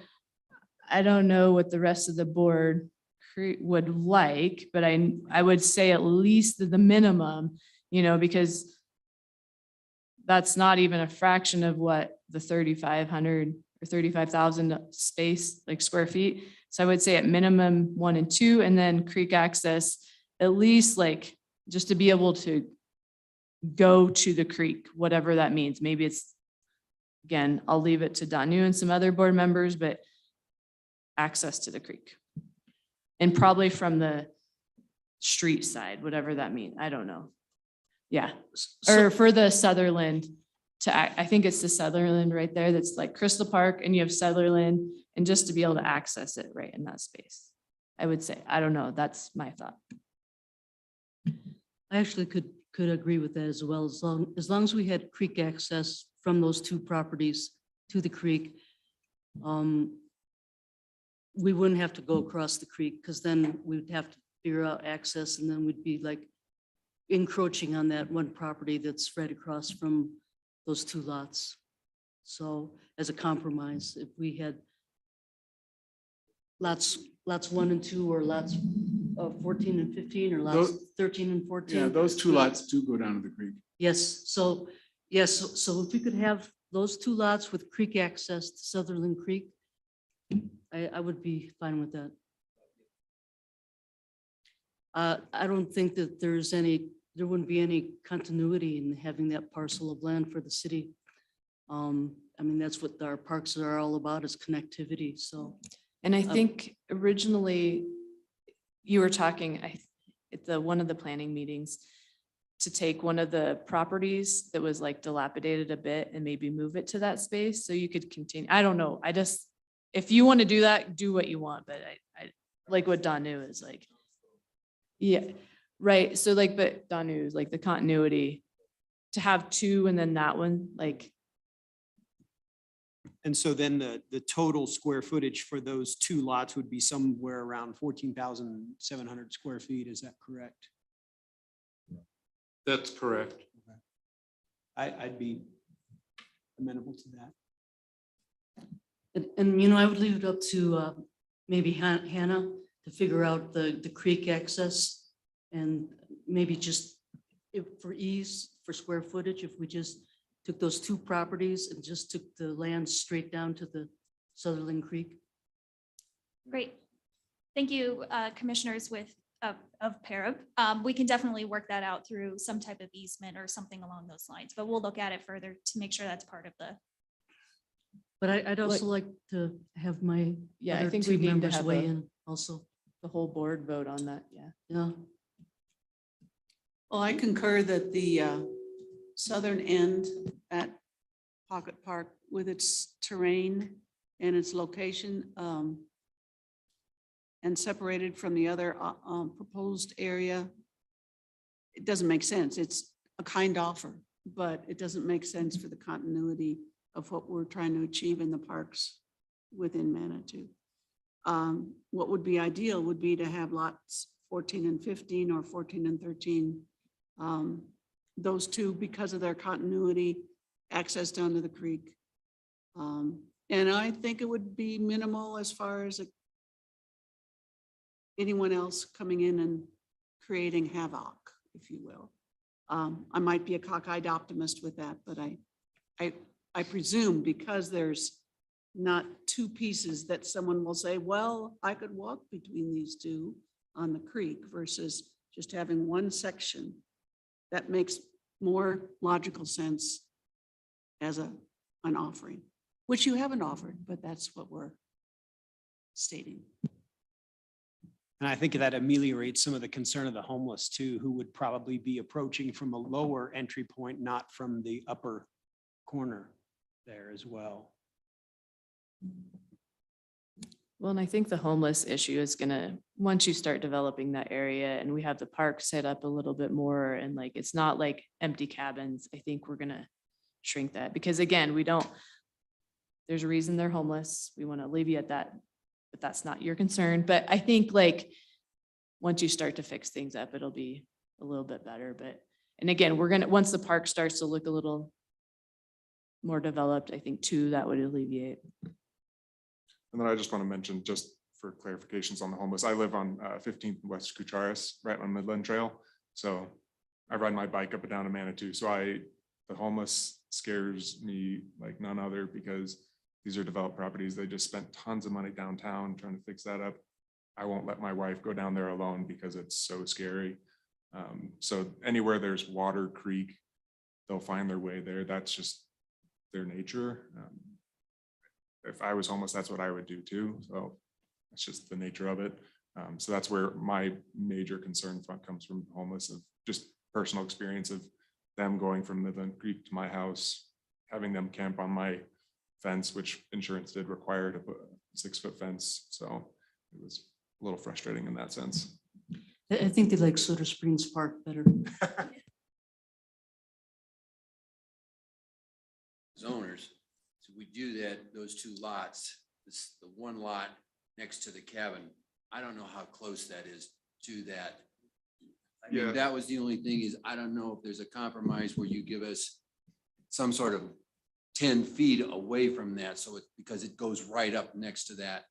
I don't know what the rest of the board would like, but I would say at least the minimum, you know, because that's not even a fraction of what the 3,500 or 35,000 space, like square feet. So I would say at minimum 1 and 2, and then creek access, at least like just to be able to go to the creek, whatever that means. Maybe it's, again, I'll leave it to Danu and some other board members, but access to the creek. And probably from the street side, whatever that means. I don't know. Yeah, or for the Sutherland I think it's the Sutherland right there. That's like Crystal Park, and you have Sutherland, and just to be able to access it right in that space. I would say, I don't know. That's my thought. I actually could agree with that as well, as long as we had creek access from those two properties to the creek. We wouldn't have to go across the creek, because then we'd have to figure out access, and then we'd be like encroaching on that one property that's right across from those two lots. So as a compromise, if we had lots 1 and 2, or lots 14 and 15, or lots 13 and 14. Yeah, those two lots do go down to the creek. Yes, so, yes, so if we could have those two lots with creek access to Sutherland Creek, I would be fine with that. I don't think that there wouldn't be any continuity in having that parcel of land for the city. I mean, that's what our parks are all about, is connectivity, so. And I think originally you were talking at one of the planning meetings to take one of the properties that was like dilapidated a bit and maybe move it to that space so you could continue. I don't know. If you want to do that, do what you want, but I like what Danu is like. Yeah, right. So like, but Danu is like the continuity to have 2 and then that one, like. And so then the total square footage for those 2 lots would be somewhere around 14,700 square feet. Is that correct? That's correct. I'd be amenable to that. And you know, I would leave it up to maybe Hannah to figure out the creek access, and maybe just for ease, for square footage, if we just took those 2 properties and just took the land straight down to the Sutherland Creek. Great. Thank you, commissioners of PARAB. We can definitely work that out through some type of easement or something along those lines, but we'll look at it further to make sure that's part of the. But I'd also like to have my Yeah, I other think 2 we need to members have weigh in also. the whole board vote on that. Yeah. Yeah. Well, I concur that the southern end at Pocket Park, with its terrain and its location, and separated from the other proposed area, it doesn't make sense. It's a kind offer, but it doesn't make sense for the continuity of what we're trying to achieve in the parks within Manitou. What would be ideal would be to have lots 14 and 15 or 14 and 13. Those 2, because of their continuity, access down to the creek. And I think it would be minimal as far as anyone else coming in and creating havoc, if you will. I might be a cockeyed optimist with that, but I presume because there's not 2 pieces that someone will say, well, I could walk between these 2 on the creek versus just having one section. That makes more logical sense as an offering, which you haven't offered, but that's what we're stating. And I think that ameliorates some of the concern of the homeless too, who would probably be approaching from a lower entry point, not from the upper corner there as well. Well, and I think the homeless issue is gonna, once you start developing that area and we have the park set up a little bit more, and like, it's not like empty cabins, I think we're gonna shrink that, because again, there's a reason they're homeless. We want to alleviate that, but that's not your concern. But I think like, once you start to fix things up, it'll be a little bit better. But, and again, once the park starts to look a little more developed, I think too, that would alleviate. And then I just want to mention, just for clarifications on the homeless. I live on 15th and West Kucharis, right on Midland Trail. So I ride my bike up and down to Manitou. So the homeless scares me like none other, because these are developed properties. They just spent tons of money downtown trying to fix that up. I won't let my wife go down there alone because it's so scary. So anywhere there's water, creek, they'll find their way there. That's just their nature. If I was homeless, that's what I would do too. So that's just the nature of it. So that's where my major concern comes from homeless, of just personal experience of them going from Midland Creek to my house, having them camp on my fence, which insurance did require to put a 6-foot fence. So it was a little frustrating in that sense. I think they like Soda Springs Park better. As owners, so we do that, those two lots, the one lot next to the cabin, I don't know how close that is to that. I mean, Yeah. that was the only thing, is I don't know if there's a compromise where you give us some sort of 10 feet away from that, so it's because it goes right up next to that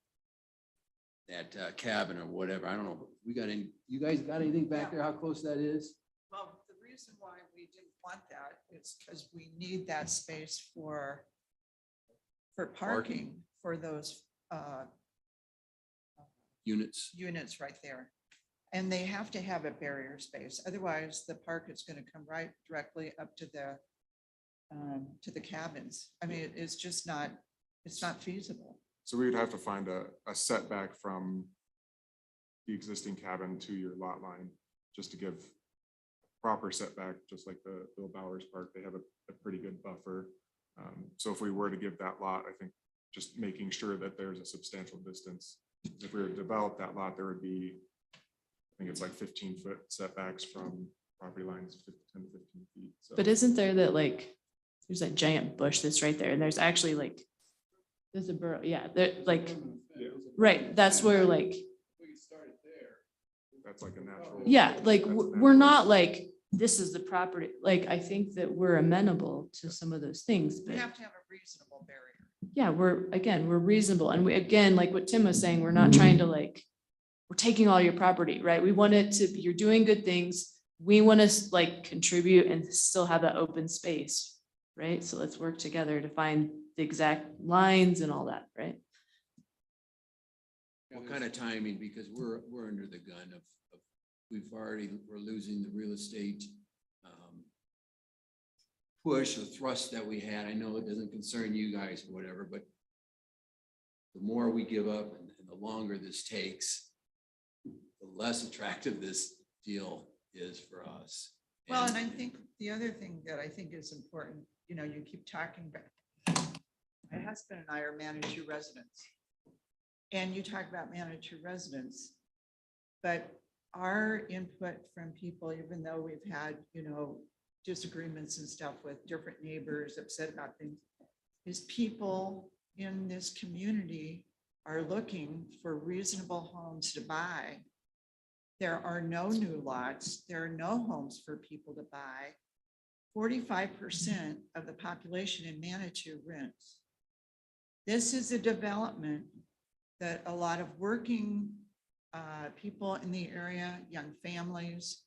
cabin or whatever. I don't know. We got any, you guys got anything back there? How close that is? Well, the reason why we didn't want that is because we need that space for parking for those Units. units right there. And they have to have a barrier space. Otherwise, the park is going to come right directly up to the cabins. I mean, it's just not, it's not feasible. So we would have to find a setback from the existing cabin to your lot line, just to give proper setback, just like the Bill Bowers Park, they have a pretty good buffer. So if we were to give that lot, I think just making sure that there's a substantial distance. If we were to develop that lot, there would be, I think it's like 15-foot setbacks from property lines, 10 to 15 feet. So But isn't there that like, there's that giant bush that's right there and there's actually like, there's a burrow, yeah, there, like, yeah, right, that's where like, that's like a natural. yeah, like, that's a we're natural- not like, this is the property, like, I think that we're amenable to some of those things, We but have to have a reasonable barrier. yeah, we're reasonable. And we, again, like what Tim was saying, we're not trying to like, we're taking all your property, right? We want it to, you're doing good things. We want to like contribute and still have that open space, right? So let's work together to find the exact lines and all that, right? What kind of timing? Because we're under the gun of we're losing the real estate push or thrust that we had. I know it doesn't concern you guys or whatever, but the more we give up and the longer this takes, the less attractive this deal is for us. Well, and I think the other thing that I think is important, you know, you keep talking about, my husband and I are Manitou residents. And you talk about Manitou residents, but our input from people, even though we've had, you know, disagreements and stuff with different neighbors upset about things, is people in this community are looking for reasonable homes to buy. There are no new lots. There are no homes for people to buy. 45% of the population in Manitou rents. This is a development that a lot of working people in the area, young families,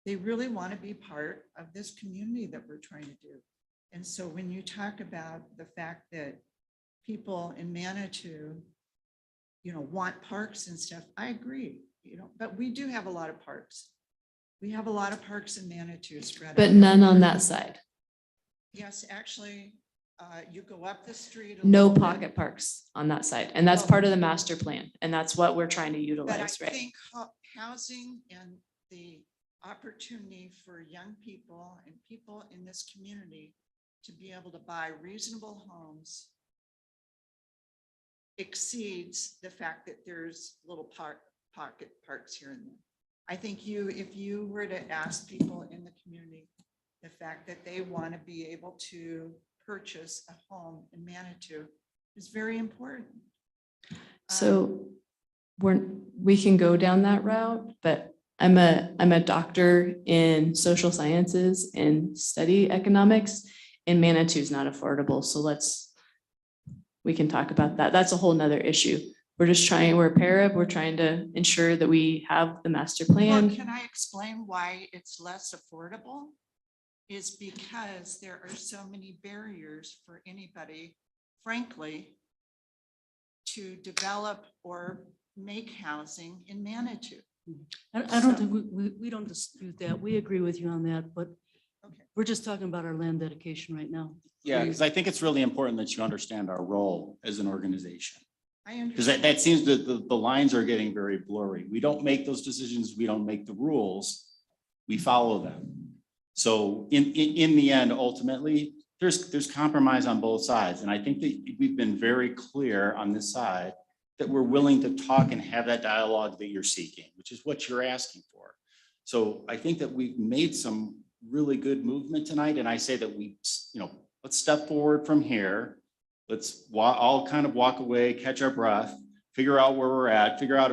they really want to be part of this community that we're trying to do. And so when you talk about the fact that people in Manitou, you know, want parks and stuff, I agree, you know, but we do have a lot of parks. We have a lot of parks in Manitou spread. But out. none on that side. Yes, actually, you go up the street. No little bit, pocket parks on that side. And that's part of the master plan. And that's what we're trying to But I utilize, right? think housing and the opportunity for young people and people in this community to be able to buy reasonable homes exceeds the fact that there's little pocket parks here and there. I think if you were to ask people in the community, the fact that they want to be able to purchase a home in Manitou is very important. So we can go down that route, but I'm a doctor in social sciences and study economics, and Manitou is not affordable. So we can talk about that. That's a whole nother issue. we're just trying, we're a PARAB, we're trying to ensure that we have the master Well, plan. can I explain why it's less affordable? Is because there are so many barriers for anybody, frankly, to develop or make housing in Manitou. I don't think we don't dispute that. We agree with you on that, but Okay. we're just talking about our land dedication right now. Yeah, because I think it's really important that you understand our role as an organization. I Because that understand. seems that the lines are getting very blurry. We don't make those decisions. We don't make the rules. We follow them. So in the end, ultimately, there's compromise on both sides. And I think that we've been very clear on this side that we're willing to talk and have that dialogue that you're seeking, which is what you're asking for. So I think that we've made some really good movement tonight. And I say that let's step forward from here. Let's all kind of walk away, catch our breath, figure out where we're at, figure out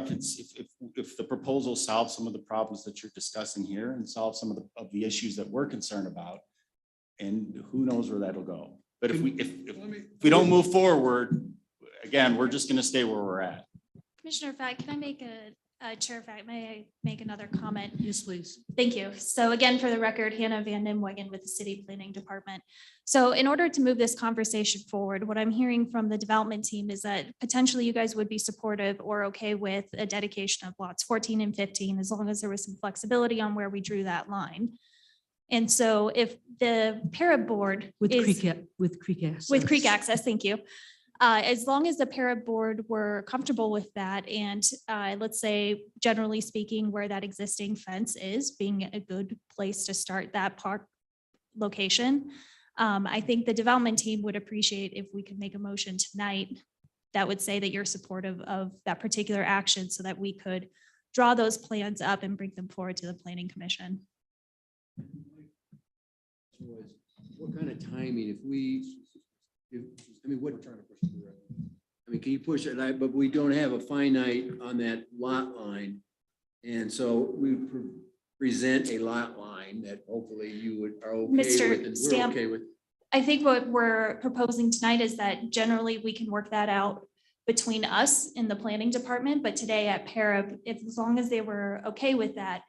if the proposal solves some of the problems that you're discussing here and solve some of the issues that we're concerned about. And who knows where that'll go. But if we don't move forward, again, we're just gonna stay where we're at. Commissioner Fact, can I make Chair Fact, may I make another comment? Yes, please. Thank you. So again, for the record, Hannah Van Nimwegen with the City Planning Department. So in order to move this conversation forward, what I'm hearing from the development team is that potentially you guys would be supportive or okay with a dedication of lots 14 and 15, as long as there was some flexibility on where we drew that line. And so if the PARAB board With is- creek access. with creek access, thank you. As long as the PARAB board were comfortable with that, and let's say, generally speaking, where that existing fence is, being a good place to start that park location, I think the development team would appreciate if we could make a motion tonight that would say that you're supportive of that particular action so that we could draw those plans up and bring them forward to the Planning Commission. What kind of timing, can you push it, but we don't have a finite on that lot line. And so we present a lot line that hopefully you are okay Mr. with and we're Stamp, okay with. I think what we're proposing tonight is that generally we can work that out between us in the planning department, but today at PARAB, as long as they were okay with that,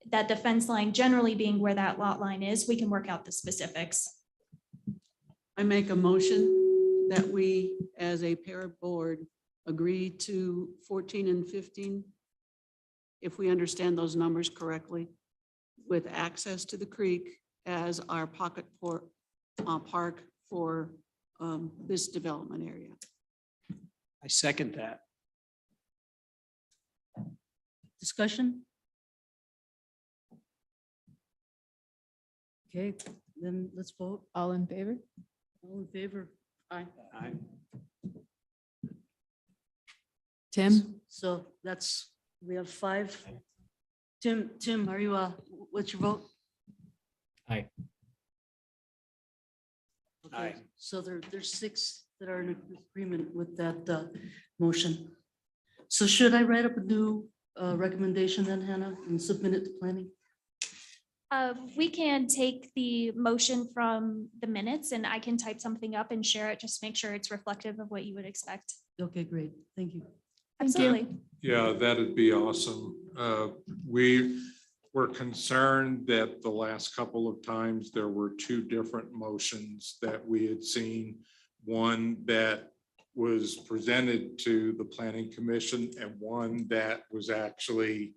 that the fence line generally being where that lot line is, we can work out the specifics. I make a motion that we, as a PARAB board, agree to 14 and 15, if we understand those numbers correctly, with access to the creek as our pocket park for this development area. I second that. Discussion? Okay, then let's vote. All in favor? All in favor? Aye. Aye. Tim? So we have 5. Tim, are you, what's your vote? Aye. Okay, Aye. so there's 6 that are in agreement with that motion. So should I write up a new recommendation then, Hannah, and submit it to planning? We can take the motion from the minutes and I can type something up and share it, just make sure it's reflective of what you would expect. Okay, great. Thank you. Absolutely. Yeah, that'd be awesome. We were concerned that the last couple of times there were 2 different motions that we had seen. One that was presented to the Planning Commission and one that was actually,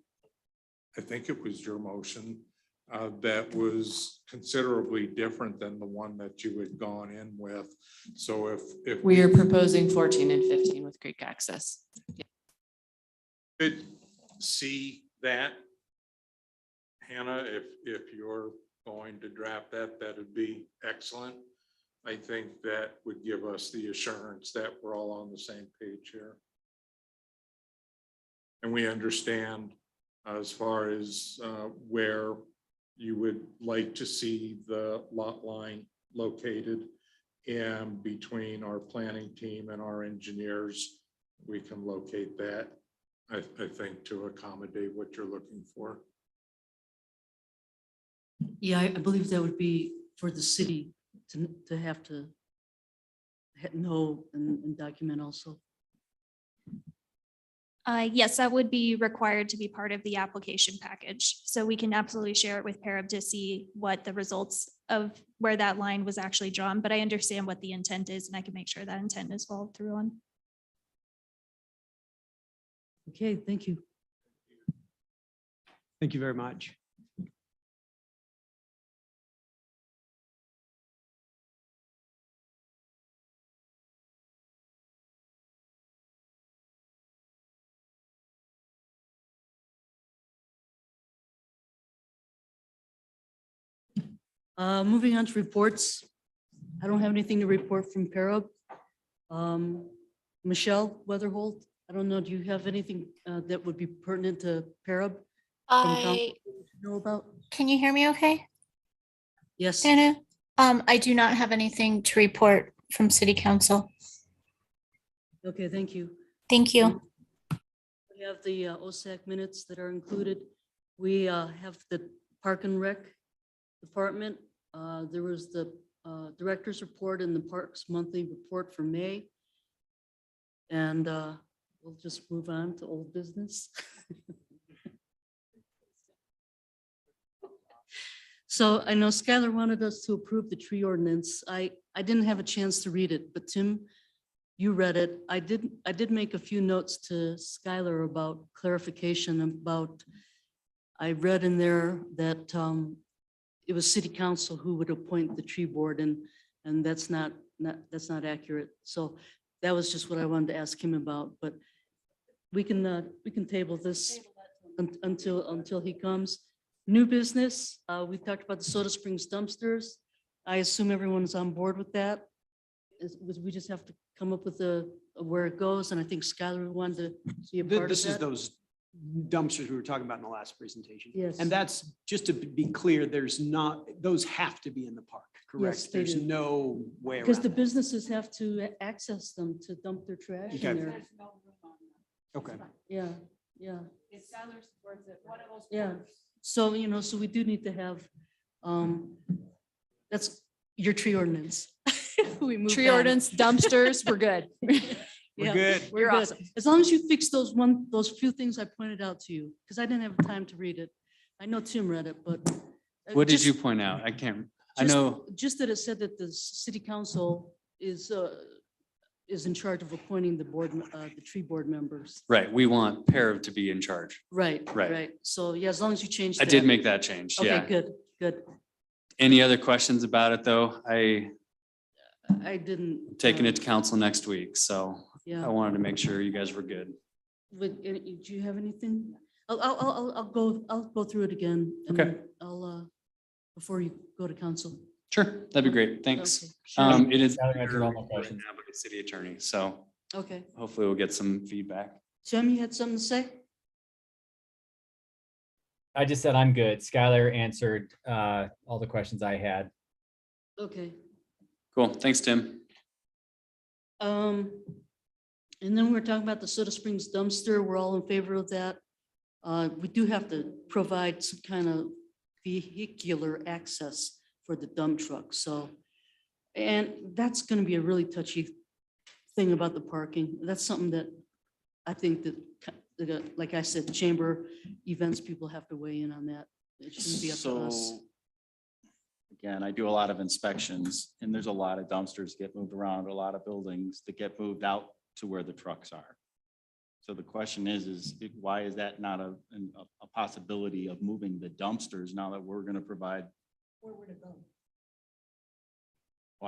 I think it was your motion, that was considerably different than the one that you had gone in with. So if We are proposing 14 and 15 with creek access. could see that, Hannah, if you're going to draft that, that'd be excellent. I think that would give us the assurance that we're all on the same page here. And we understand as far as where you would like to see the lot line located, and between our planning team and our engineers, we can locate that, I think, to accommodate what you're looking for. Yeah, I believe that would be for the city to have to know and document also. Yes, that would be required to be part of the application package. So we can absolutely share it with PARAB to see what the results of where that line was actually drawn. But I understand what the intent is, and I can make sure that intent is followed through on. Okay, thank you. Thank you very much. Moving on to reports. I don't have anything to report from PARAB. Michelle Weatherholt, I don't know, do you have anything that would be pertinent to PARAB? from council to know about? Can you hear me okay? Yes. Dana? I do not have anything to report from city council. Okay, thank you. Thank you. We have the OSAC minutes that are included. We have the Park and Rec Department. There was the Director's Report and the Parks Monthly Report for May. And we'll just move on to old business. So I know Skylar wanted us to approve the tree ordinance. I didn't have a chance to read it, but Tim, you read it. I did make a few notes to Skylar about clarification about, I read in there that it was city council who would appoint the tree board, and that's not accurate. So that was just what I wanted to ask him about, but we can table this until he comes. New business, we talked about the Soda Springs dumpsters. I assume everyone's on board with that. We just have to come up with where it goes, and I think Skylar wanted to be a part of This is that. those dumpsters we were talking about in the last presentation. Yes. And that's, just to be clear, those have to be in the park, correct? Yes, they There's do. no way around Because the that. businesses have to access them to dump their trash Okay. in there. Okay. Yeah, yeah. Yeah, so, so we do need to have, that's your tree ordinance. We moved Tree on. ordinance, dumpsters, we're good. Yeah, good. we're You're good. awesome. As long as you fix those few things I pointed out to you, because I didn't have time to read it. I know Tim read it, but. What did just- you point out? I can't, I just- know, Just that it said that the city council is in charge of appointing the board, the tree board members. right, we want PARAB to be in charge. Right, Right. right. So, yeah, as long as you change. I did that. make that change, Okay, yeah. good, good. Any other questions about it, though? I didn't. Taking it to council next week, so I Yeah. wanted to make sure you guys were good. Do you have anything? I'll go through it again. and Okay. then I'll, before you go to council. Sure, that'd be great, thanks. Okay, sure. It is Sally answered all my right questions. now by the city attorney, so Okay. hopefully we'll get some feedback. Tim, you had something to say? I just said I'm good. Skylar answered all the questions I had. Okay. Cool, thanks, Tim. And then we're talking about the Soda Springs dumpster. We're all in favor of that. We do have to provide some kind of vehicular access for the dump truck, so. And that's gonna be a really touchy thing about the parking. That's something that I think that, like I said, chamber events, people have to weigh in on that. It shouldn't be up to us. So again, I do a lot of inspections and there's a lot of dumpsters get moved around, a lot of buildings that get moved out to where the trucks are. So the question is why is that not a possibility of moving the dumpsters now that we're gonna provide? Well,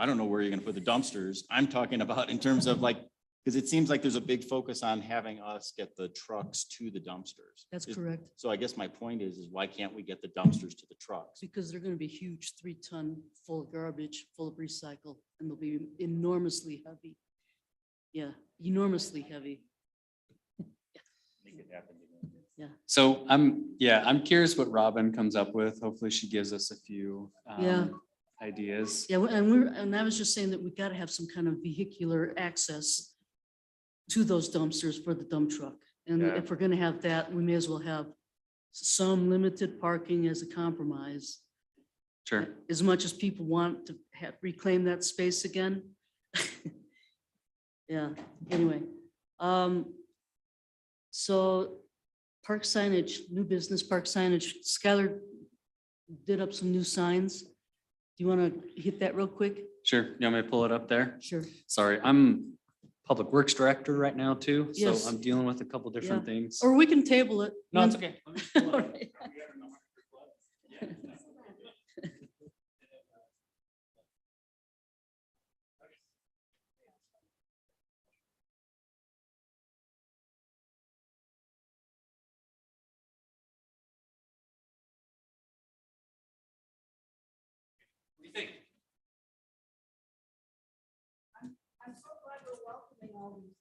I don't know where you're gonna put the dumpsters. I'm talking about in terms of like, because it seems like there's a big focus on having us get the trucks to the dumpsters. That's correct, So I guess my point is why can't we get the dumpsters to the trucks? because they're gonna be huge 3-ton full of garbage, full of recycle, and they'll be enormously heavy. Yeah, enormously heavy. So I'm curious what Robin comes up with. Hopefully she gives us a few Yeah. ideas. Yeah, and I was just saying that we gotta have some kind of vehicular access to those dumpsters for the dump truck. And Yeah. if we're gonna have that, we may as well have some limited parking as a compromise. Sure. As much as people want to reclaim that space again. Yeah, anyway. So park signage, new business park signage, Skylar did up some new signs. Do you want to hit that real quick? Sure. You want me to pull it up there? Sure. Sorry, I'm Public Works Director right now too, so Yes. I'm dealing with a couple different Yeah. things. Or we can table it. No, it's When- okay. All right. What do you think? I'm so glad we're welcoming all these.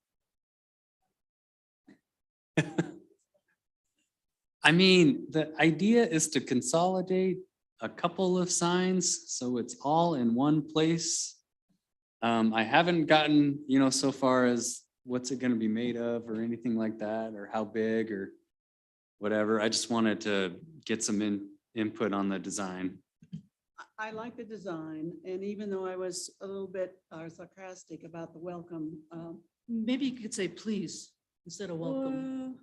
I mean, the idea is to consolidate a couple of signs, so it's all in one place. I haven't gotten, so far as what's it gonna be made of or anything like that, or how big or whatever. I just wanted to get some input on the design. I like the design, and even though I was a little bit sarcastic about the welcome, Maybe you could say please instead of welcome.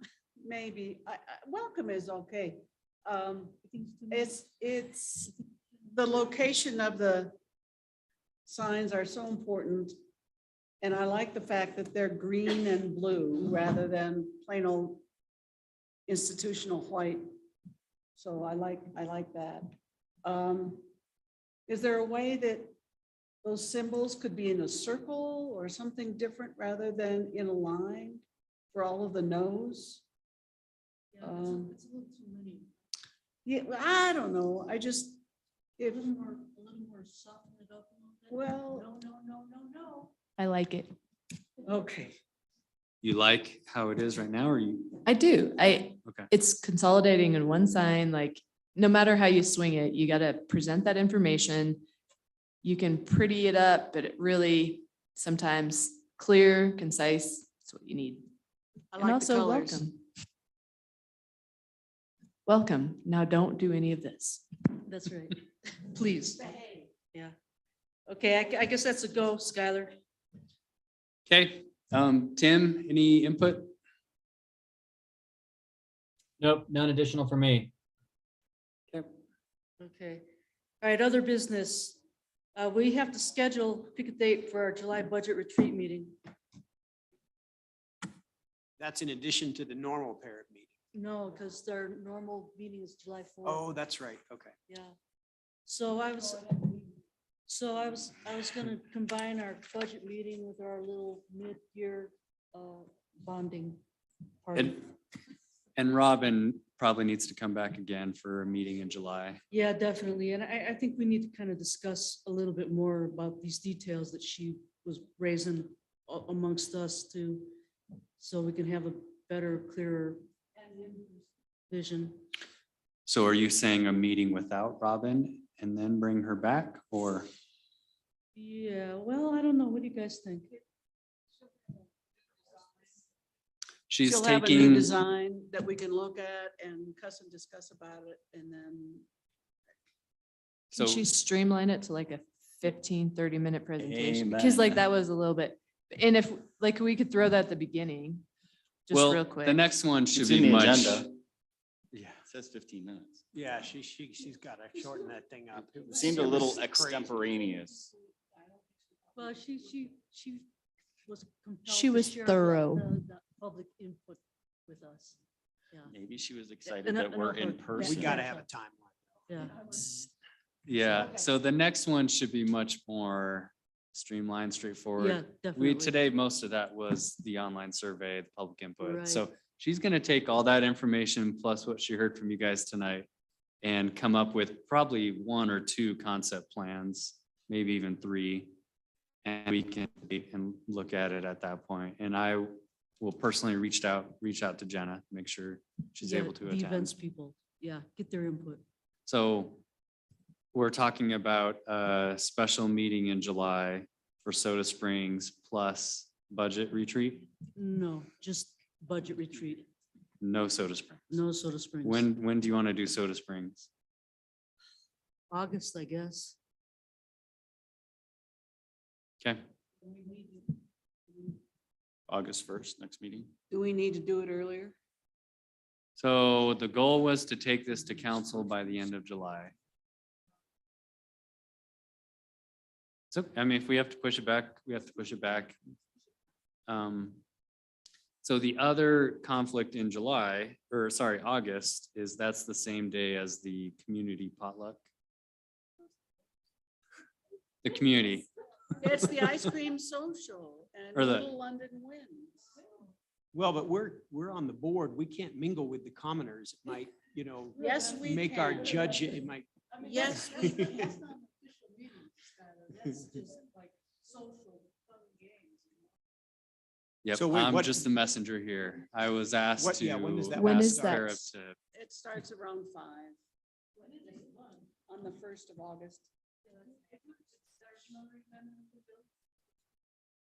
maybe, welcome is okay. It's, the location of the signs are so important. And I like the fact that they're green and blue rather than plain old institutional white. So I like that. Is there a way that those symbols could be in a circle or something different rather than in a line for all of the no's? Yeah, it's a little too many. Yeah, well, I don't know. I just, A if, little more soften it up a little bit. well, No. I like it. okay. You like how it is right now, or you? I do. Okay. It's consolidating in one sign, like, no matter how you swing it, you gotta present that information. You can pretty it up, but it really sometimes clear, concise, that's what you need. I And like the also colors. welcome. Welcome. Now don't do any of this. That's right. Please. Yeah. Okay, I guess that's a go, Skylar. Okay, Tim, any input? Nope, none additional for me. Okay. All right, other business. We have to schedule, pick a date for our July budget retreat meeting. That's in addition to the normal PARAB meeting. No, because their normal meeting is July 4th. Oh, that's right. Okay. Yeah. So I was gonna combine our budget meeting with our little mid-year bonding party. And Robin probably needs to come back again for a meeting in July. Yeah, definitely. And I think we need to kind of discuss a little bit more about these details that she was raising amongst us too. So we can have a better, clearer vision. So are you saying a meeting without Robin and then bring her back, or? Yeah, well, I don't know. What do you guys think? She's She'll have a new taking, design that we can look at and discuss about it, and then so Can she streamline it to like a 15-30 minute presentation? Amen. Because like that was a little bit, and if, like, we could throw that at the beginning, just real well, quick. the next one should It's in be the much. agenda. Yeah. It says 15 minutes. Yeah, she's got to shorten that thing up. It seemed a it little was crazy. extemporaneous. Well, she was compelled She to was share thorough. the public input with us. Yeah, Maybe she was excited And I- that and we're I'll in put- person. We got to have a timeline. yeah. Yeah, so the next one should be much more streamlined, straightforward. Yeah, definitely. Today, most of that was the online survey, the public input. Right. So she's gonna take all that information plus what she heard from you guys tonight and come up with probably 1 or 2 concept plans, maybe even 3. And we can look at it at that point. And I will personally reach out to Jenna, make sure she's Yeah, able to the attend. events people, yeah, get their input. So we're talking about a special meeting in July for Soda Springs plus budget retreat, No, just budget retreat, no Soda Springs. no Soda Springs. When do you want to do Soda Springs? August, I guess. Okay, August 1st, next meeting. Do we need to do it earlier? So the goal was to take this to council by the end of July. So, I mean, if we have to push it back, we have to push it back. So the other conflict in July, or sorry, August, is that's the same day as the community potluck. The community. It's the ice cream social and Or the- Little London wins. Well, but we're on the board. We can't mingle with the commoners. It might, Yes, we make our can. judge, it might. Yes, we can. Yep, So wait, I'm what- just the messenger here. I was asked What- to. yeah, when does that When ask is that? PARAB to- It starts around 5. On the 1st of August.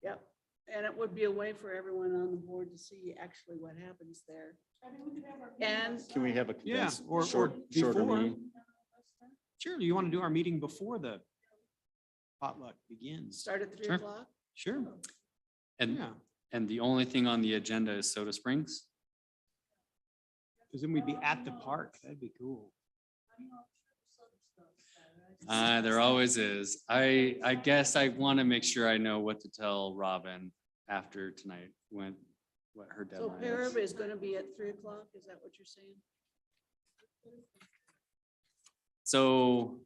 Yep, and it would be a way for everyone on the board to see actually what happens there. And Can we have a Yeah, condensed, or shorter before. meeting? Sure, you want to do our meeting before the potluck begins? start at 3 Sure. o'clock? Sure, And, yeah, and the only thing on the agenda is Soda Springs. because then we'd be at the park. That'd be cool. There always is. I guess I want to make sure I know what to tell Robin after tonight, what her So deadline PARAB is. is gonna be at 3 o'clock, is that what you're saying? So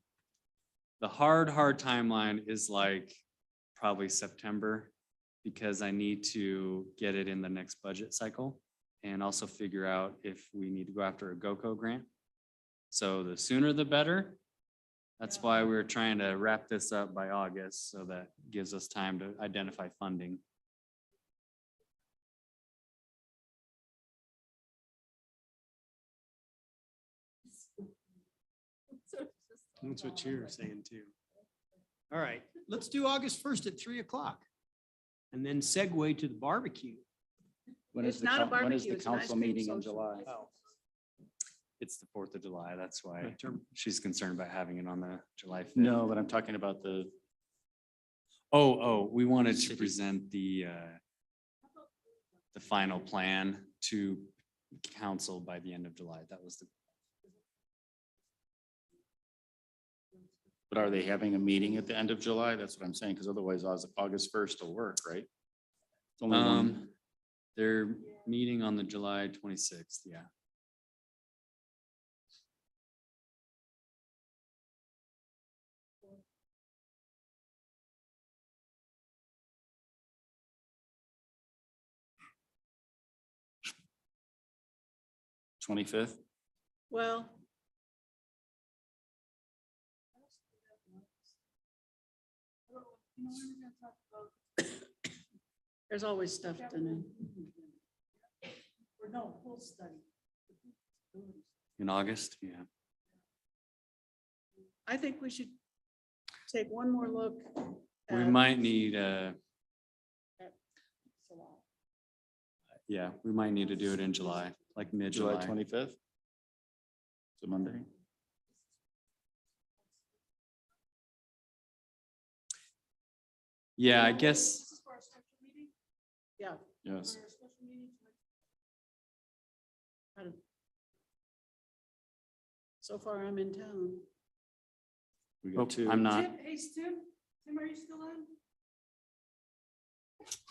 the hard timeline is like probably September, because I need to get it in the next budget cycle and also figure out if we need to go after a GOCO grant. So the sooner the better. That's why we're trying to wrap this up by August, so that gives us time to identify funding. That's what you're saying too. All right, let's do August 1st at 3 o'clock. And then segue to the barbecue. When It's is the, not a when is barbecue, the it's an ice council cream meeting in social. July? Oh, It's the 4th of July. That's why my turn. she's concerned about having it on the July 5th. No, but I'm talking about the, We wanted to City. present the final plan to council by the end of July. That was the, but are they having a meeting at the end of July? That's what I'm saying, because otherwise August 1st will work, right? It's only one. they're meeting on the July 26th, yeah. Twenty-fifth. Well. There's always stuff to do. In August, yeah. I think we should take one more look. We at- might need, at- yeah, we might need to do it in July, like July mid-July. 25th. It's a Monday. Yeah, I guess, Yeah. Yes. So far, I'm in town. We oh, got two. I'm not. Hey, Tim, are you still on?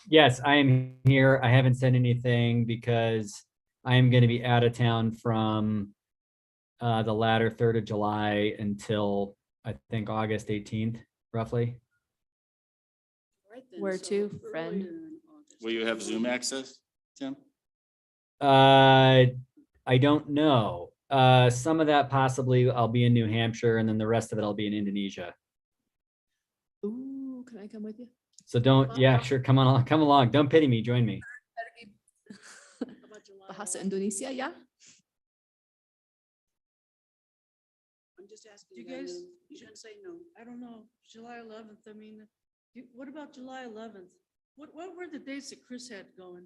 Yes, I am here. I haven't said anything because I am going to be out of town from the latter 3rd of July until I think August 18th, roughly. Right then, Where so to, friend? earlier in August. Will you have Zoom access, Tim? I don't know. Some of that possibly I'll be in New Hampshire, and then the rest of it I'll be in Indonesia. Ooh, can I come with you? So don't, yeah, sure, come on, come along. Don't pity me, join me. How about July Bahasa 11th? Indonesia, ya? I'm just asking. You that, guys- you shouldn't say no. I don't know, July 11th, I mean, what about July 11th? What were the dates that Chris had going?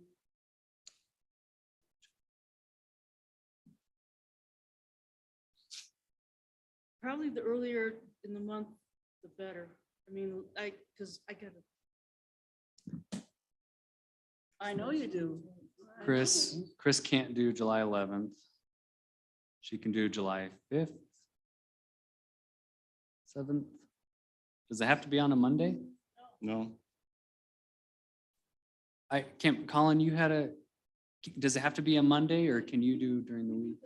Probably the earlier in the month, the better. I mean, because I gotta. I know you do. I Chris can't do July 11th. She can do July 5th. 7th. Does it have to be on a Monday? No, I can't, Colin, does it have to be a Monday or can you do during the week?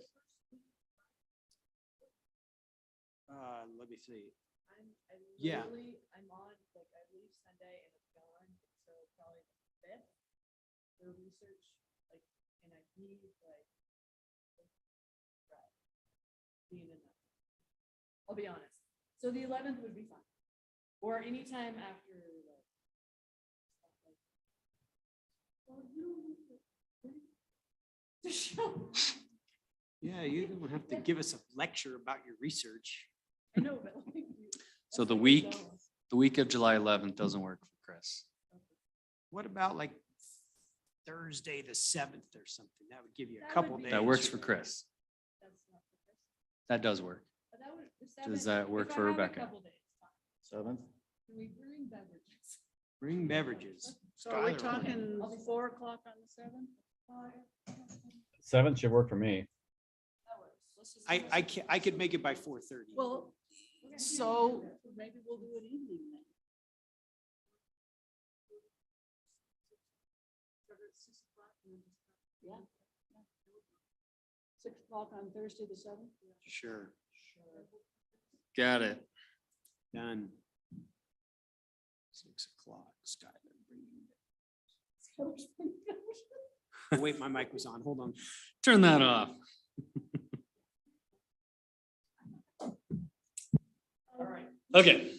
Let me see. Yeah. I'm on, like, I leave Sunday and it's gone, so probably the 5th. The research, like, and I need, like, being in that. I'll be honest. So the 11th would be fine. Or anytime after, like. Well, you don't have to show. Yeah, you don't have to give us a lecture about your research. I know, but like. So the week of July 11th doesn't work for Chris. What about like Thursday, the 7th or something? That would give you a That couple would be- days. That works for Chris. That's not for Chris. That does work. But that would- the Does 7th, that work if I for have a Rebecca? couple days, fine. 7th? Can we bring beverages? Bring beverages. So are we Skylar. talking 4 o'clock on the 7th? 7th should work for me. I could make it by 4:30. Well, so maybe we'll do it evening then. 6 o'clock on Thursday, the 7th? Sure. Got it. Done. 6 o'clock, Skylar. Oh, wait, my mic was on. Hold on. Turn that off. All right. Okay.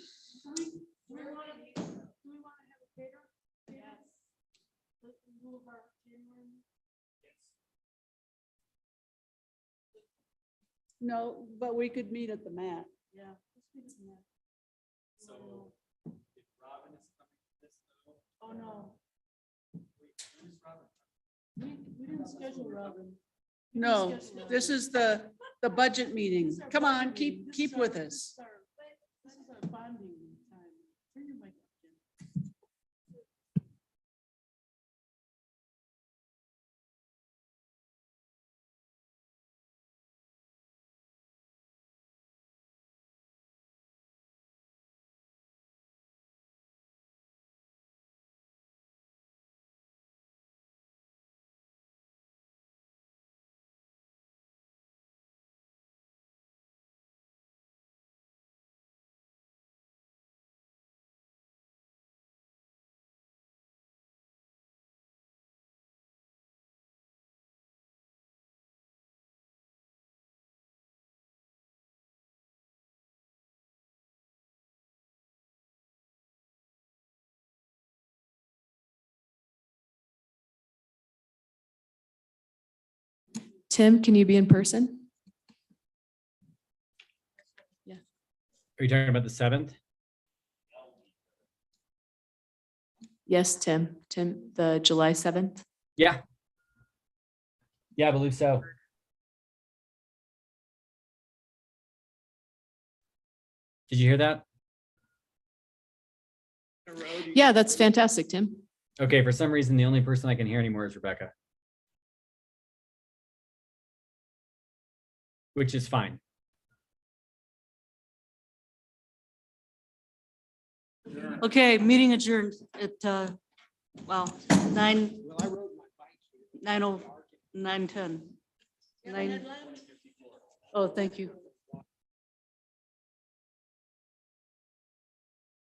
No, but we could meet at the mat. Yeah. Oh, no. We didn't schedule Robin. No, this is the budget meeting. Come on, keep with us. This is our bonding time. Turn your mic up, Jim. Tim, can you be in person? Are you talking about the 7th? Yes, Tim. Tim, the July 7th? Yeah. Yeah, I believe so. Did you hear that? Yeah, that's fantastic, Tim. Okay, for some reason, the only person I can hear anymore is Rebecca. Which is fine. Okay, meeting adjourned at, wow, 9:10. Oh, thank you.